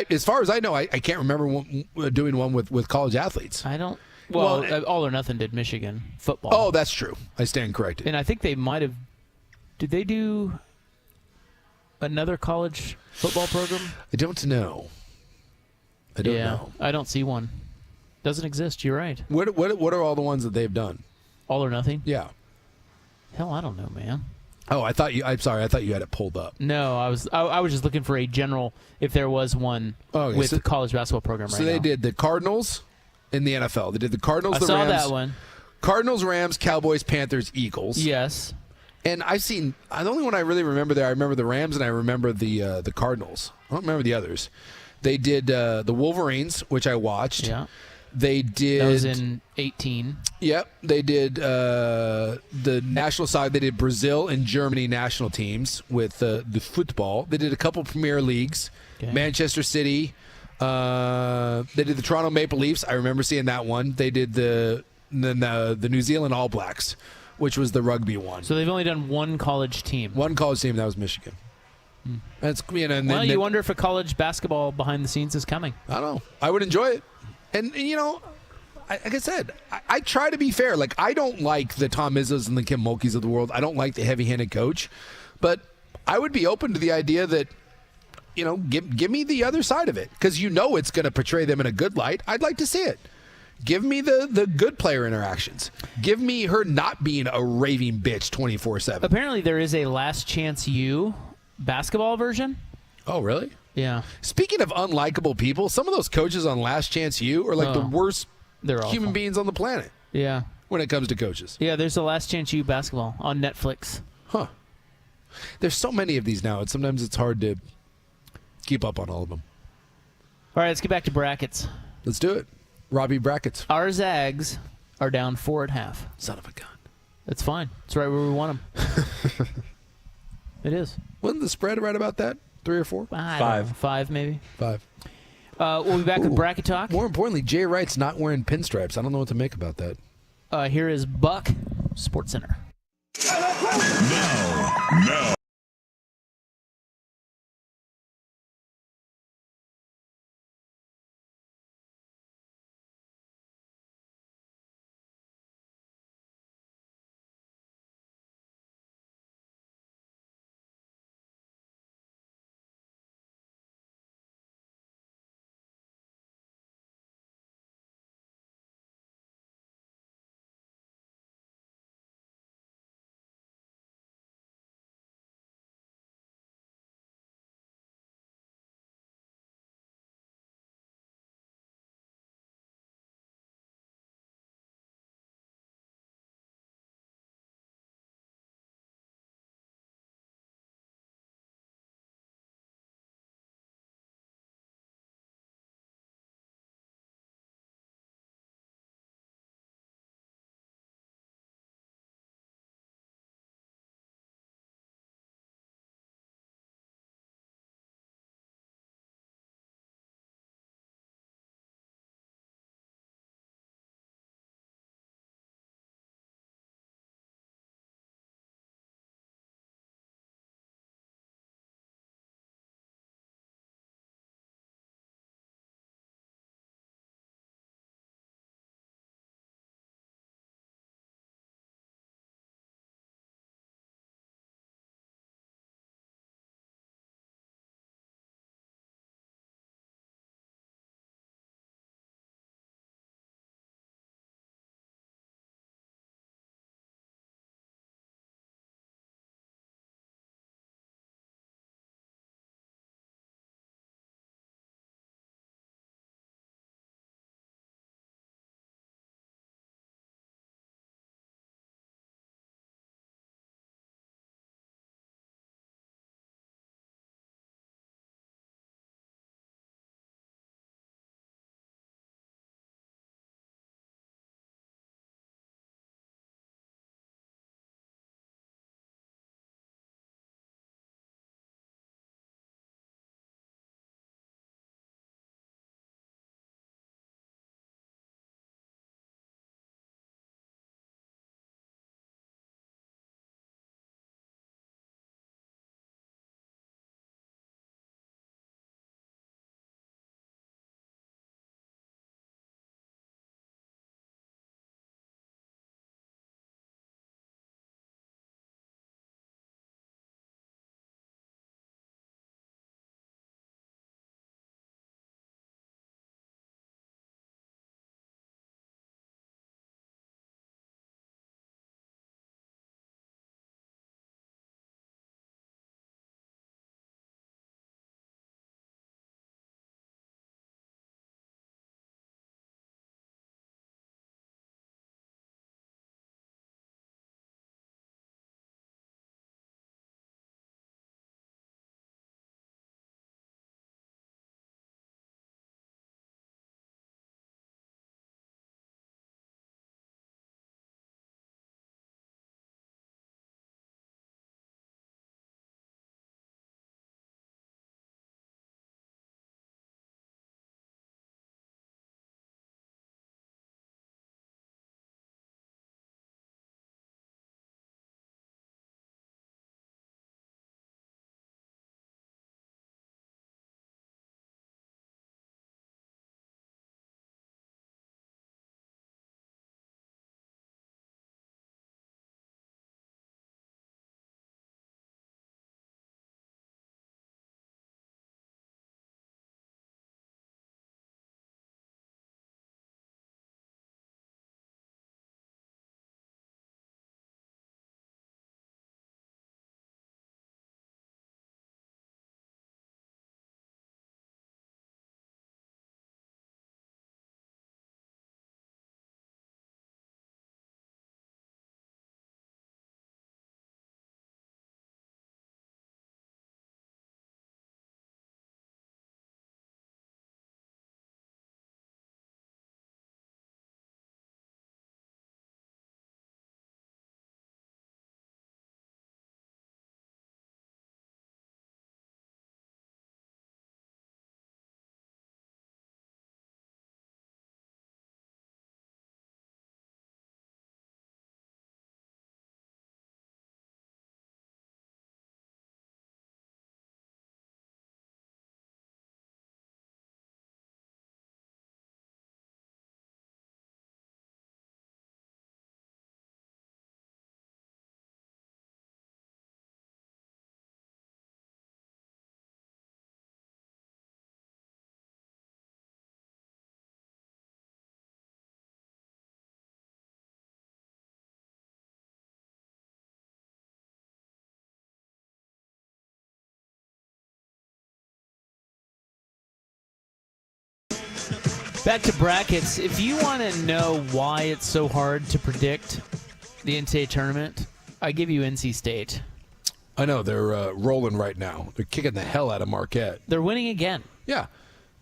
As far as I know, I can't remember doing one with college athletes.
I don't. Well, All or Nothing did Michigan football.
Oh, that's true. I stand corrected.
And I think they might have. Did they do another college football program?
I don't know. I don't know.
I don't see one. Doesn't exist. You're right.
What are all the ones that they've done?
All or Nothing?
Yeah.
Hell, I don't know, man.
Oh, I'm sorry. I thought you had it pulled up.
No, I was just looking for a general, if there was one with the college basketball program right now.
So they did the Cardinals in the NFL. They did the Cardinals, the
Rams.
Rams.
I saw that one.
Cardinals, Rams, Cowboys, Panthers, Eagles.
Yes.
And I've seen, the only one I really remember there, I remember the Rams and I remember the Cardinals. I don't remember the others. They did the Wolverines, which I watched.
Yeah.
They did.
That was in 18.
Yep. They did the national side. They did Brazil and Germany national teams with the football. They did a couple Premier Leagues. Okay. Manchester City. They did the Toronto Maple Leafs. I remember seeing that one. They did the New Zealand All Blacks, which was the rugby one.
So they've only done one college team.
One college team. That was Michigan. That's
you wonder if a college basketball behind the scenes is coming.
I don't know. I would enjoy it. And, like I said, I try to be fair. Like, I don't like the Tom Izzos and the Kim Mulkeys of the world. I don't like the heavy-handed coach. But I would be open to the idea that, give me the other side of it. Because it's going to portray them in a good light. I'd like to see it. Give me the good player interactions. Give me her not being a raving bitch 24/7.
Apparently there is a Last Chance U basketball version.
Oh, really?
Yeah.
Speaking of unlikable people, some of those coaches on Last Chance U are like the worst human beings on the planet.
Yeah.
When it comes to coaches.
Yeah, there's a Last Chance U basketball on Netflix.
Huh. There's so many of these now, and sometimes it's hard to keep up on all of them.
All right, let's get back to brackets.
Let's do it. Robbie brackets.
Our Zags are down 4.5.
Son of a gun.
That's fine. It's right where we want them. It is.
Wasn't the spread right about that? 3 or 4?
5. 5, maybe.
5.
We'll be back with bracket talk.
More importantly, Jay Wright's not wearing pinstripes. I don't know what to make about that.
Here is Buck Sports Center.
Now.
Back to brackets. If you want to know why it's so hard to predict the NCAA tournament, I give you NC State.
I know. They're rolling right now. They're kicking the hell out of Marquette.
They're winning again.
Yeah.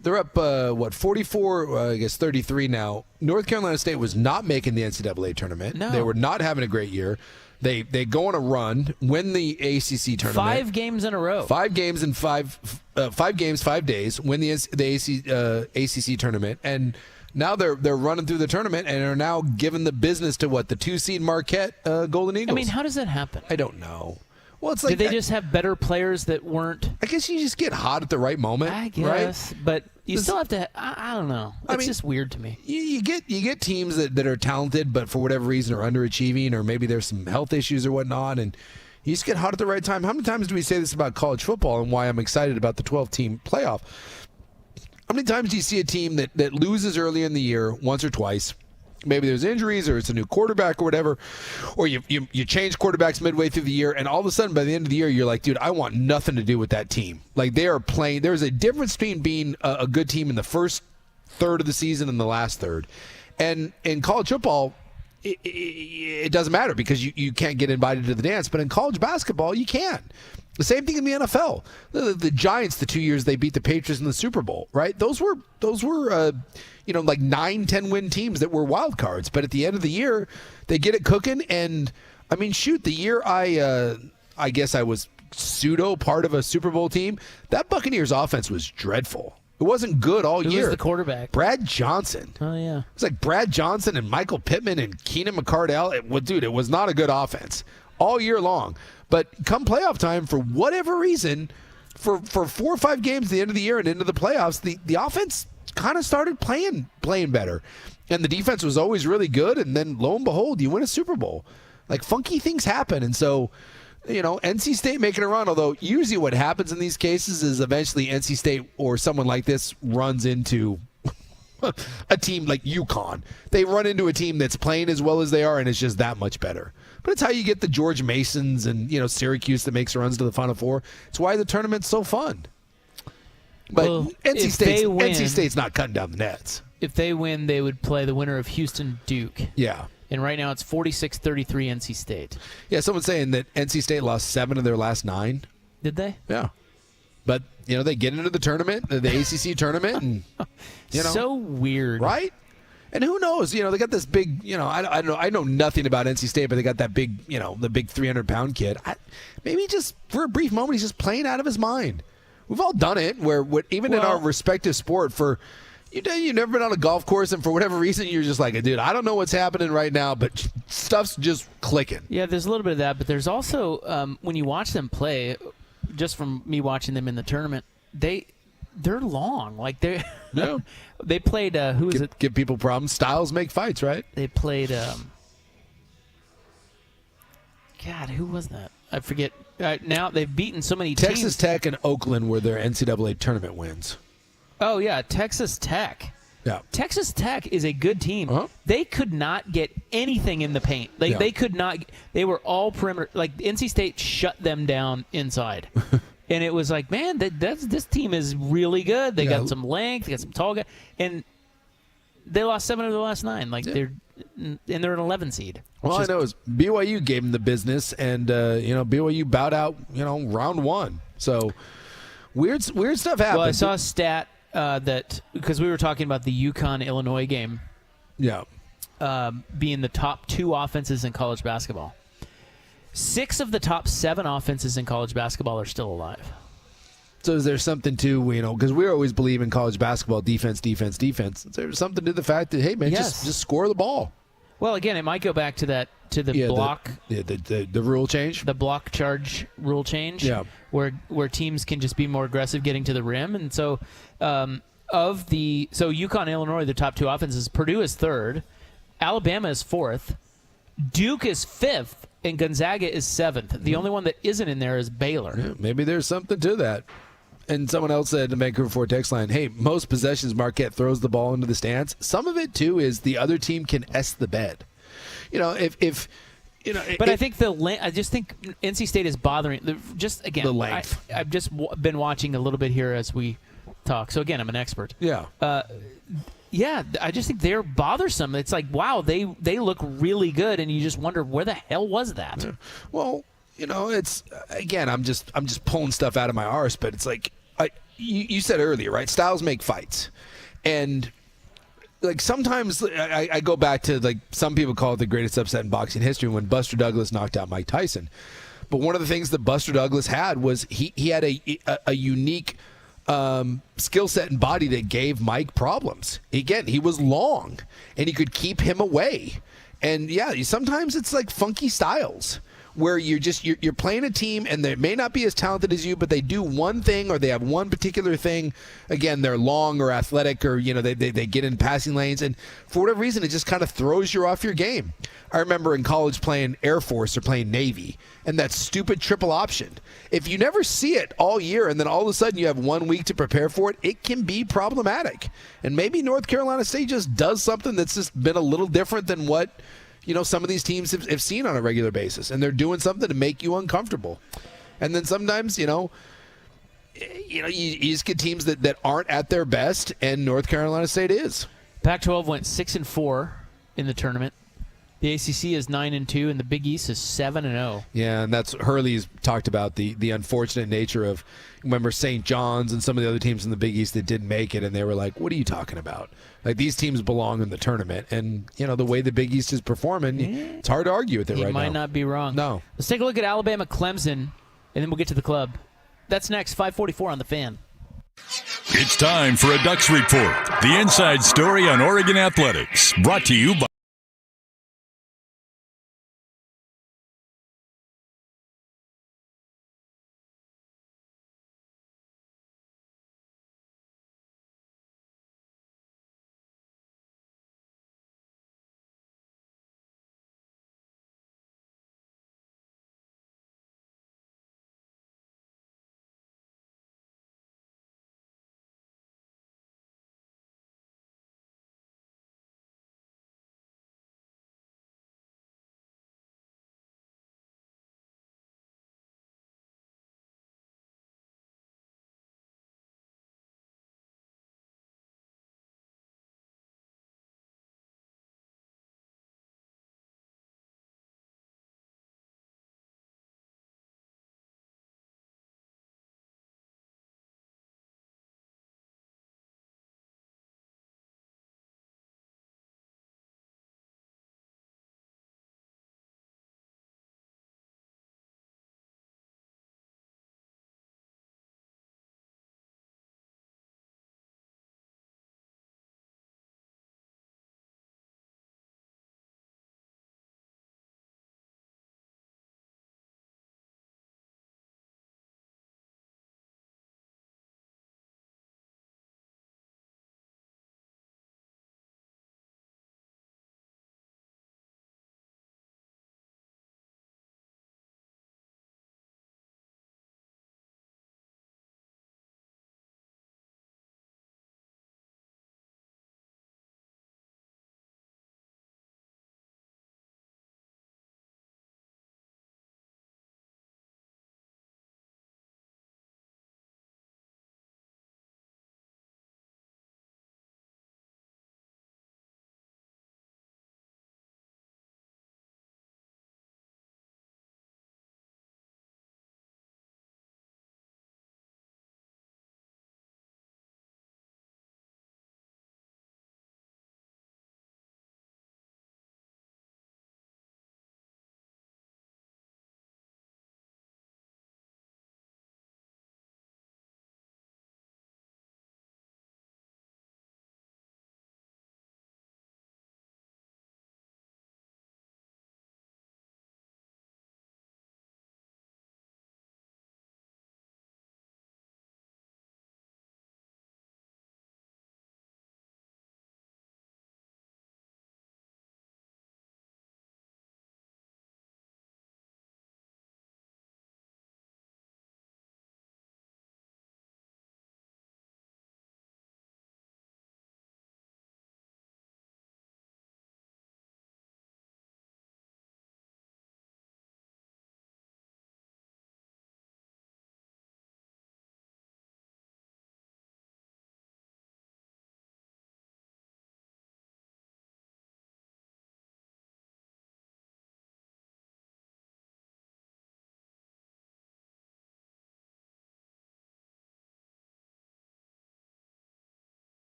They're up, 44, 33 now. North Carolina State was not making the NCAA tournament.
No.
They were not having a great year. They go on a run, win the ACC tournament.
5 games in a row.
5 games in 5 games, 5 days. Win the ACC tournament, and now they're running through the tournament and are now giving the business to the 2-seed Marquette Golden Eagles.
I mean, how does that happen?
I don't know. Well, it's like
did they just have better players that weren't?
I guess you just get hot at the right moment.
I guess,
right?
But you still have to. I don't know. It's just weird to me.
You get teams that are talented, but for whatever reason are underachieving, or maybe there's some health issues or whatnot, and you just get hot at the right time. How many times do we say this about college football and why I'm excited about the 12-team playoff? How many times do you see a team that loses early in the year once or twice? Maybe there's injuries or it's a new quarterback or whatever, or you change quarterbacks midway through the year, and all of a sudden by the end of the year you're like, dude, I want nothing to do with that team. Like, they are playing. There's a difference between being a good team in the first third of the season and the last third. And in college football, it doesn't matter because you can't get invited to the dance, but in college basketball you can. The same thing in the NFL. The Giants, the 2 years they beat the Patriots in the Super Bowl, right? Those were like 9-10 win teams that were wild cards. But at the end of the year, they get it cooking. And I mean, shoot, the year I guess I was pseudo part of a Super Bowl team, that Buccaneers offense was dreadful. It wasn't good all year.
Who was the quarterback?
Brad Johnson.
Oh, yeah.
It was like Brad Johnson and Michael Pittman and Keenan McCardell. It was not a good offense all year long. But come playoff time, for whatever reason, for 4 or 5 games at the end of the year and into the playoffs, the offense kind of started playing better. And the defense was always really good, and then lo and behold, you win a Super Bowl. Like, funky things happen. And so, NC State making a run, although usually what happens in these cases is eventually NC State or someone like this runs into a team like UConn. They run into a team that's playing as well as they are, and it's just that much better. But it's how you get the George Masons and Syracuse that makes runs to the Final Four. It's why the tournament's so fun. But NC State's not cutting down the nets.
If they win, they would play the winner of Houston-Duke.
Yeah.
And right now it's 46-33 NC State.
Yeah, someone's saying that NC State lost 7 of their last 9.
Did they?
Yeah. But, they get into the tournament, the ACC tournament, and,
So weird.
Right? And who knows? They got this big, I know nothing about NC State, but they got that big, the big 300-pound kid. Maybe just for a brief moment, he's just playing out of his mind. We've all done it where even in our respective sport, you've never been on a golf course, and for whatever reason, you're just like, dude, I don't know what's happening right now, but stuff's just clicking.
Yeah, there's a little bit of that, but there's also, when you watch them play, just from me watching them in the tournament, they're long. Like, they played, who is it?
Give people problems. Styles make fights, right?
They played, God, who was that? I forget. Now they've beaten so many teams.
Texas Tech and Oakland were their NCAA tournament wins.
Oh, yeah, Texas Tech.
Yeah.
Texas Tech is a good team. Uh-huh. They could not get anything in the paint. They could not. They were all perimeter. Like, NC State shut them down inside. And it was like, man, this team is really good. They got some length. They got some tall guys. And they lost 7 of the last 9. Like, they're an 11 seed.
Well, I know is BYU gave them the business, and BYU bowed out, round 1. So weird stuff happened.
Well, I saw a stat that, because we were talking about the UConn-Illinois game, being the top 2 offenses in college basketball. 6 of the top 7 offenses in college basketball are still alive.
So is there something to, because we always believe in college basketball, defense. Is there something to the fact that, hey, man, just score the ball?
Well, again, it might go back to the block.
The rule change.
The block charge rule change. Yeah. Where teams can just be more aggressive getting to the rim. And so UConn, Illinois, the top 2 offenses. Purdue is 3rd. Alabama is 4th. Duke is 5th. And Gonzaga is 7th. The only one that isn't in there is Baylor.
Yeah, maybe there's something to that. And someone else said in the Vancouver 4 text line, hey, most possessions Marquette throws the ball into the stands. Some of it, too, is the other team can S the bed.
But I think I just think NC State is bothering. Just, again,
the length.
I've just been watching a little bit here as we talk. So, again, I'm an expert.
Yeah.
Yeah, I just think they're bothersome. It's like, wow, they look really good, and you just wonder where the hell was that?
Yeah. Well, it's again, I'm just pulling stuff out of my arse, but it's like you said earlier, right? Styles make fights, and like sometimes I go back to like some people call it the greatest upset in boxing history when Buster Douglas knocked out Mike Tyson. But one of the things that Buster Douglas had was he had a unique skill set and body that gave Mike problems. Again, he was long, and he could keep him away. And yeah, sometimes it's like funky styles where you're playing a team and they may not be as talented as you, but they do one thing or they have one particular thing. Again, they're long or athletic or they get in passing lanes, and for whatever reason it just kind of throws you off your game. I remember in college playing Air Force or playing Navy and that stupid triple option. If you never see it all year and then all of a sudden you have 1 week to prepare for it, it can be problematic. And maybe North Carolina State just does something that's just been a little different than what some of these teams have seen on a regular basis, and they're doing something to make you uncomfortable. And then sometimes, you just get teams that aren't at their best, and North Carolina State is.
Pac-12 went 6-4 in the tournament. The ACC is 9-2, and the Big East is 7-0.
Yeah, and that's Hurley's talked about the unfortunate nature of, remember St. John's and some of the other teams in the Big East that didn't make it, and they were like, "What are you talking about? Like these teams belong in the tournament." And the way the Big East is performing, it's hard to argue with it right now.
You might not be wrong.
No.
Let's take a look at Alabama Clemson, and then we'll get to the club. That's next, 5:44 on the Fan.
It's time for a Ducks Report, the inside story on Oregon athletics, brought to you by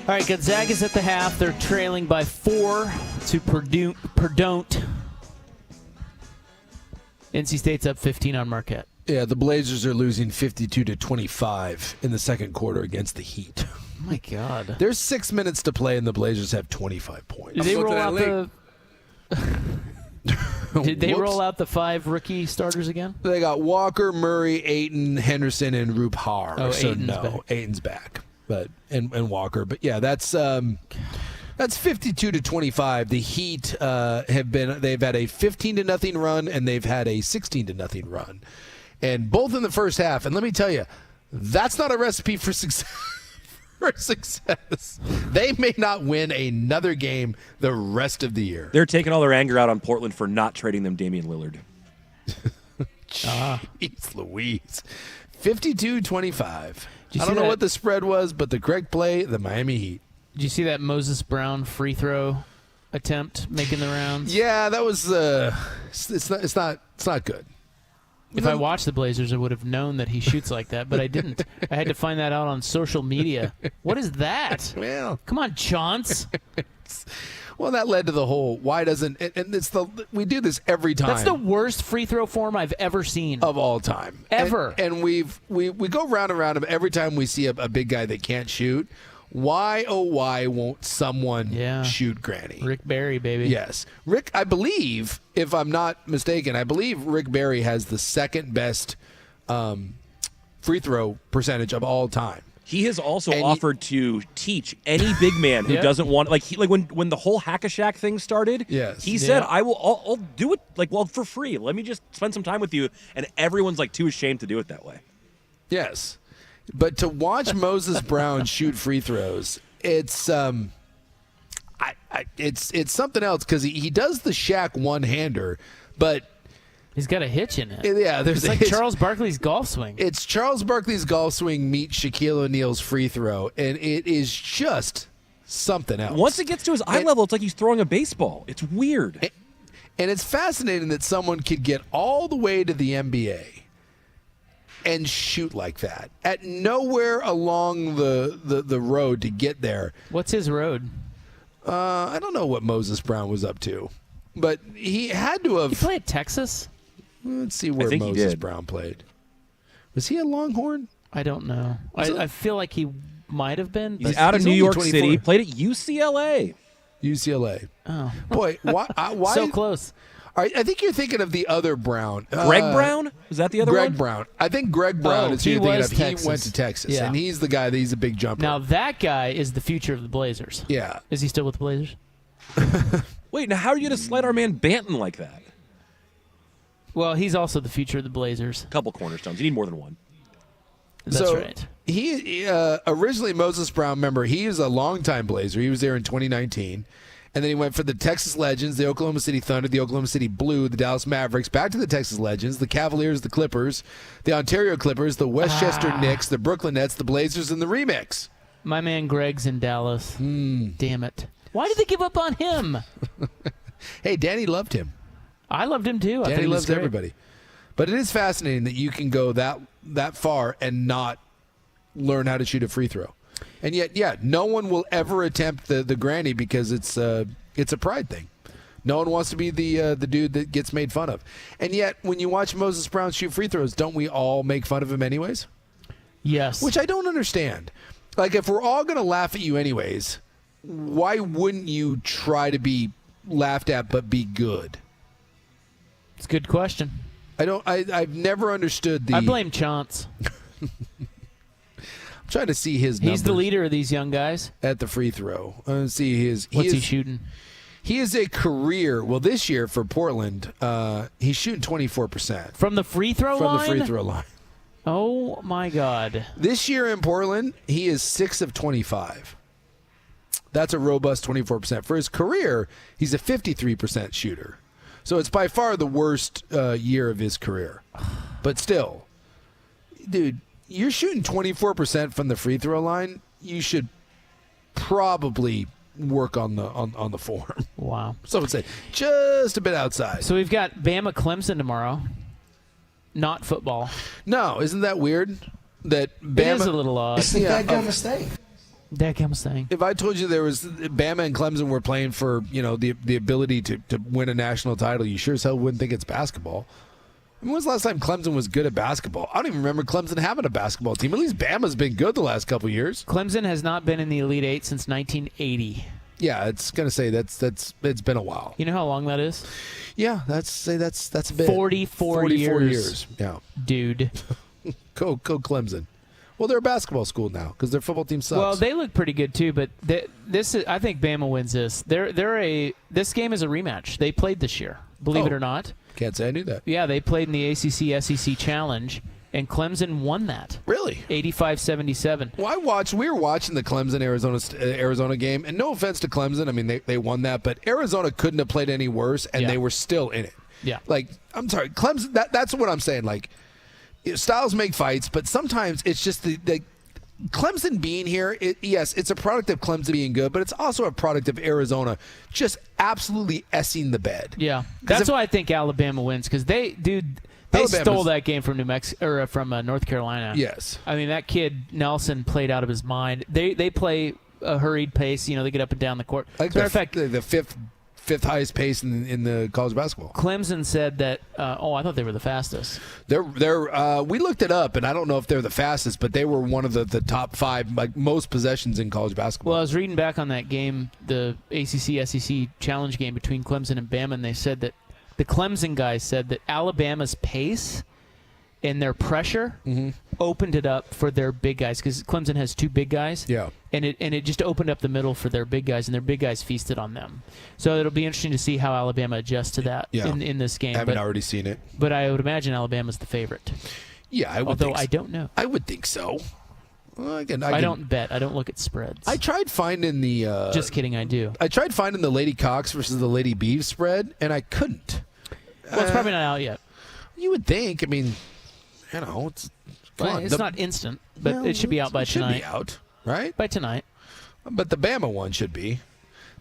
All right, Gonzaga's at the half. They're trailing by 4 to Purdue. NC State's up 15 on Marquette.
Yeah, the Blazers are losing 52-25 in the second quarter against the Heat.
Oh, my God.
There's 6 minutes to play, and the Blazers have 25 points.
Did they roll out the... Did they roll out the 5 rookie starters again?
They got Walker, Murray, Ayton, Henderson, and Rupar.
Oh,
so
Ayton's
no,
back.
Ayton's back, but and Walker. But yeah, that's 52-25. The Heat they've had a 15-0 run and they've had a 16-0 run, and both in the first half. And let me tell you, that's not a recipe for success. For success. They may not win another game the rest of the year.
They're taking all their anger out on Portland for not trading them Damian Lillard.
Jeez Louise. 52-25. I
see
don't know
that?
what the spread was, but the correct play, the Miami Heat.
Did you see that Moses Brown free throw attempt making the rounds?
Yeah, that was it's not good.
If I watched the Blazers, I would have known that he shoots like that, but I didn't. I had to find that out on social media. What is that?
Well,
come on, Chance.
Well, that led to the whole why doesn't and we do this every time.
That's the worst free throw form I've ever seen
of all time.
Ever.
And we go round and round every time we see a big guy that can't shoot. Why, oh, why won't someone shoot Granny?
Rick Barry, baby.
Yes. Rick, I believe, if I'm not mistaken, Rick Barry has the second best free throw percentage of all time.
He has also offered to teach any big man who doesn't want when the whole Hack-a-Shack thing started.
Yes.
He said, I'll do it for free. Let me just spend some time with you, and everyone's too ashamed to do it that way.
Yes. But to watch Moses Brown shoot free throws, it's it's something else because he does the Shaq one-hander, but
he's got a hitch in it.
Yeah, there's
it's like Charles Barkley's golf swing.
It's Charles Barkley's golf swing meets Shaquille O'Neal's free throw, and it is just something else.
Once it gets to his eye level, it's like he's throwing a baseball. It's weird.
And it's fascinating that someone could get all the way to the NBA and shoot like that at nowhere along the road to get there.
What's his road?
I don't know what Moses Brown was up to, but he had to have.
He played at Texas?
Let's see where Moses Brown played. Was he a Longhorn?
I don't know. I feel like he might have been.
He's out of New York City. He played at UCLA.
UCLA.
Oh.
Boy, why
so close.
I think you're thinking of the other Brown.
Greg Brown? Is that the other one?
Greg Brown. I think Greg Brown is who you're thinking of.
Texas.
He went to Texas,
Yeah.
and he's the guy he's a big jumper.
Now, that guy is the future of the Blazers.
Yeah.
Is he still with the Blazers?
Wait, now how are you going to slide our man Banton like that?
Well, he's also the future of the Blazers.
A couple cornerstones. You need more than one.
That's right.
He originally Moses Brown, remember, he is a longtime Blazer. He was there in 2019. And then he went for the Texas Legends, the Oklahoma City Thunder, the Oklahoma City Blue, the Dallas Mavericks, back to the Texas Legends, the Cavaliers, the Clippers, the Ontario Clippers, the Westchester Knicks, the Brooklyn Nets, the Blazers, and the Remix.
My man Greg's in Dallas. Damn it. Why did they give up on him?
Hey, Danny loved him.
I loved him too.
Danny loves everybody. But it is fascinating that you can go that far and not learn how to shoot a free throw. And yet, no one will ever attempt the granny because it's a pride thing. No one wants to be the dude that gets made fun of. And yet, when you watch Moses Brown shoot free throws, don't we all make fun of him anyways?
Yes.
Which I don't understand. Like, if we're all going to laugh at you anyways, why wouldn't you try to be laughed at but be good?
It's a good question.
I've never understood the...
I blame Chance.
Trying to see his numbers.
He's the leader of these young guys.
At the free throw. Let's see his...
What's he shooting?
He is a career... Well, this year for Portland, he's shooting 24%.
From the free throw line?
From the free throw line.
Oh, my God.
This year in Portland, he is 6 of 25. That's a robust 24%. For his career, he's a 53% shooter. So it's by far the worst year of his career. But still, dude... You're shooting 24% from the free throw line. You should probably work on the form.
Wow.
So I would say just a bit outside.
So we've got Bama Clemson tomorrow. Not football.
No, isn't that weird? That Bama
it is a little odd.
It's the that kind of mistake.
Dadgum thing.
If I told you there was Bama and Clemson were playing for, the ability to win a national title, you sure as hell wouldn't think it's basketball. When was the last time Clemson was good at basketball? I don't even remember Clemson having a basketball team. At least Bama's been good the last couple years.
Clemson has not been in the Elite Eight since 1980.
Yeah, it's gonna say it's been a while.
You know how long that is?
Yeah, that's a bit.
44 years.
Yeah,
dude.
Go Clemson. Well, they're a basketball school now because their football team sucks.
Well, they look pretty good too, but this is, I think Bama wins this. This game is a rematch. They played this year, believe it or not.
Can't say I knew that.
Yeah, they played in the ACC-SEC Challenge, and Clemson won that.
Really?
85-77.
Well, we were watching the Clemson-Arizona game, and no offense to Clemson, I mean, they won that, but Arizona couldn't have played any worse, and they were still in it.
Yeah.
Like, I'm sorry, Clemson, that's what I'm saying. Like, styles make fights, but sometimes it's just the Clemson being here, yes, it's a product of Clemson being good, but it's also a product of Arizona just absolutely essing the bed.
Yeah, that's why I think Alabama wins, because they stole that game from New Mexico or from North Carolina.
Yes,
I mean that kid Nelson played out of his mind. They play a hurried pace. They get up and down the court.
Like
Matter of fact,
the fifth highest pace in the college basketball.
Clemson said that. I thought they were the fastest.
We looked it up, and I don't know if they're the fastest, but they were one of the top 5 most possessions in college basketball.
Well, I was reading back on that game, the ACC-SEC Challenge game between Clemson and Bama, and they said that the Clemson guys said that Alabama's pace and their pressure opened it up for their big guys, because Clemson has 2 big guys.
Yeah.
And it just opened up the middle for their big guys, and their big guys feasted on them. So it'll be interesting to see how Alabama adjusts to that in this game.
I haven't already seen it.
But I would imagine Alabama's the favorite.
Yeah, I would
Although
think so.
I don't know.
I would think so. Well, again,
I don't bet. I don't look at spreads.
I tried finding the...
Just kidding, I do.
I tried finding the Lady Cox versus the Lady Beef spread, and I couldn't.
Well, it's probably not out yet.
You would think. I mean, it's...
It's not instant, but it should be out by tonight.
It should be out, right?
By tonight.
But the Bama one should be.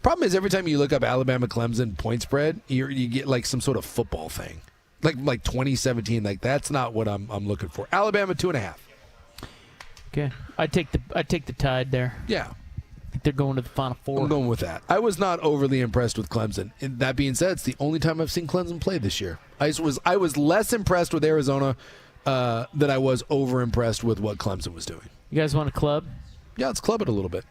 Problem is, every time you look up Alabama-Clemson point spread, you get like some sort of football thing, like 2017. Like that's not what I'm looking for. Alabama 2.5.
Okay, I take the Tide there.
Yeah,
I think they're going to the Final Four.
I'm going with that. I was not overly impressed with Clemson. And that being said, it's the only time I've seen Clemson play this year. I was less impressed with Arizona than I was over impressed with what Clemson was doing.
You guys want a club?
Yeah, let's club it a little bit.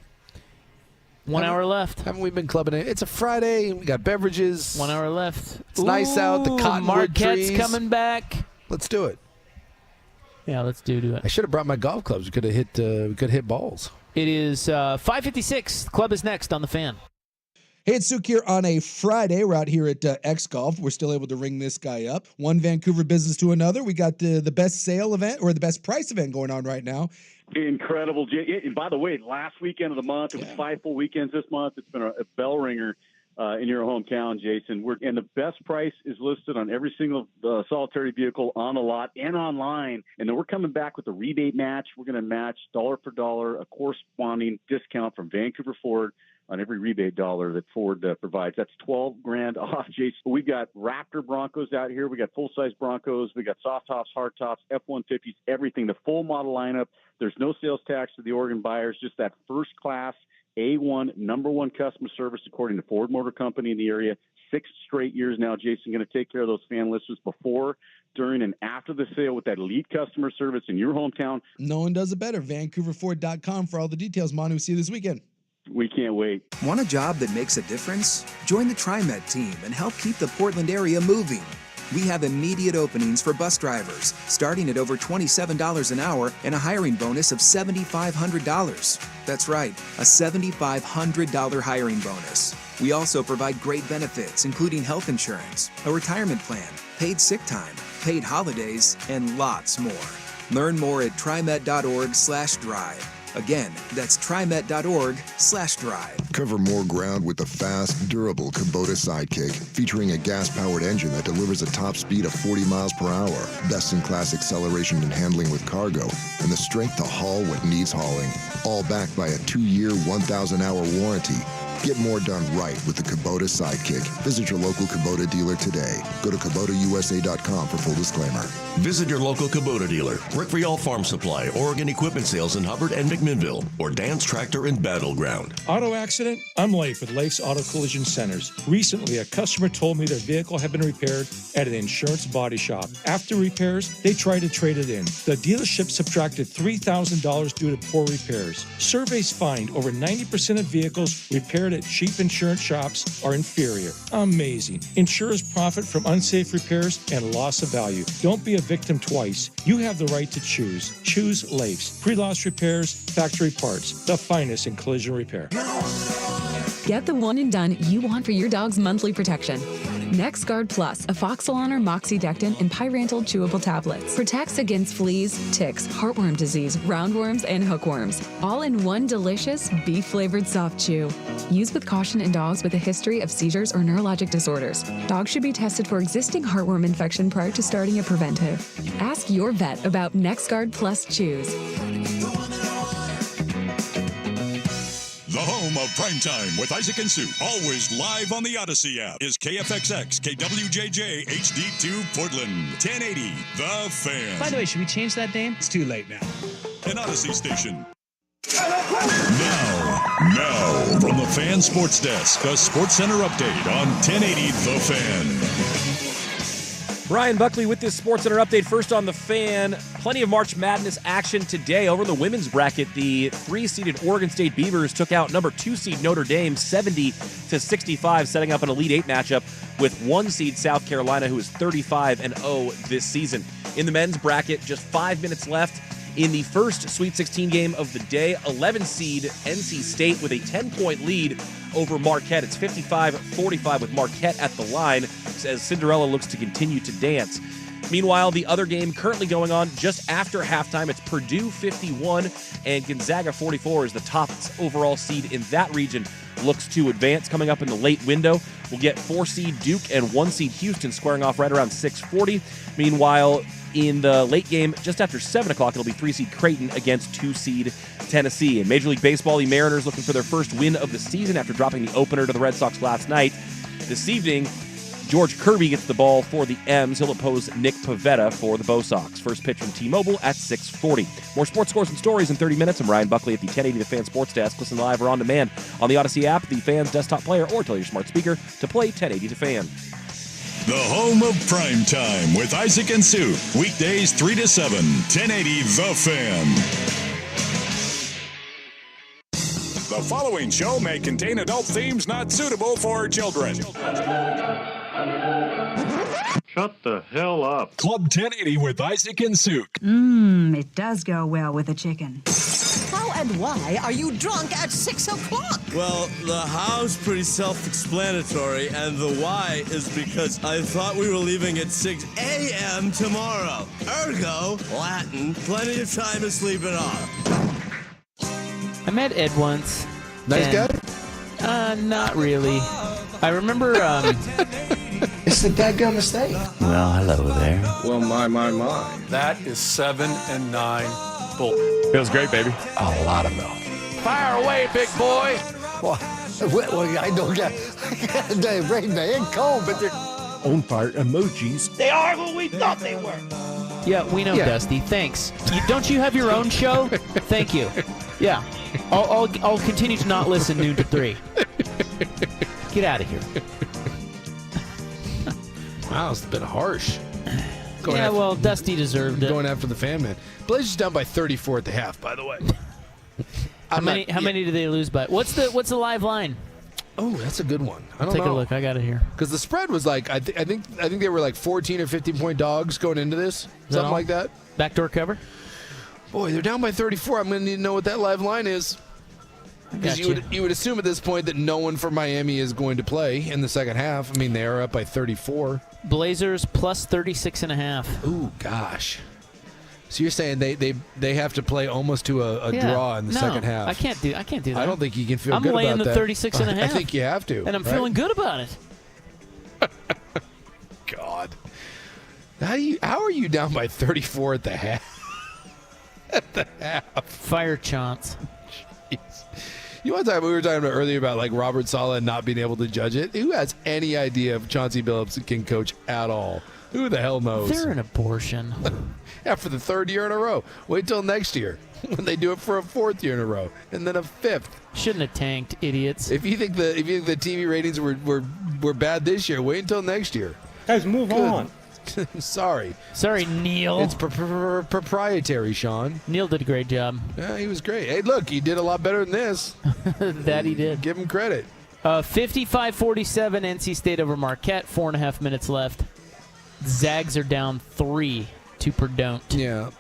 1 hour left.
Haven't we been clubbing it? It's a Friday. We got beverages.
1 hour left.
It's nice out. The cottonwood
Marquette's
trees.
coming back.
Let's do it.
Yeah, let's do it.
I should have brought my golf clubs. We could have hit balls.
It is 5:56. The club is next on the Fan.
Hey, it's Suk here on a Friday. We're out here at X Golf. We're still able to ring this guy up. One Vancouver business to another. We got the best sale event or the best price event going on right now.
Incredible. And by the way, last weekend of the month, it was 5 full weekends this month. It's been a bell ringer in your hometown, Jason. And the best price is listed on every single solitary vehicle on the lot and online. And then we're coming back with a rebate match. We're going to match dollar for dollar, a corresponding discount from Vancouver Ford on every rebate dollar that Ford provides. That's $12,000 off, Jason. We've got Raptor Broncos out here. We got full-size Broncos. We got soft tops, hard tops, F-150s, everything, the full model lineup. There's no sales tax to the Oregon buyers, just that first-class A1, number one customer service according to Ford Motor Company in the area. 6 straight years now, Jason, going to take care of those fan listeners before, during, and after the sale with that elite customer service in your hometown.
No one does it better. VancouverFord.com for all the details. Manu, see you this weekend.
We can't wait.
Want a job that makes a difference? Join the TriMet team and help keep the Portland area moving. We have immediate openings for bus drivers, starting at over $27 an hour and a hiring bonus of $7,500. That's right, a $7,500 hiring bonus. We also provide great benefits, including health insurance, a retirement plan, paid sick time, paid holidays, and lots more. Learn more at TriMet.org/drive. Again, that's TriMet.org/drive.
Cover more ground with the fast, durable Kubota Sidekick, featuring a gas-powered engine that delivers a top speed of 40 miles per hour, best-in-class acceleration and handling with cargo, and the strength to haul what needs hauling. All backed by a 2-year, 1,000-hour warranty. Get more done right with the Kubota Sidekick. Visit your local Kubota dealer today. Go to KubotaUSA.com for full disclaimer.
Visit your local Kubota dealer, Rick Rial Farm Supply, Oregon Equipment Sales in Hubbard and McMinnville, or Dan's Tractor in Battleground.
Auto accident? I'm Leif with Leif's Auto Collision Centers. Recently, a customer told me their vehicle had been repaired at an insurance body shop. After repairs, they tried to trade it in. The dealership subtracted $3,000 due to poor repairs. Surveys find over 90% of vehicles repaired at cheap insurance shops are inferior. Amazing. Insurers profit from unsafe repairs and loss of value. Don't be a victim twice. You have the right to choose. Choose Leif's. Pre-loss repairs, factory parts, the finest in collision repair.
Get the one and done you want for your dog's monthly protection. NexGard Plus, a Foxalon or Moxidectin and Pyrantel chewable tablets. Protects against fleas, ticks, heartworm disease, roundworms, and hookworms. All in one delicious, beef-flavored soft chew. Use with caution in dogs with a history of seizures or neurologic disorders. Dogs should be tested for existing heartworm infection prior to starting a preventive. Ask your vet about NexGard Plus Chews.
The home of Primetime with Isaac and Sue, always live on the Odyssey app, is KFXX, KWJJ, HD2 Portland, 1080, The Fan.
By the way, should we change that name?
It's too late now.
An Odyssey station. Now, from the Fan Sports Desk, a Sports Center update on 1080 The Fan.
Brian Buckley with this Sports Center update. First on The Fan, plenty of March Madness action today. Over the women's bracket, the 3-seeded Oregon State Beavers took out number 2 seed Notre Dame 70-65, setting up an Elite 8 matchup with 1 seed South Carolina, who is 35-0 this season. In the men's bracket, just 5 minutes left in the first Sweet 16 game of the day. 11 seed NC State with a 10-point lead over Marquette. It's 55-45 with Marquette at the line as Cinderella looks to continue to dance. Meanwhile, the other game currently going on just after halftime, it's Purdue 51 and Gonzaga 44 is the top overall seed in that region. Looks to advance coming up in the late window. We'll get 4-seed Duke and 1-seed Houston squaring off right around 6:40. Meanwhile, in the late game, just after 7 o'clock, it'll be 3-seed Creighton against 2-seed Tennessee. In Major League Baseball, the Mariners looking for their first win of the season after dropping the opener to the Red Sox last night. This evening, George Kirby gets the ball for the M's. He'll oppose Nick Pivetta for the Bo Sox. First pitch from T-Mobile at 6:40. More sports scores and stories in 30 minutes. I'm Ryan Buckley at the 1080 The Fan Sports Desk. Listen live or on demand on the Odyssey app, the Fan's desktop player, or tell your smart speaker to play 1080 The Fan.
The home of Primetime with Isaac and Sue. Weekdays 3 to 7, 1080 The Fan. The following show may contain adult themes not suitable for children.
Shut the hell up.
Club 1080 with Isaac and Sue.
It does go well with a chicken.
How and why are you drunk at 6 o'clock?
Well, the how's pretty self-explanatory, and the why is because I thought we were leaving at 6 a.m. tomorrow. Ergo, Latin, plenty of time to sleep it off.
I met Ed once.
Nice guy?
Not really. I remember...
It's the dadgum mistake.
Well, hello there.
Well, my.
That is 7 and 9 bull.
Feels great, baby.
A lot of milk.
Fire away, big boy.
Well, I don't get they bring the in cold, but they're on fire emojis.
They are who we thought they were.
Yeah, we know, Dusty. Thanks. Don't you have your own show? Thank you. Yeah. I'll continue to not listen noon to 3. Get out of here.
Wow, it's a bit harsh.
Dusty deserved it.
Going after the fan, man. Blazers down by 34 at the half, by the way.
How many did they lose by? What's the live line?
Oh, that's a good one. I don't know.
Take a look. I got it here.
Because the spread was like I think they were like 14 or 15-point dogs going into this, something like that.
Backdoor cover.
Boy, they're down by 34. I'm going to need to know what that live line is. Because you would assume at this point that no one from Miami is going to play in the second half. I mean, they are up by 34.
Blazers plus 36.5.
Ooh, gosh. So you're saying they have to play almost to a draw in the second half?
I can't do that.
I don't think you can feel good about that.
I'm laying the 36.5.
I think you have to.
And I'm feeling good about it.
God. How are you down by 34 at the half?
Fire chance.
Jeez. You want to talk? We were talking about earlier about like Robert Saleh not being able to judge it. Who has any idea if Chauncey Billups can coach at all? Who the hell knows?
They're an abortion.
Yeah, for the third year in a row. Wait till next year when they do it for a fourth year in a row, and then a fifth.
Shouldn't have tanked, idiots.
If you think the TV ratings were bad this year, wait until next year.
Guys, move on.
Sorry,
Neil.
It's proprietary, Sean.
Neil did a great job.
Yeah, he was great. Hey, look, he did a lot better than this.
That he did.
Give him credit.
55-47, NC State over Marquette. 4.5 minutes left. Zags are down 3 to Perdon't.
Yeah.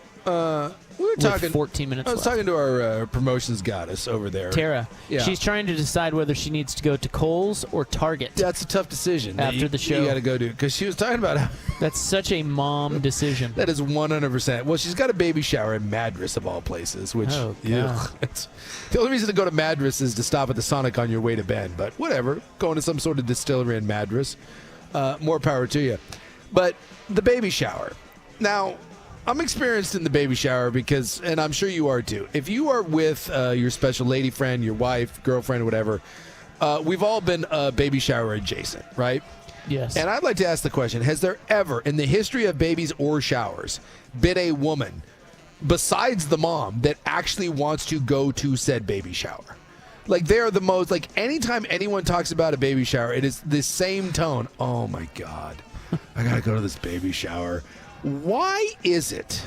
We were talking
14 minutes
I was
left.
talking to our promotions goddess over there.
Tara.
Yeah.
She's trying to decide whether she needs to go to Kohl's or Target.
That's a tough decision.
After the show.
You got to go to, because she was talking about how
That's such a mom decision.
that is 100%. Well, she's got a baby shower in Madras of all places, which
Oh, God.
it's, the only reason to go to Madras is to stop at the Sonic on your way to Bend. But whatever, going to some sort of distillery in Madras, more power to you. But the baby shower. Now, I'm experienced in the baby shower because, and I'm sure you are too, if you are with your special lady friend, your wife, girlfriend, whatever, we've all been baby shower adjacent, right?
Yes.
And I'd like to ask the question, has there ever, in the history of babies or showers, been a woman, besides the mom, that actually wants to go to said baby shower? Like, they're the most, like, anytime anyone talks about a baby shower, it is the same tone. Oh, my God. I got to go to this baby shower. Why is it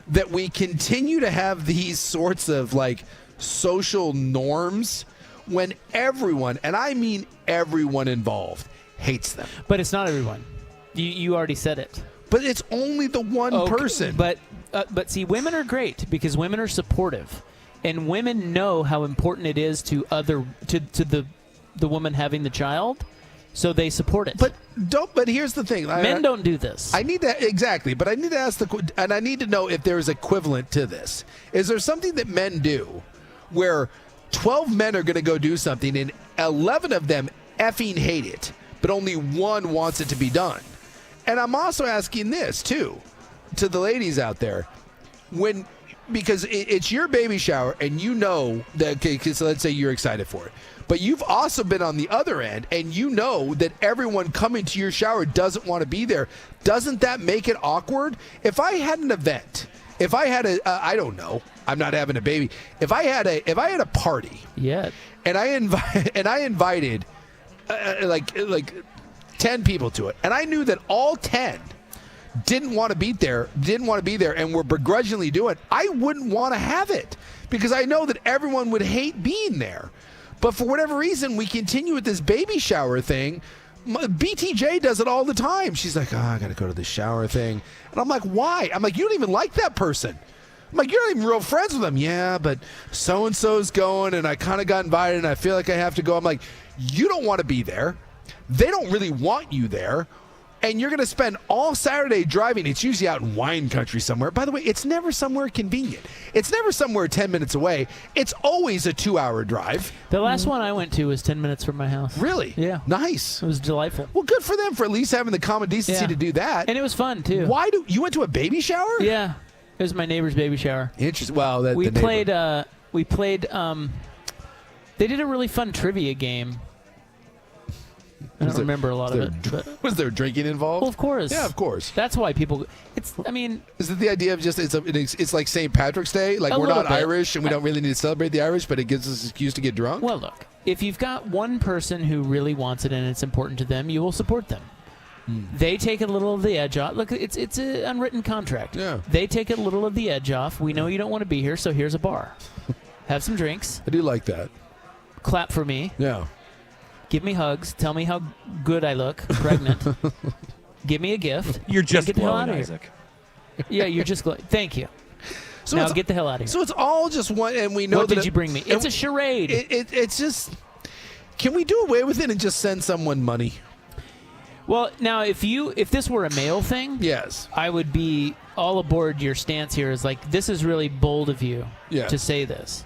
that we continue to have these sorts of like social norms when everyone, and I mean everyone involved, hates them?
But it's not everyone. You already said it.
But it's only the one person.
But see, women are great because women are supportive, and women know how important it is to the woman having the child. So they support it.
But here's the thing.
Men don't do this.
I need to, exactly, but I need to ask and I need to know if there is equivalent to this. Is there something that men do where 12 men are going to go do something and 11 of them effing hate it, but only one wants it to be done? And I'm also asking this too, to the ladies out there, because it's your baby shower and you know that, okay, so let's say you're excited for it. But you've also been on the other end, and you know that everyone coming to your shower doesn't want to be there. Doesn't that make it awkward? If I had an event, if I had I don't know, I'm not having a baby. If I had a party, and I invited like 10 people to it, and I knew that all 10 didn't want to be there, and were begrudgingly doing it, I wouldn't want to have it because I know that everyone would hate being there. But for whatever reason, we continue with this baby shower thing. BTJ does it all the time. She's like, I got to go to the shower thing. And I'm like, why? I'm like, you don't even like that person. I'm like, you're not even real friends with them. Yeah, but so-and-so's going, and I kind of got invited, and I feel like I have to go. I'm like, you don't want to be there. They don't really want you there. And you're going to spend all Saturday driving. It's usually out in wine country somewhere. By the way, it's never somewhere convenient. It's never somewhere 10 minutes away. It's always a 2-hour drive.
The last one I went to was 10 minutes from my house.
Really?
Yeah.
Nice.
It was delightful.
Well, good for them for at least having the common decency to do that.
And it was fun, too.
You went to a baby shower?
Yeah. It was my neighbor's baby shower.
Interesting. Well,
we played, they did a really fun trivia game. I don't remember a lot of it. But
was there drinking involved?
Well, of course.
Yeah, of course.
That's why people.
Is it the idea of just it's like St. Patrick's Day? Like we're not Irish and we don't really need to celebrate the Irish, but it gives us an excuse to get drunk?
Well, look, if you've got one person who really wants it and it's important to them, you will support them. They take a little of the edge off. Look, it's an unwritten contract.
Yeah.
They take a little of the edge off. We know you don't want to be here, so here's a bar. Have some drinks.
I do like that.
Clap for me.
Yeah.
Give me hugs. Tell me how good I look, pregnant. Give me a gift.
You're just
get the hell
glowing,
out of
Isaac.
Here. Yeah, you're just glowing. Thank you.
So
now get the hell out of here.
So it's all just one, and we know
What
that
did you bring me? It's a charade.
It's just. Can we do away with it and just send someone money?
Well, now if this were a male thing,
yes,
I would be all aboard your stance here. Is like, this is really bold of you to say this.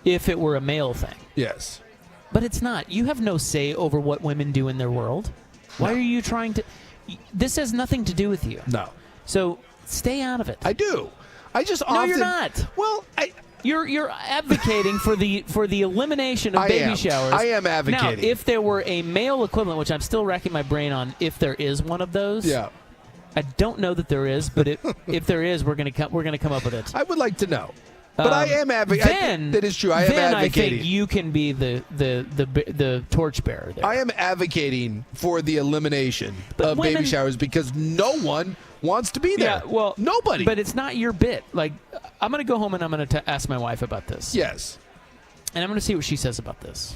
If it were a male thing,
yes.
But it's not. You have no say over what women do in their world. Why are you trying to... This has nothing to do with you.
No.
So stay out of it.
I do. I just
No,
often...
you're not.
Well,
You're advocating for the elimination of baby showers.
I am advocating.
Now, if there were a male equivalent, which I'm still racking my brain on, if there is one of those, I don't know that there is, but if there is, we're gonna come up with it.
I would like to know. But I am advocating. That is true. I am advocating.
I think you can be the torchbearer there.
I am advocating for the elimination of baby showers because no one wants to be there.
Yeah, well,
nobody.
But it's not your bit. Like, I'm going to go home and I'm going to ask my wife about this.
Yes.
And I'm going to see what she says about this.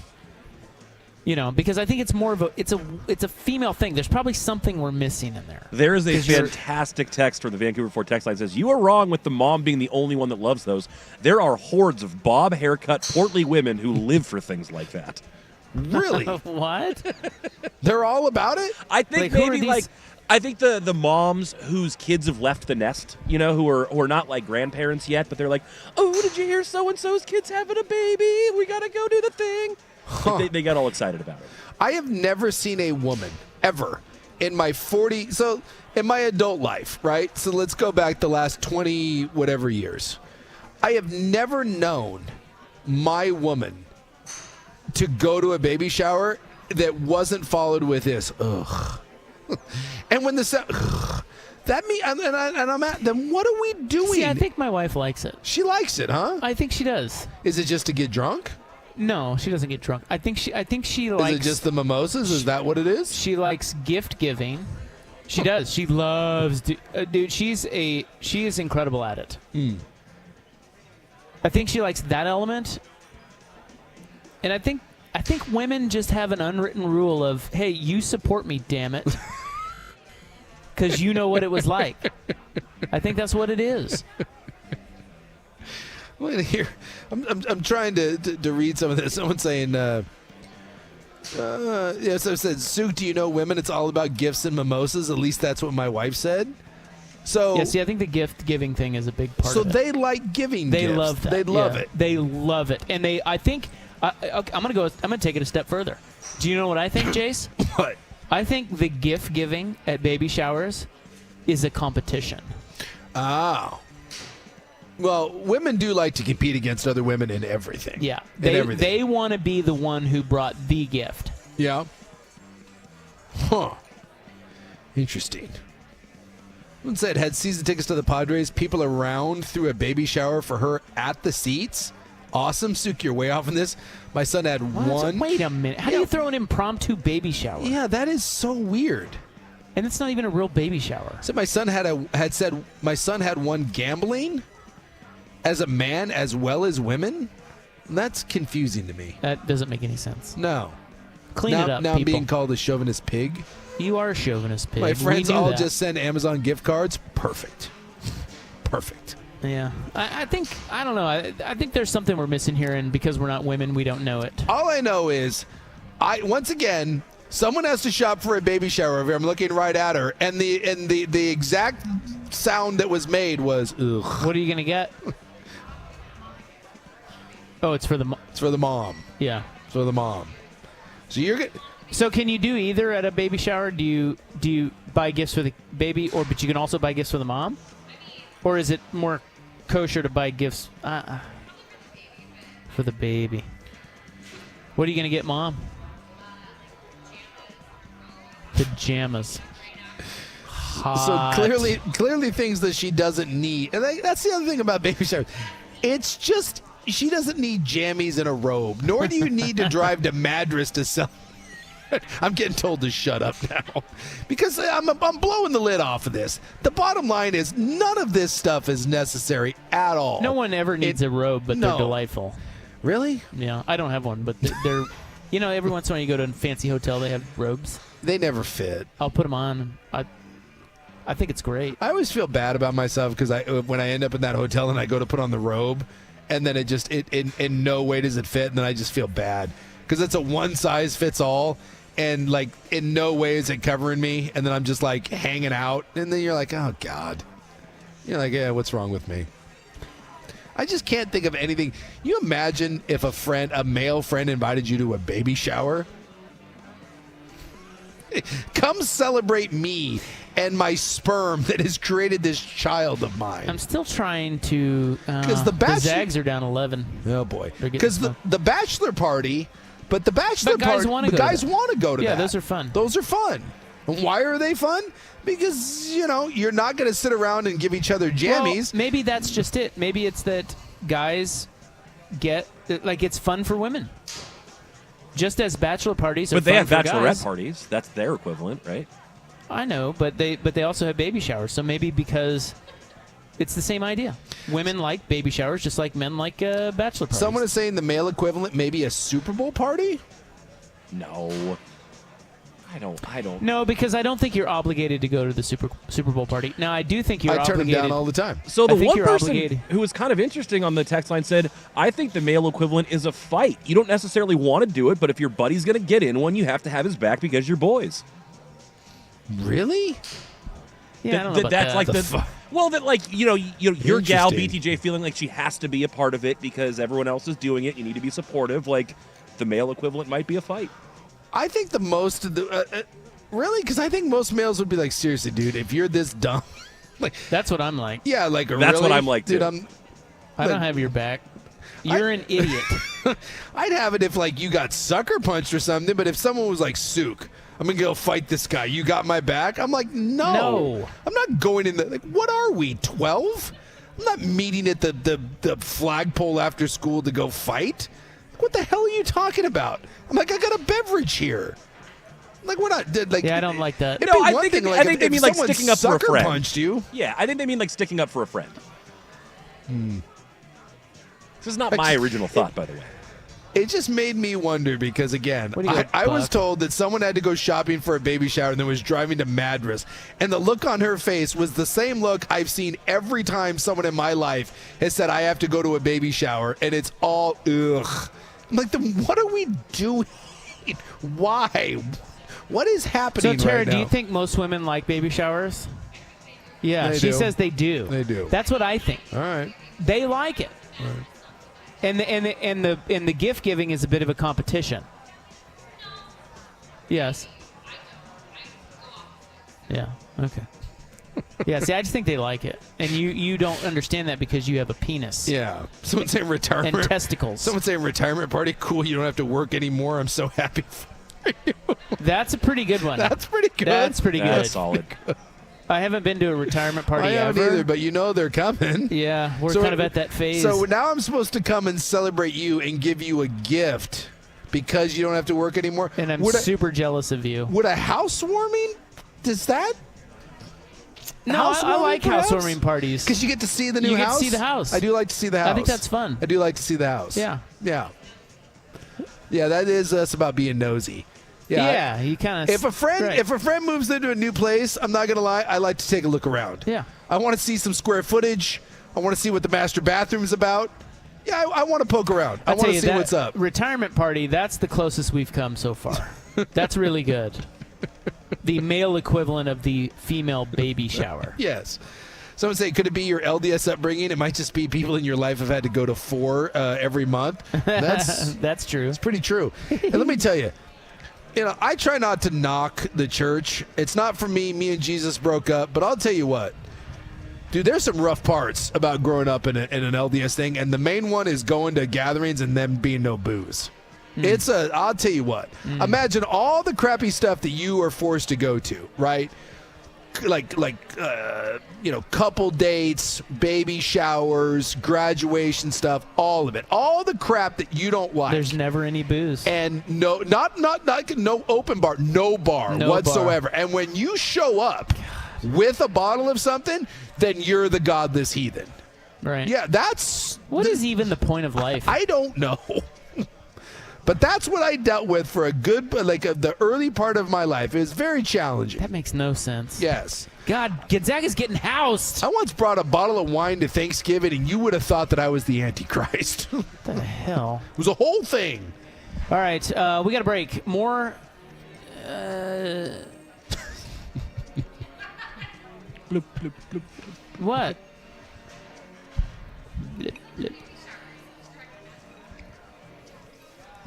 You know, because I think it's more of it's a female thing. There's probably something we're missing in there.
There is a fantastic text from the Vancouver Ford text line that says, "You are wrong with the mom being the only one that loves those. There are hordes of bob haircut, portly women who live for things like that."
Really?
What?
They're all about it?
I think I think the moms whose kids have left the nest, you know, who are not like grandparents yet, but they're like, "Oh, did you hear so-and-so's kid's having a baby? We got to go do the thing." Like they got all excited about it.
I have never seen a woman ever in my in my adult life, right? So let's go back the last 20 whatever years. I have never known my woman to go to a baby shower that wasn't followed with this, ugh. And when that means, and I'm at, then what are we doing?
See, I think my wife likes it.
She likes it, huh?
I think she does.
Is it just to get drunk?
No, she doesn't get drunk. I think she likes.
Is it just the mimosas? Is that what it is?
She likes gift giving. She does. She loves, dude. She is incredible at it. I think she likes that element, and I think women just have an unwritten rule of, hey, you support me, damn it, because you know what it was like. I think that's what it is.
Well, here, I'm trying to read some of this. Someone's saying, so it said, Sue, do you know women? It's all about gifts and mimosas. At least that's what my wife said. So
yeah, see, I think the gift giving thing is a big part of it.
So they like giving
They
gifts.
love that.
They love it.
They love it. And I think, I'm gonna take it a step further. Do you know what I think, Jace?
What?
I think the gift giving at baby showers is a competition.
Oh. Well, women do like to compete against other women in everything.
Yeah. They want to be the one who brought the gift.
Yeah. Huh. Interesting. Someone said, had season tickets to the Padres, people around threw a baby shower for her at the seats. Awesome. Suk, you're way off on this. My son had one.
Wait a minute. How do you throw an impromptu baby shower?
Yeah, that is so weird.
And it's not even a real baby shower.
So my son had said my son had one gambling as a man as well as women. That's confusing to me.
That doesn't make any sense.
No.
Clean it up,
now
people.
I'm being called a chauvinist pig.
You are a chauvinist pig.
My friends
We knew
all
that.
just send Amazon gift cards. Perfect. Perfect.
Yeah. I think, I don't know. I think there's something we're missing here, and because we're not women, we don't know it.
All I know is, once again, someone has to shop for a baby shower over here. I'm looking right at her, and the exact sound that was made was, ugh.
What are you going to get? Oh, it's for the mom.
It's for the mom.
Yeah.
It's for the mom. So you're good.
So can you do either at a baby shower? Do you buy gifts for the baby, but you can also buy gifts for the mom? Or is it more kosher to buy gifts for the baby? What are you going to get mom? Pajamas. Hot.
So clearly things that she doesn't need. And that's the other thing about baby showers. It's just she doesn't need jammies and a robe, nor do you need to drive to Madras to sell. I'm getting told to shut up now because I'm blowing the lid off of this. The bottom line is none of this stuff is necessary at all.
No one ever needs a robe, but they're delightful.
Really?
Yeah, I don't have one, but they're you know, every once in a while you go to a fancy hotel, they have robes.
They never fit.
I'll put them on. I think it's great.
I always feel bad about myself because when I end up in that hotel and I go to put on the robe, and then it in no way does it fit, and then I just feel bad because it's a one size fits all. And, like, in no way is it covering me. And then I'm just, like, hanging out. And then you're like, oh, God. You're like, yeah, what's wrong with me? I just can't think of anything. You imagine if a male friend invited you to a baby shower? Come celebrate me and my sperm that has created this child of mine.
I'm still trying to.
Because
the Zags are down 11.
Oh boy. Because the bachelor party, but the bachelor
But guys
party,
wanna go to
guys
that.
want to go to
Yeah,
that.
those are fun.
Those are fun. And why are they fun? Because you're not going to sit around and give each other jammies.
Well, maybe that's just it. Maybe it's that guys get it's fun for women. Just as bachelor parties are
But they
fun
have
for
bachelorette
guys.
parties. That's their equivalent, right?
I know, but they also have baby showers. So maybe because it's the same idea. Women like baby showers just like men like bachelor parties.
Someone is saying the male equivalent may be a Super Bowl party?
No. I don't.
No, because I don't think you're obligated to go to the Super Bowl party. Now, I do think you're
I turn them
obligated.
down all the time.
So the
I think
one
you're
person
obligated.
who was kind of interesting on the text line said, I think the male equivalent is a fight. You don't necessarily want to do it, but if your buddy's going to get in one, you have to have his back because you're boys.
Really?
Yeah, I don't know about
that's
that.
like your gal
Interesting.
BTJ feeling like she has to be a part of it because everyone else is doing it. You need to be supportive. Like the male equivalent might be a fight.
I think the most of the really, because I think most males would be like, seriously, dude, if you're this dumb, like
That's what I'm like.
yeah, like
That's
really?
what I'm like,
dude.
too.
I don't have your back. You're an idiot.
I'd have it if like you got sucker punched or something, but if someone was like, Sook, I'm gonna go fight this guy. You got my back? I'm like, no. I'm not going in the like. What are we, 12? I'm not meeting at the flagpole after school to go fight. What the hell are you talking about? I'm like, I got a beverage here. Like we're not like.
Yeah, I don't like that.
It'd be
I
one
think
thing,
they,
like,
I think
if-
they
if
mean like
someone
sticking up for a
sucker
friend.
punched you.
Yeah, I think they mean like sticking up for a friend. This is not
Like,
my original thought, by the way.
It just made me wonder because, again,
What do you got,
I was
Buck?
told that someone had to go shopping for a baby shower and then was driving to Madras. And the look on her face was the same look I've seen every time someone in my life has said, I have to go to a baby shower. And it's all, ugh. I'm like, then what are we doing? Why? What is
So,
happening
Tara,
right now?
do you think most women like baby showers? Yeah,
They
she
do.
says they do.
They do.
That's what I think.
All right.
They like it. And the gift giving is a bit of a competition. Yes. Yeah. Okay. Yeah. See, I just think they like it, and you don't understand that because you have a penis.
Yeah. Someone saying retirement.
And testicles.
Someone saying retirement party. Cool. You don't have to work anymore. I'm so happy for you.
That's a pretty good one.
That's pretty good.
That's pretty good.
That's solid.
I haven't been to a retirement party
I haven't
ever.
either, but you know they're coming.
Yeah, we're
So-
kind of at that phase.
So now I'm supposed to come and celebrate you and give you a gift because you don't have to work anymore.
and I'm
Would a-
super jealous of you.
Would a housewarming? Does that?
No, I like housewarming parties.
Because you get to see the new
You get to
house.
see the house.
I do like to see the house.
I think that's fun.
I do like to see the house.
Yeah.
Yeah. Yeah, that is us about being nosy.
Yeah, you kind of.
If a friend moves into a new place, I'm not gonna lie, I like to take a look around.
Yeah.
I want to see some square footage. I want to see what the master bathroom is about. Yeah, I want to poke around. I
I'll
want
tell
to
you
see
that
what's up.
Retirement party, that's the closest we've come so far. That's really good. The male equivalent of the female baby shower.
Yes. Someone say, could it be your LDS upbringing? It might just be people in your life have had to go to 4 every month.
That's true.
It's pretty true. And let me tell you, I try not to knock the church. It's not for me. Me and Jesus broke up. But I'll tell you what. Dude, there's some rough parts about growing up in an LDS thing. And the main one is going to gatherings and them being no booze. I'll tell you what. Imagine all the crappy stuff that you are forced to go to, right? Like couple dates, baby showers, graduation stuff, all of it. All the crap that you don't like.
There's never any booze.
And no open bar, no bar
No
whatsoever. And when you show up with a bottle of something, then you're the godless heathen.
Right.
Yeah, that's...
What is even the point of life?
I don't know. But that's what I dealt with for the early part of my life. It was very challenging.
That makes no sense.
Yes.
God, Gonzaga's getting housed.
I once brought a bottle of wine to Thanksgiving, and you would have thought that I was the Antichrist.
What the hell?
It was a whole thing.
All right, we got a break. More.
Bloop, bloop, bloop.
What? Blip, blip.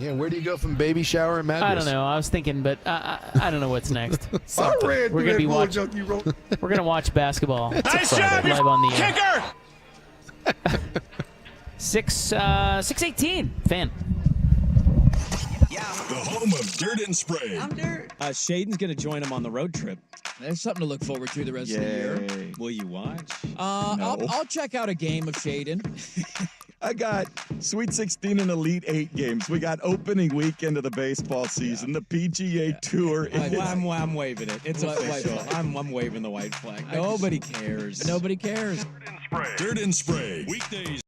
Yeah, where do you go from baby shower and mattress?
I don't know. I was thinking, but I don't know what's next.
We're
gonna be We're gonna watch basketball.
Nice job,
live on the
kicker.
618 fan.
The home of Dirt and Spray.
Shaden's going to join him on the road trip.
There's something to look forward to the rest of the year.
Will you watch?
I'll check out a game of Shaden.
I got Sweet 16 and Elite 8 games. We got opening weekend of the baseball season, the PGA Tour.
I'm waving it. It's official. I'm waving the white flag. Nobody cares.
Nobody cares.
Dirt and Spray. Weekdays.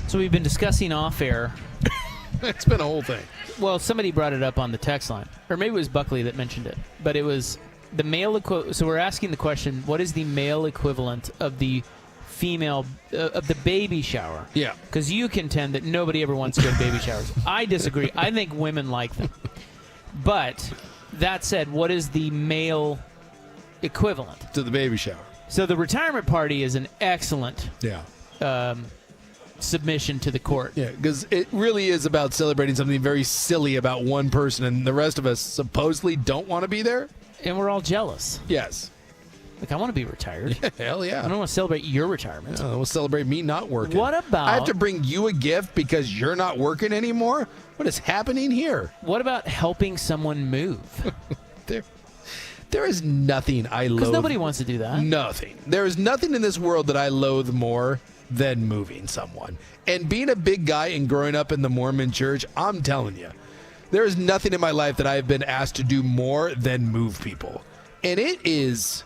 So we've been discussing off air.
It's been a whole thing.
Well, somebody brought it up on the text line, or maybe it was Buckley that mentioned it. But it was the male So we're asking the question: what is the male equivalent of the female of the baby shower?
Yeah.
Because you contend that nobody ever wants to go to baby showers. I disagree. I think women like them. But that said, what is the male equivalent
to the baby shower?
So the retirement party is an excellent
Yeah.
Submission to the court.
Yeah, because it really is about celebrating something very silly about one person, and the rest of us supposedly don't want to be there.
And we're all jealous.
Yes.
Like, I want to be retired.
Hell yeah.
I don't want to celebrate your retirement.
We'll celebrate me not working.
What about...
I have to bring you a gift because you're not working anymore? What is happening here?
What about helping someone move?
There is nothing I loathe.
Because nobody wants to do that.
Nothing. There is nothing in this world that I loathe more than moving someone. And being a big guy and growing up in the Mormon church, I'm telling you, there is nothing in my life that I have been asked to do more than move people. And it's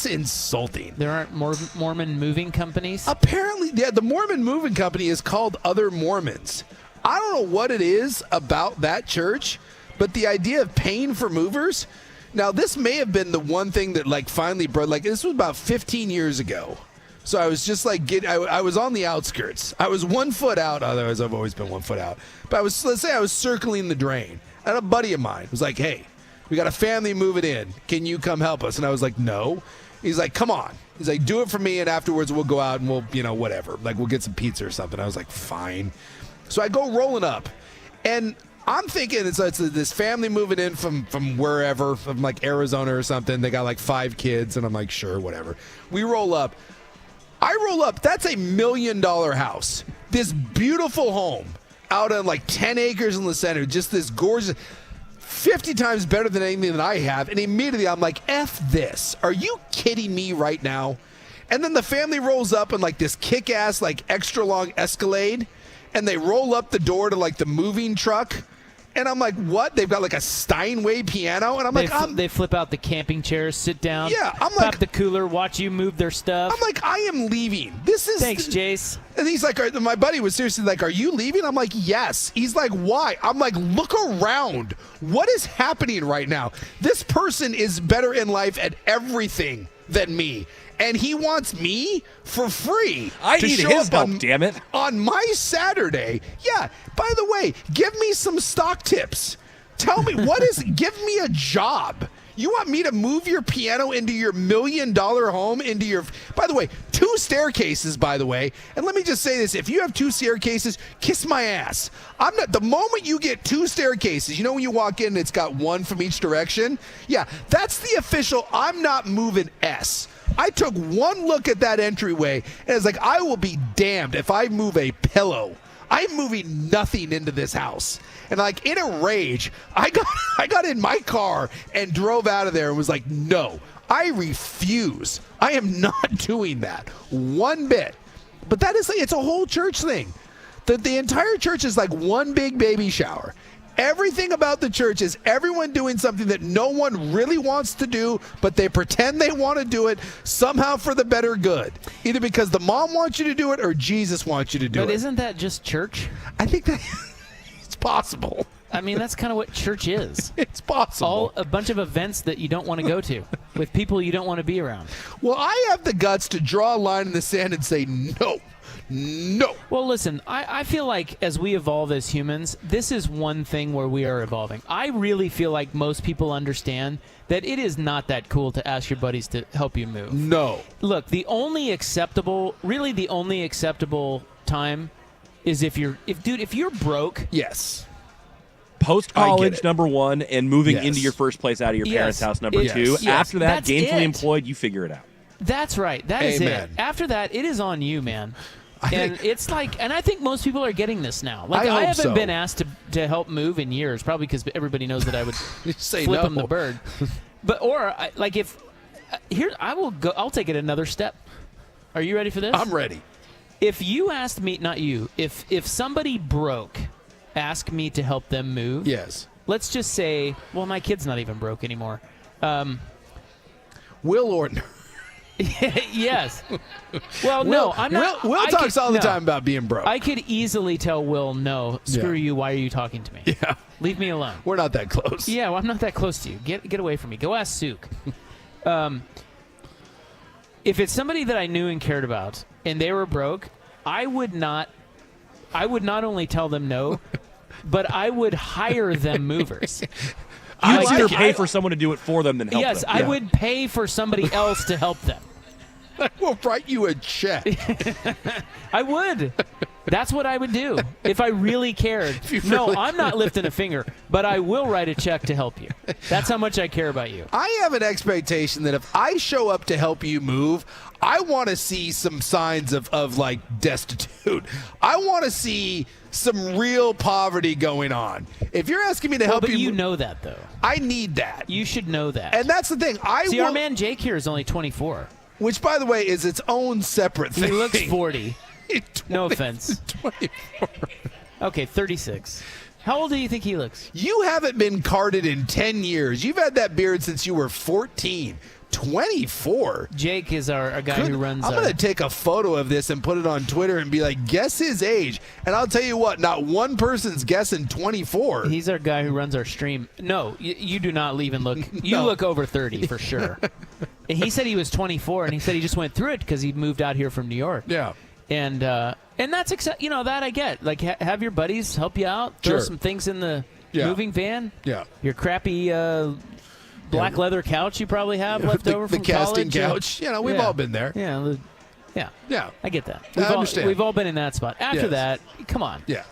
insulting.
There aren't Mormon moving companies?
Apparently, yeah, the Mormon moving company is called Other Mormons. I don't know what it is about that church, but the idea of paying for movers. Now, this may have been the one thing that finally brought, this was about 15 years ago. So I was just I was on the outskirts. I was 1 foot out. Otherwise, I've always been 1 foot out. But let's say I was circling the drain. And a buddy of mine was like, hey, we got a family moving in. Can you come help us? And I was like, no. He's like, come on. He's like, do it for me, and afterwards we'll go out and we'll, whatever. We'll get some pizza or something. I was like, fine. So I go rolling up. And I'm thinking it's this family moving in from wherever, from Arizona or something. They got 5 kids, and I'm like, sure, whatever. We roll up. I roll up. That's $1 million house. This beautiful home out on 10 acres in the center. Just this gorgeous, 50 times better than anything that I have. And immediately I'm like, F this. Are you kidding me right now? And then the family rolls up in this kick-ass, extra long Escalade. And they roll up the door to the moving truck. And I'm like, what? They've got a Steinway piano? And I'm
they flip out the camping chairs, sit down,
pop
the cooler, watch you move their stuff.
I'm like, I am leaving.
Thanks, Jace.
And he's like, my buddy was seriously like, are you leaving? I'm like, yes. He's like, why? I'm like, look around. What is happening right now? This person is better in life at everything than me. And he wants me for free.
I need his help, damn it.
On my Saturday. Yeah. By the way, give me some stock tips. Tell me, give me a job. You want me to move your piano into your $1 million home, by the way, 2 staircases, by the way. And let me just say this. If you have 2 staircases, kiss my ass. The moment you get 2 staircases, when you walk in and it's got 1 from each direction? Yeah, that's the official I'm not moving S. I took 1 look at that entryway, and it's like, I will be damned if I move a pillow. I'm moving nothing into this house. And in a rage, I got in my car and drove out of there and was like, no, I refuse. I am not doing that one bit. But that is, it's a whole church thing. The entire church is one big baby shower. Everything about the church is everyone doing something that no one really wants to do, but they pretend they want to do it somehow for the better good. Either because the mom wants you to do it or Jesus wants you to do it.
But isn't that just church?
I think that it's possible.
I mean, that's kind of what church is.
It's possible.
A bunch of events that you don't want to go to with people you don't want to be around.
Well, I have the guts to draw a line in the sand and say no. No.
Well, listen, I feel like as we evolve as humans, this is one thing where we are evolving. I really feel like most people understand that it is not that cool to ask your buddies to help you move.
No.
Look, the only acceptable time is if you're broke.
Yes.
Post-college, number 1, and moving into your first place out of your parents' house, number 2.
Yes.
After that,
That's
gainfully
it.
employed, you figure it out.
That's right. That is
Amen.
it. After that, it is on you, man. And I think most people are getting this now. I
hope
haven't
so.
been asked to help move in years, probably because everybody knows that I would
say
flip
no.
them the bird. I'll take it another step. Are you ready for this?
I'm ready.
If you asked me, not you, if somebody broke, ask me to help them move.
Yes.
Let's just say, well, my kid's not even broke anymore.
Will Orton.
Yes. Well, no, I'm not.
Will talks all the time about being broke.
I could easily tell Will, no, screw
Yeah.
you. Why are you talking to me?
Yeah.
Leave me alone.
We're not that close.
Yeah, well, I'm not that close to you. Get away from me. Go ask Sook. If it's somebody that I knew and cared about, and they were broke, I would not only tell them no, but I would hire them movers.
You would either pay for someone to do it for them than help them.
Yes, I would pay for somebody else to help them.
I will write you a check.
I would. That's what I would do if I really cared. No, I'm not lifting a finger, but I will write a check to help you. That's how much I care about you.
I have an expectation that if I show up to help you move, I want to see some signs of like destitute. I want to see some real poverty going on. If you're asking me to help
you know that though.
I need that.
You should know that.
And that's the thing.
Our man Jake here is only 24.
Which, by the way, is its own separate thing.
He looks 40.
20,
no offense.
24.
Okay, 36. How old do you think he looks?
You haven't been carded in 10 years. You've had that beard since you were 14. 24.
Jake is our guy who runs.
I'm going to take a photo of this and put it on Twitter and be like, guess his age. And I'll tell you what, not one person's guessing 24.
He's our guy who runs our stream. No, you do not even look. You look over 30 for sure. And he said he was 24, and he said he just went through it because he moved out here from New York.
Yeah.
And that's that I get. Like have your buddies help you out. Throw some things in the moving van.
Yeah.
Your crappy black leather couch you probably have left over from
the casting
college.
couch. We've all been there.
Yeah. I get that.
I understand.
We've all been in that spot. After that, come on.
Yeah.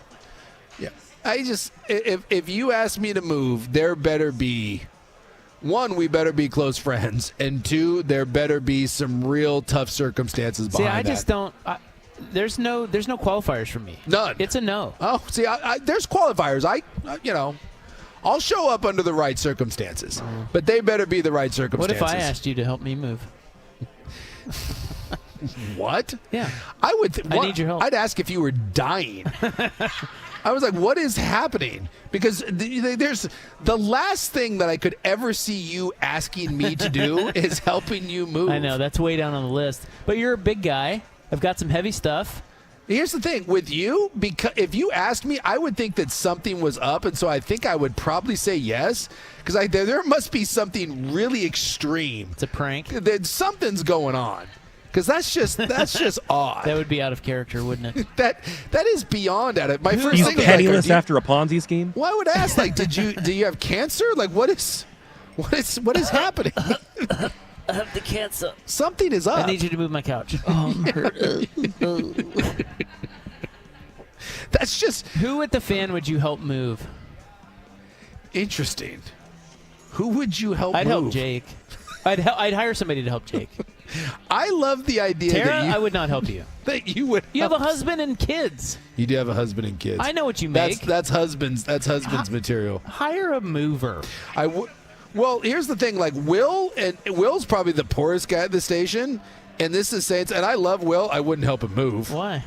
I just if you ask me to move, there better be one, we better be close friends, and two, there better be some real tough circumstances behind that.
See, I just don't. There's no qualifiers for me.
None.
It's a no.
Oh, see, there's qualifiers. I'll show up under the right circumstances, but they better be the right circumstances.
What if I asked you to help me move?
What?
Yeah.
I would.
I need your help.
I'd ask if you were dying. I was like, what is happening? Because there's the last thing that I could ever see you asking me to do is helping you move.
I know. That's way down on the list. But you're a big guy. I've got some heavy stuff.
Here's the thing with you, because if you asked me, I would think that something was up, and so I think I would probably say yes, because there must be something really extreme.
It's a prank.
Something's going on, because that's just odd.
That would be out of character, wouldn't it?
that is beyond out of my first
He's
thing. Is
penniless after a Ponzi scheme.
Well, I would ask, like, do you have cancer? Like, what is happening?
I have the cancer.
Something is up.
I need you to move my couch. Oh, I'm hurt.
That's just.
Who at the fan would you help move?
Interesting. Who would you help
I'd
move?
help Jake. I'd hire somebody to help Jake.
I love the idea
Tara,
that
I would not help you.
That you would.
You have a husband and kids.
You do have a husband and kids.
I know what you make.
That's husband's material.
Hire a mover.
Well, here's the thing. Like Will's probably the poorest guy at the station, and this is Saints. And I love Will. I wouldn't help him move.
Why?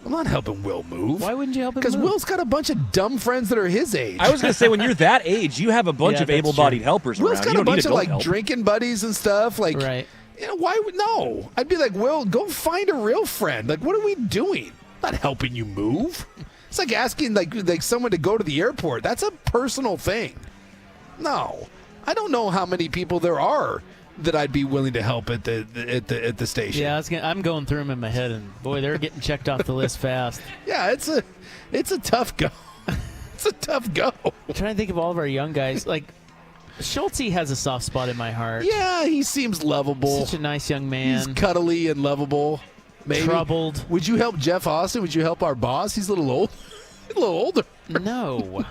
I'm not helping Will move.
Why wouldn't you help him move?
Because Will's got a bunch of dumb friends that are his age.
I was going to say, when you're that age, you have a bunch of able-bodied helpers
Will's
around.
got
You
a
don't need
bunch of
adult help.
drinking buddies and stuff. Like,
right.
Why would no? I'd be like, Will, go find a real friend. Like, what are we doing? I'm not helping you move. It's like asking like someone to go to the airport. That's a personal thing. No, I don't know how many people there are that I'd be willing to help at the station.
Yeah, I'm going through them in my head, and boy, they're getting checked off the list fast.
Yeah, it's a tough go. It's a tough go.
I'm trying to think of all of our young guys. Like Schulte has a soft spot in my heart.
Yeah, he seems lovable.
Such a nice young man.
He's cuddly and lovable. Maybe.
Troubled.
Would you help Jeff Austin? Would you help our boss? He's a little old. A little older.
No.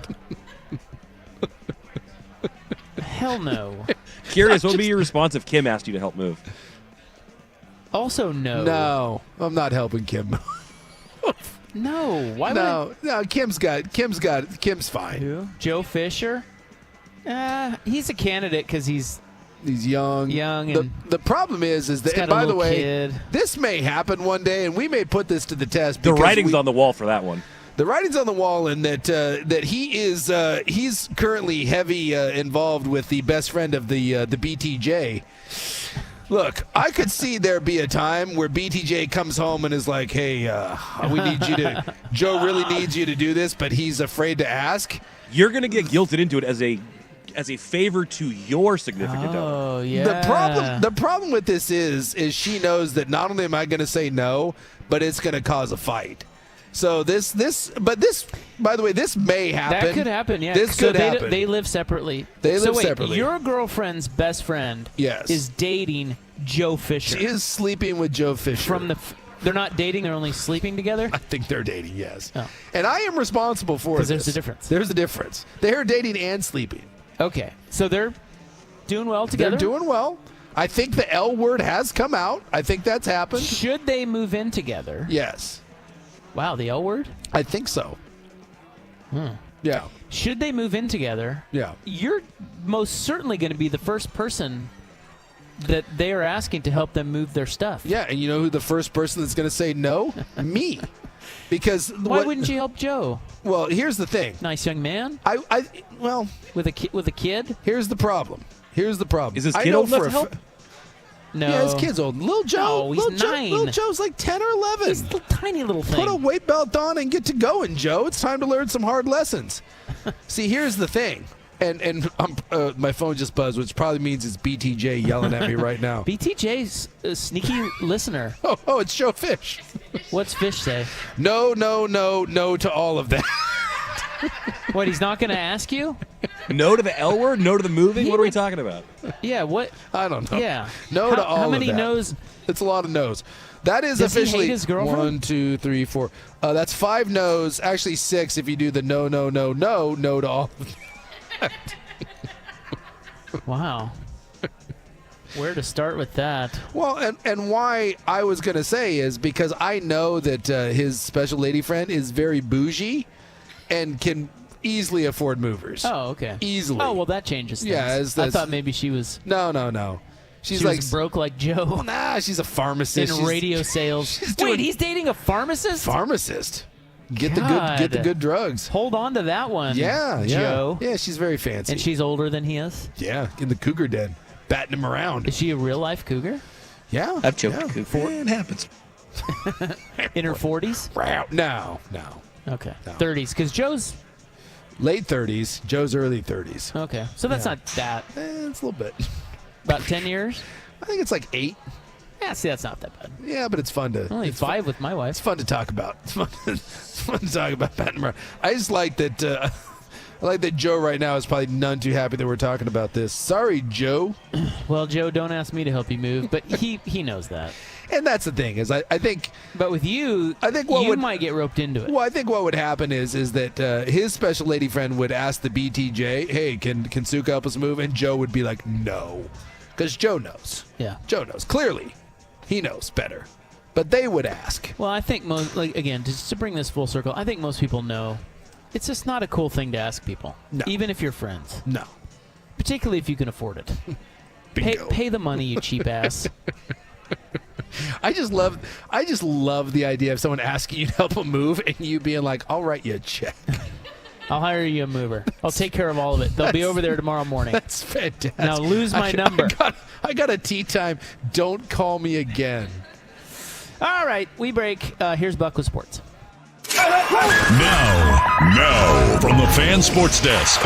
Hell no.
Curious, what would be your response if Kim asked you to help move?
Also, no.
No, I'm not helping Kim.
No. Why
no, Kim's fine.
Who? Joe Fisher? He's a candidate because he's
young.
And
the problem is that, and by the way, this may happen one day, and we may put this to the test.
The writing's on the wall for that one.
The writing's on the wall, and that he is he's currently heavy involved with the best friend of the BTJ. Look, I could see there be a time where BTJ comes home and is like, hey, we need you to, Joe really needs you to do this, but he's afraid to ask.
You're going to get guilted into it as a favor to your significant other.
Oh, yeah.
The problem with this is she knows that not only am I going to say no, but it's going to cause a fight. So this, by the way, this may happen.
That could happen, yeah.
This
so
could happen.
They live separately.
They live
wait,
separately.
Your girlfriend's best friend is dating Joe Fisher.
She is sleeping with Joe Fisher.
They're not dating, they're only sleeping together?
I think they're dating, yes.
Oh.
And I am responsible for this.
There's a difference.
There's a difference. They're dating and sleeping.
Okay. So they're doing well together?
They're doing well. I think the L word has come out. I think that's happened.
Should they move in together?
Yes.
Wow, the L word?
I think so. Yeah.
Should they move in together?
Yeah.
You're most certainly going to be the first person that they are asking to help them move their stuff.
Yeah, and you know who the first person that's going to say no? Me. Because
why wouldn't you help Joe?
Well, here's the thing.
Nice young man.
Well,
with a kid.
Here's the problem.
Is his kid old enough to help?
No.
Yeah, his kid's old. Little Joe.
No, he's 9.
Little Joe's like 10 or 11.
He's a tiny little thing.
Put a weight belt on and get to going, Joe. It's time to learn some hard lessons. See, here's the thing. And my phone just buzzed, which probably means it's BTJ yelling at me right now.
BTJ's a sneaky listener.
Oh, it's Joe Fish.
What's Fish say?
No to all of that.
What, he's not going to ask you?
No to the L word? No to the moving? What are we talking about?
Yeah, what?
I don't know.
Yeah.
No to all of that.
How many no's?
It's a lot of no's. That is
Does
officially
he hate his girlfriend?
1, 2, 3, 4. That's 5 no's. Actually 6 if you do the no to all of that.
Wow. Where to start with that?
Well, and why I was going to say is because I know that his special lady friend is very bougie and can easily afford movers.
Oh, okay.
Easily.
Oh, well, that changes things.
Yeah.
I thought maybe she was...
No. She's
she
like
was broke like Joe.
Nah, she's a pharmacist.
In radio sales. Wait, he's dating a pharmacist?
Pharmacist. Get the good drugs.
Hold on to that one.
Yeah,
Joe.
Yeah, she's very fancy.
And she's older than he is?
Yeah, in the cougar den, batting him around.
Is she a real life cougar?
Yeah.
I've choked a cougar.
It happens.
In her 40s?
No.
Okay. 30s, because Joe's...
Late 30s. Joe's early 30s.
Okay. So that's not that.
It's a little bit.
About 10 years?
I think it's like 8.
Yeah, see, that's not that bad.
Yeah, but it's fun to...
Only 5 with my wife.
It's fun to talk about. It's fun to talk about batting around. I just like that... I like that Joe right now is probably none too happy that we're talking about this. Sorry, Joe.
Well, Joe, don't ask me to help you move, but he knows that.
And that's the thing is I think.
But with you,
I think
you might get roped into it.
Well, I think what would happen is that his special lady friend would ask the BTJ, "Hey, can Suka help us move?" And Joe would be like, "No," because Joe knows.
Yeah,
Joe knows clearly. He knows better, but they would ask.
Well, I think again, just to bring this full circle, I think most people know. It's just not a cool thing to ask people, even if you're friends.
No.
Particularly if you can afford it. Pay the money, you cheap ass.
I just love the idea of someone asking you to help them move and you being like, "I'll write you a check.
I'll hire you a mover. I'll take care of all of it. They'll be over there tomorrow morning."
That's fantastic.
Now lose my number.
I got a tea time. Don't call me again.
All right, we break. Here's Buck with sports.
Now, from the Fan Sports Desk,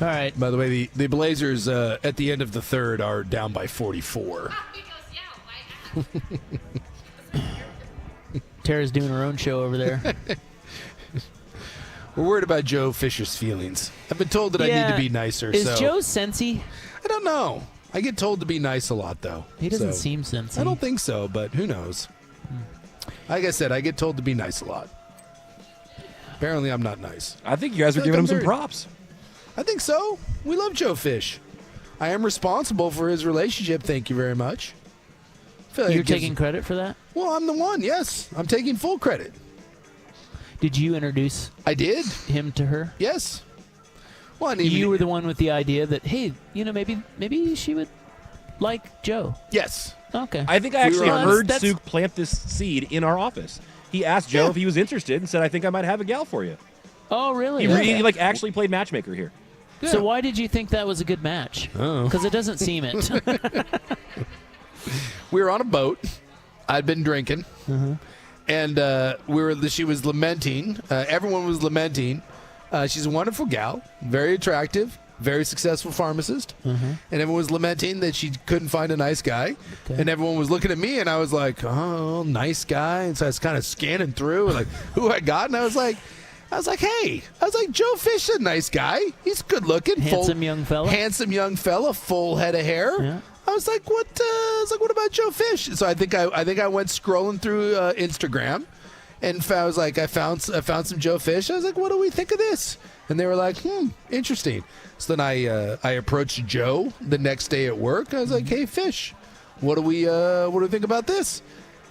All right.
By the way, the Blazers at the end of the third are down by 44.
Tara's doing her own show over there.
We're worried about Joe Fisher's feelings. I've been told that I need to be nicer.
Is Joe sensy?
I don't know. I get told to be nice a lot, though.
He doesn't seem sensy.
I don't think so, but who knows? Like I said, I get told to be nice a lot. Apparently, I'm not nice.
I think you guys are giving him some props.
I think so. We love Joe Fish. I am responsible for his relationship. Thank you very much.
You're taking credit for that?
Well, I'm the one, yes. I'm taking full credit.
Did you introduce
I did.
him to her?
Yes. Well,
you were the one with the idea that, hey, maybe she would like Joe.
Yes.
Okay.
I think I actually heard Suk plant this seed in our office. He asked Joe if he was interested and said, I think I might have a gal for you.
Oh, really?
He actually played matchmaker here.
Yeah. So why did you think that was a good match? Because it doesn't seem it.
We were on a boat. I'd been drinking. And she was lamenting. Everyone was lamenting. She's a wonderful gal, very attractive, very successful pharmacist. And everyone was lamenting that she couldn't find a nice guy. Okay. And everyone was looking at me, and I was like, oh, nice guy. And so I was kind of scanning through, like, who I got. And I was like, hey. I was like, Joe Fish is a nice guy. He's good looking.
Handsome young fella,
full head of hair.
Yeah.
I was like, what? What about Joe Fish? So I think I went scrolling through Instagram, and I found some Joe Fish. I was like, what do we think of this? And they were like, interesting. So then I approached Joe the next day at work. I was like, hey, Fish, what do we think about this?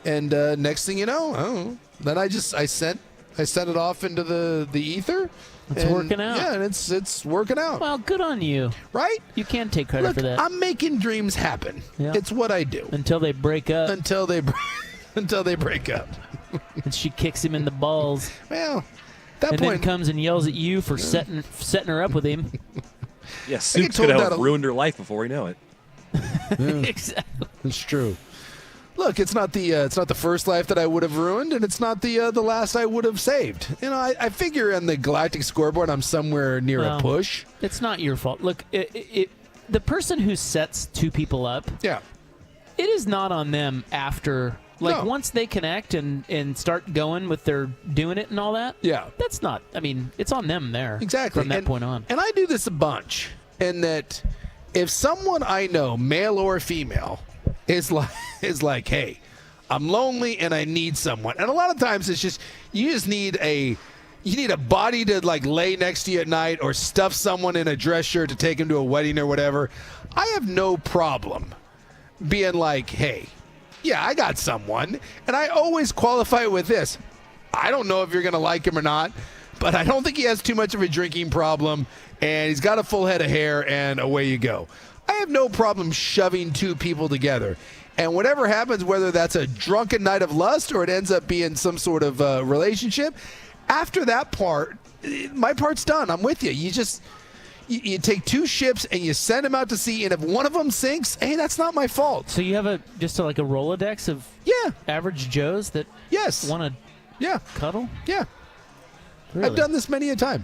And next thing you know, then I sent it off into the ether.
It's working out.
Yeah, and it's working out.
Well, good on you.
Right?
You can take credit for that.
I'm making dreams happen.
Yeah.
It's what I do.
Until they break up.
Until they break up.
And she kicks him in the balls.
Well, that
and
point,
then comes and yells at you for setting her up with him.
Yeah, Suk could have ruined her life before we know it.
Exactly.
It's true. Look, it's not the first life that I would have ruined, and it's not the last I would have saved. You know, I figure on the galactic scoreboard, I'm somewhere near a push.
It's not your fault. Look, the person who sets two people up,
it
is not on them after. Once they connect and start going with their doing it and all that, that's not. I mean, it's on them there.
Exactly.
From that point on.
And I do this a bunch, in that if someone I know, male or female, is like, hey, I'm lonely and I need someone. And a lot of times it's just you need a body to lay next to you at night, or stuff someone in a dress shirt to take him to a wedding or whatever. I have no problem being like, hey, yeah, I got someone. And I always qualify it with this. I don't know if you're going to like him or not, but I don't think he has too much of a drinking problem, and he's got a full head of hair, and away you go. I have no problem shoving two people together. And whatever happens, whether that's a drunken night of lust or it ends up being some sort of relationship, after that part, my part's done. I'm with you. You take two ships and you send them out to sea, and if one of them sinks, hey, that's not my fault.
So you have a Rolodex of average Joes that want to cuddle?
Yeah.
Really?
I've done this many a time.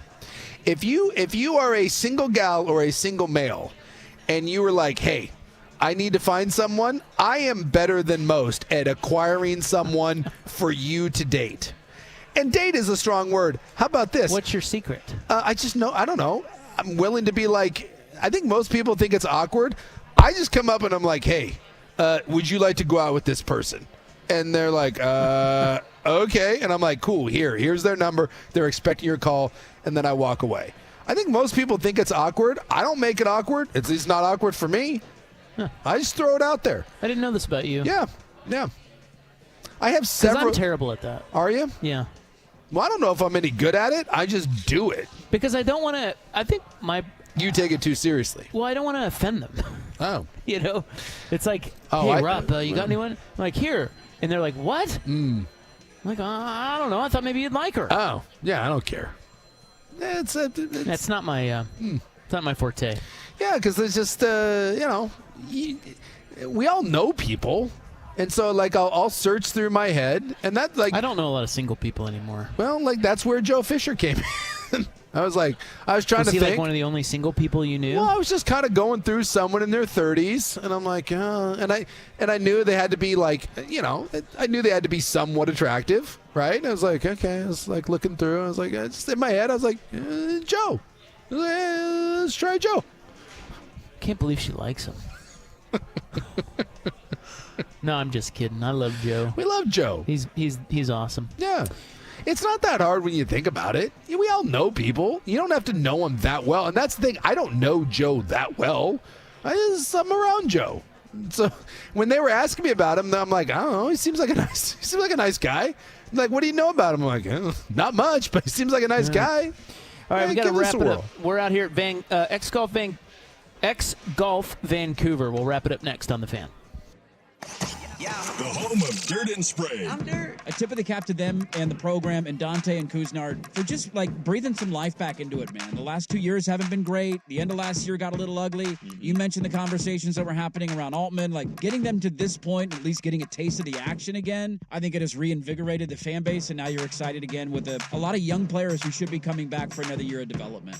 If you are a single gal or a single male, and you were like, hey, I need to find someone, I am better than most at acquiring someone for you to date. And date is a strong word. How about this?
What's your secret?
I don't know. I'm willing to be like, I think most people think it's awkward. I just come up and I'm like, hey, would you like to go out with this person? And they're like, okay. And I'm like, cool, here's their number. They're expecting your call. And then I walk away. I think most people think it's awkward. I don't make it awkward. It's at least not awkward for me.
Huh.
I just throw it out there.
I didn't know this about you.
Yeah. I have several.
I'm terrible at that.
Are you?
Yeah.
Well, I don't know if I'm any good at it. I just do it.
Because I don't want to. I think
you take it too seriously.
Well, I don't want to offend them.
Oh.
It's like, hey, Rob, you got anyone? I'm like, here. And they're like, what? I'm like, I don't know. I thought maybe you'd like her.
Oh, yeah, I don't care.
That's not my. It's not my forte.
Yeah, because it's just we all know people, and so I'll search through my head, and that
I don't know a lot of single people anymore.
Well, that's where Joe Fisher came in. I was trying
was
to
he
think.
like one of the only single people you knew?
Well, I was just kind of going through someone in their 30s, and I'm like, and I knew they had to be like, I knew they had to be somewhat attractive, right? And I was like, okay. I was like looking through. I was like, just in my head, I was like, Joe. Let's try Joe.
Can't believe she likes him. No, I'm just kidding. I love Joe.
We love Joe.
He's awesome.
Yeah. It's not that hard when you think about it. We all know people. You don't have to know them that well. And that's the thing. I don't know Joe that well. I'm around Joe. So when they were asking me about him, I'm like, I don't know. He seems like a nice guy. I'm like, what do you know about him? I'm like, not much, but he seems like a nice guy.
All right, we got to
give this
wrap
a
it
whirl.
up. We're out here at X-Golf Vancouver. We'll wrap it up next on The Fan.
The home of Dirt and Spray.
A tip of the cap to them and the program and Dante and Kuznard for just like breathing some life back into it, man. The last 2 years haven't been great. The end of last year got a little ugly. You mentioned the conversations that were happening around Altman, like getting them to this point, at least getting a taste of the action again. I think it has reinvigorated the fan base, and now you're excited again with a lot of young players who should be coming back for another year of development.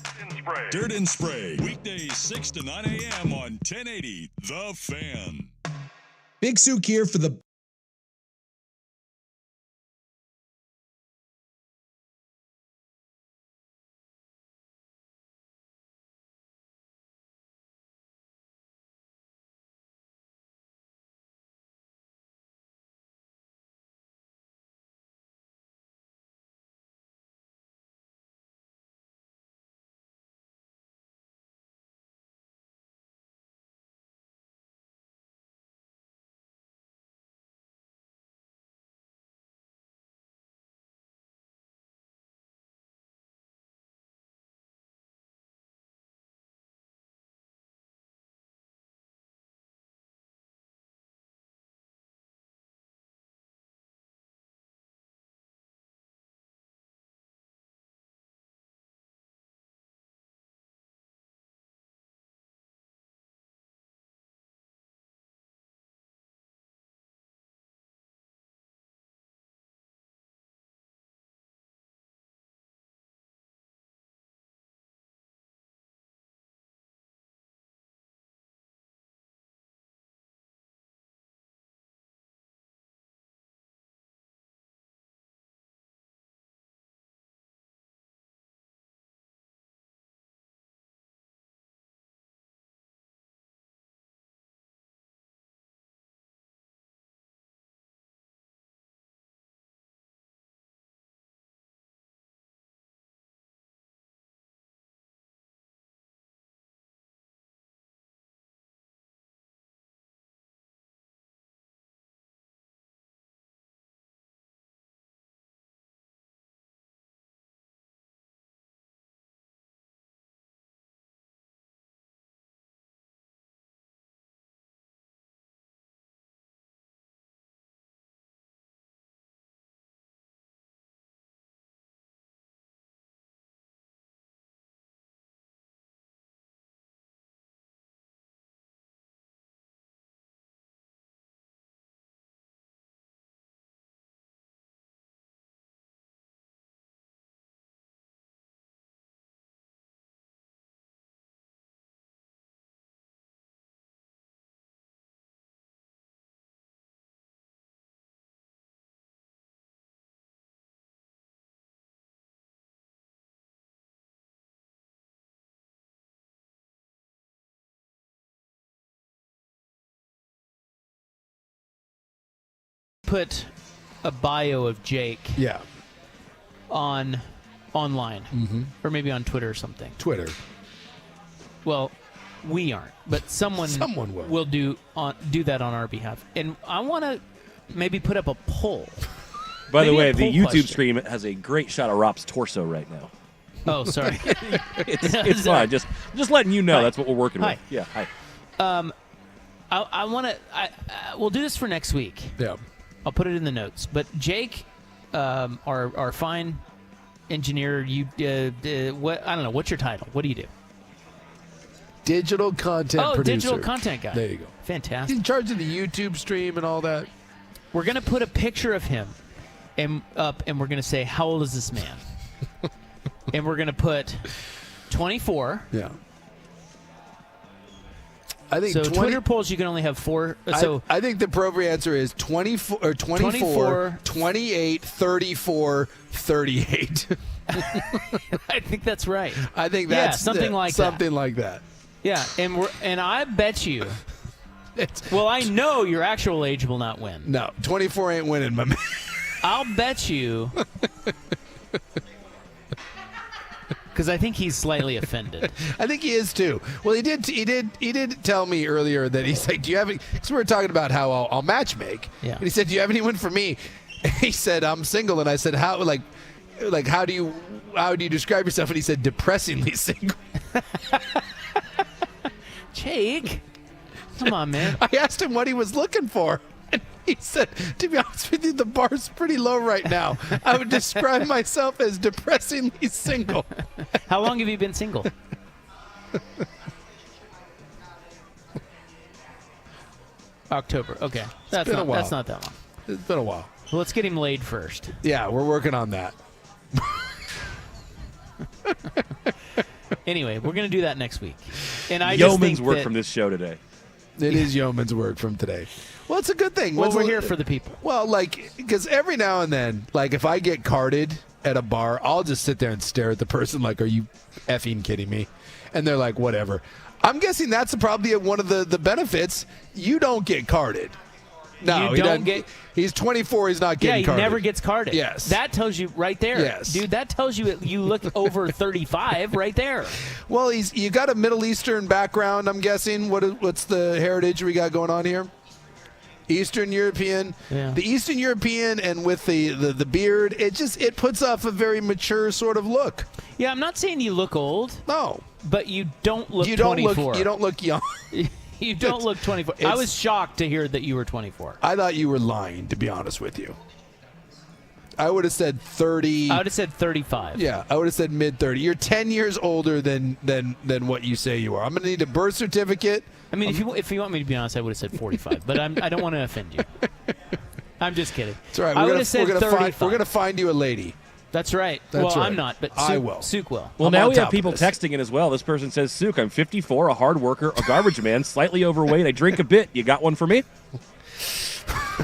Dirt and Spray. Weekdays 6 to 9 a.m. on 1080 The Fan.
Big Souk here for the
Put a bio of Jake online or maybe on Twitter or something.
Twitter.
Well, we aren't, but someone will do that on our behalf. And I want to maybe put up a poll.
By the
Maybe
way,
a
the
poll
YouTube
question.
stream has a great shot of Rob's torso right now.
Oh, sorry.
It's fine. Just letting you know
Hi.
that's what we're working
Hi.
with. Yeah, hi.
I want to. We'll do this for next week.
Yeah.
I'll put it in the notes. But Jake, our fine engineer, what I don't know. What's your title? What do you do?
Digital content producer.
Digital content guy.
There you go.
Fantastic.
He's in charge of the YouTube stream and all that.
We're gonna put a picture of him up, and we're gonna say, "How old is this man?" And we're going to put 24.
Yeah. I think
so Twitter polls, you can only have 4. So
I think the appropriate answer is 24, 28, 34, 38.
I think that's right.
I think that's
something like that.
Something like that.
Yeah, and I bet you. Well, I know your actual age will not win.
No, 24 ain't winning, my man.
I'll bet you. Because I think he's slightly offended.
I think he is too. Well, he did tell me earlier that he's like, "Do you have any?" Because we were talking about how I'll match make.
Yeah.
And he said, "Do you have anyone for me?" And he said, "I'm single." And I said, "How? Like how do you describe yourself?" And he said, "Depressingly single."
Jake, come on, man.
I asked him what he was looking for. And he said, "To be honest with you, the bar's pretty low right now. I would describe myself as depressingly single."
How long have you been single? October. Okay. That's
been a while.
That's not that long.
It's been a while.
Well, let's get him laid first.
Yeah, we're working on that.
Anyway, we're going to do that next week. And I
Yeoman's
just think
work
that
from this show today.
It is yeoman's work from today. Well, it's a good thing.
Well, we're here for the people.
Well, because every now and then, if I get carded at a bar, I'll just sit there and stare at the person like, "Are you effing kidding me?" And they're like, "Whatever." I'm guessing that's probably one of the benefits. You don't get carded. No,
You
he
don't
doesn't.
get-
He's 24. He's not getting
he
carded.
never gets carded.
Yes.
That tells you right there.
Yes.
Dude, that tells you you look over 35 right there.
Well, you got a Middle Eastern background, I'm guessing. What's the heritage we got going on here? Eastern European.
Yeah.
The Eastern European, and with the beard, it puts off a very mature sort of look.
Yeah, I'm not saying you look old.
No.
But you don't look
You don't
24.
you don't look young.
You don't look 24. I was shocked to hear that you were 24.
I thought you were lying, to be honest with you. I would have said 30.
I would have said 35.
Yeah, I would have said mid-30. You're 10 years older than what you say you are. I'm going to need a birth certificate.
I mean, if you want me to be honest, I would have said 45. But I don't want to offend you. I'm just kidding.
It's all right.
I would have said 35.
We're going to find you a lady.
That's right.
That's right.
I'm not, but
I will.
Sook will.
Well,
I'm
now
on
we have
top
people
of this.
texting in as well. This person says, "Sook, I'm 54, a hard worker, a garbage man, slightly overweight. I drink a bit. You got one for me?"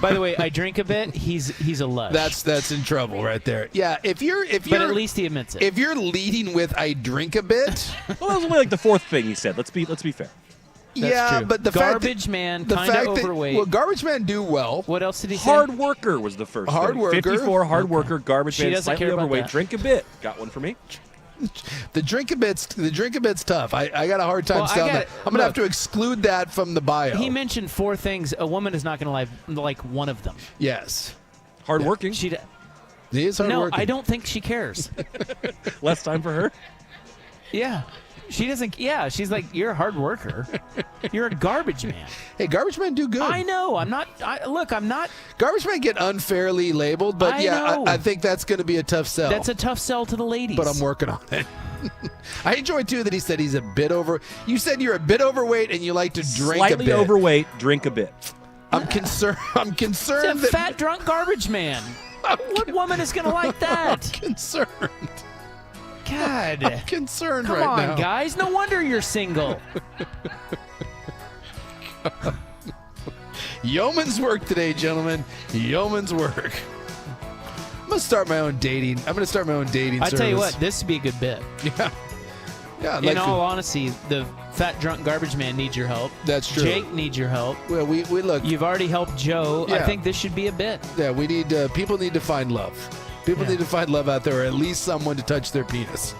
By the way, I drink a bit. He's a lush.
That's in trouble right there. Yeah, if you're
but at least he admits it.
If you're leading with "I drink a bit,"
Well, that was only like the fourth thing he said. Let's be fair.
yeah,
true.
but the
Garbage
fact that,
man,
the
kinda
fact that-
overweight.
well, garbage men do well.
What else did he say?
Hard worker was the first
Hard
thing.
worker.
54, hard worker, garbage
She
man,
doesn't
slightly
care about
overweight.
that.
Drink a bit. Got one for me?
The drink a bit's tough. I got a hard time
Well, I
selling
got
that.
it.
I'm gonna have
Look.
to exclude that from the bio.
He mentioned 4 things. A woman is not going to like one of them.
Yes,
Hard working.
She
he is hard
No,
working.
I don't think she cares.
Less time for her?
Yeah. She doesn't. Yeah, she's like, "You're a hard worker. You're a garbage man."
Hey, garbage men do good.
I know. I'm not. Look, I'm not.
Garbage men get unfairly labeled, but
I
yeah,
know.
I think that's going to be a tough sell.
That's a tough sell to the ladies.
but I'm working on it. I enjoy too that he said he's a bit over. You said you're a bit overweight and you like to drink
Slightly
a bit.
overweight, drink a bit.
I'm concerned. I'm
He's a
concerned that
fat, drunk garbage man. What woman is going to like that?
concerned.
God.
I'm concerned
Come
right
on,
now.
guys. No wonder you're single.
Yeoman's work today, gentlemen. Yeoman's work. I'm gonna start my own dating. I'm gonna start my own dating.
I tell you
service.
what, this would be a good bit.
Yeah. Yeah. I'd
In
like to-
all honesty, the fat, drunk garbage man needs your help.
That's true.
Jake needs your help.
Well, we look.
You've already helped Joe. I
Yeah.
think this should be a bit.
Yeah, we need people need to find love. People need to find love out there, or at least someone to touch their penis.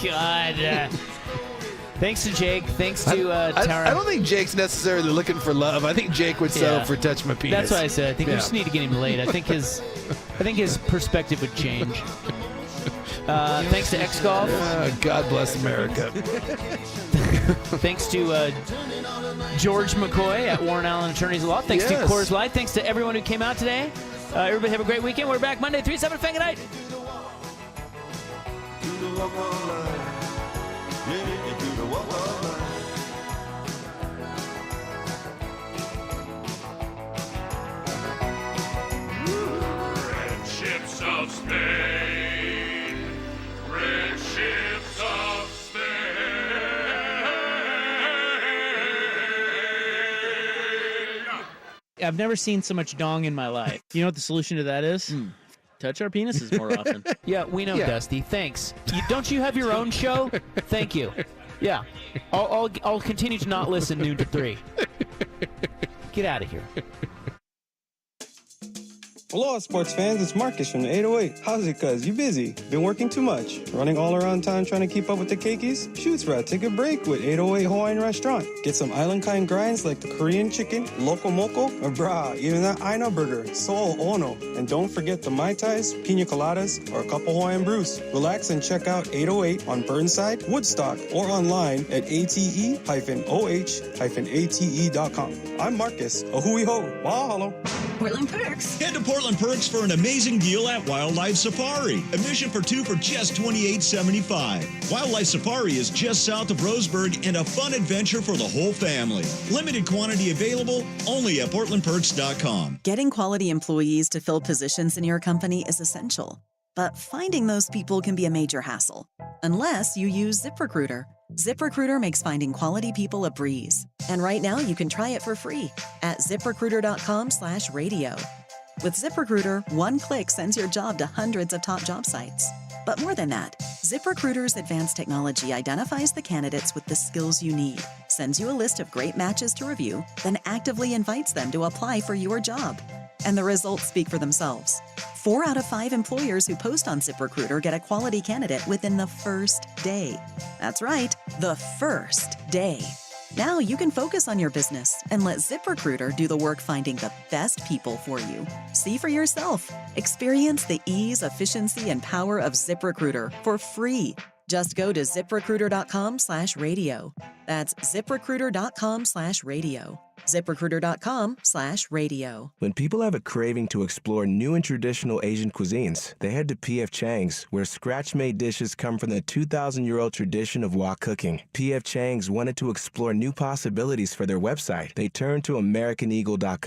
God. Thanks to Jake. Thanks to Tara.
I don't think Jake's necessarily looking for love. I think Jake would settle
Yeah.
for touch my penis.
That's what I said. I think we
Yeah.
just need to get him laid. I think his perspective would change. Thanks to X Golf.
God bless America.
Thanks to George McCoy at Warren Allen Attorneys Law. Thanks to
Yes.
Coors Light. Thanks to everyone who came out today. Everybody have a great weekend. We're back Monday, 3-7. Good night.
Red ships of Spain,
I've never seen so much dong in my life. You know what the solution to that is? Touch our penises more often. Yeah, we know, Dusty. Thanks. Don't you have your own show? Thank you. Yeah. I'll continue to not listen noon to 3. Get out of here.
Aloha, sports fans. It's Marcus from the 808. How's it, cuz? You busy? Been working too much? Running all around town trying to keep up with the keikis? Shoots, Brad. Take a break with 808 Hawaiian Restaurant. Get some island-kind grinds like the Korean chicken, loco moco, or brah, even that Aina burger, soul ono. And don't forget the Mai Tais, pina coladas, or a couple Hawaiian brews. Relax and check out 808 on Burnside, Woodstock, or online at ate-oh-ate.com. I'm Marcus. A hui ho. Mahalo.
Portland Perks.
Head to Portland Perks for an amazing deal at Wildlife Safari. Admission for 2 for just $28.75. Wildlife Safari is just south of Roseburg and a fun adventure for the whole family. Limited quantity available only at PortlandPerks.com.
Getting quality employees to fill positions in your company is essential, but finding those people can be a major hassle, unless you use ZipRecruiter. ZipRecruiter makes finding quality people a breeze. And right now you can try it for free at ZipRecruiter.com/radio. With ZipRecruiter, one click sends your job to hundreds of top job sites. But more than that, ZipRecruiter's advanced technology identifies the candidates with the skills you need, sends you a list of great matches to review, then actively invites them to apply for your job. And the results speak for themselves. 4 out of 5 employers who post on ZipRecruiter get a quality candidate within the first day. That's right, the first day. Now you can focus on your business and let ZipRecruiter do the work finding the best people for you. See for yourself. Experience the ease, efficiency, and power of ZipRecruiter for free. Just go to ZipRecruiter.com/radio. That's ZipRecruiter.com/radio. ZipRecruiter.com/radio.
When people have a craving to explore new and traditional Asian cuisines, they head to P.F. Chang's, where scratch-made dishes come from the 2,000-year-old tradition of wok cooking. P.F. Chang's wanted to explore new possibilities for their website. They turned to AmericanEagle.com.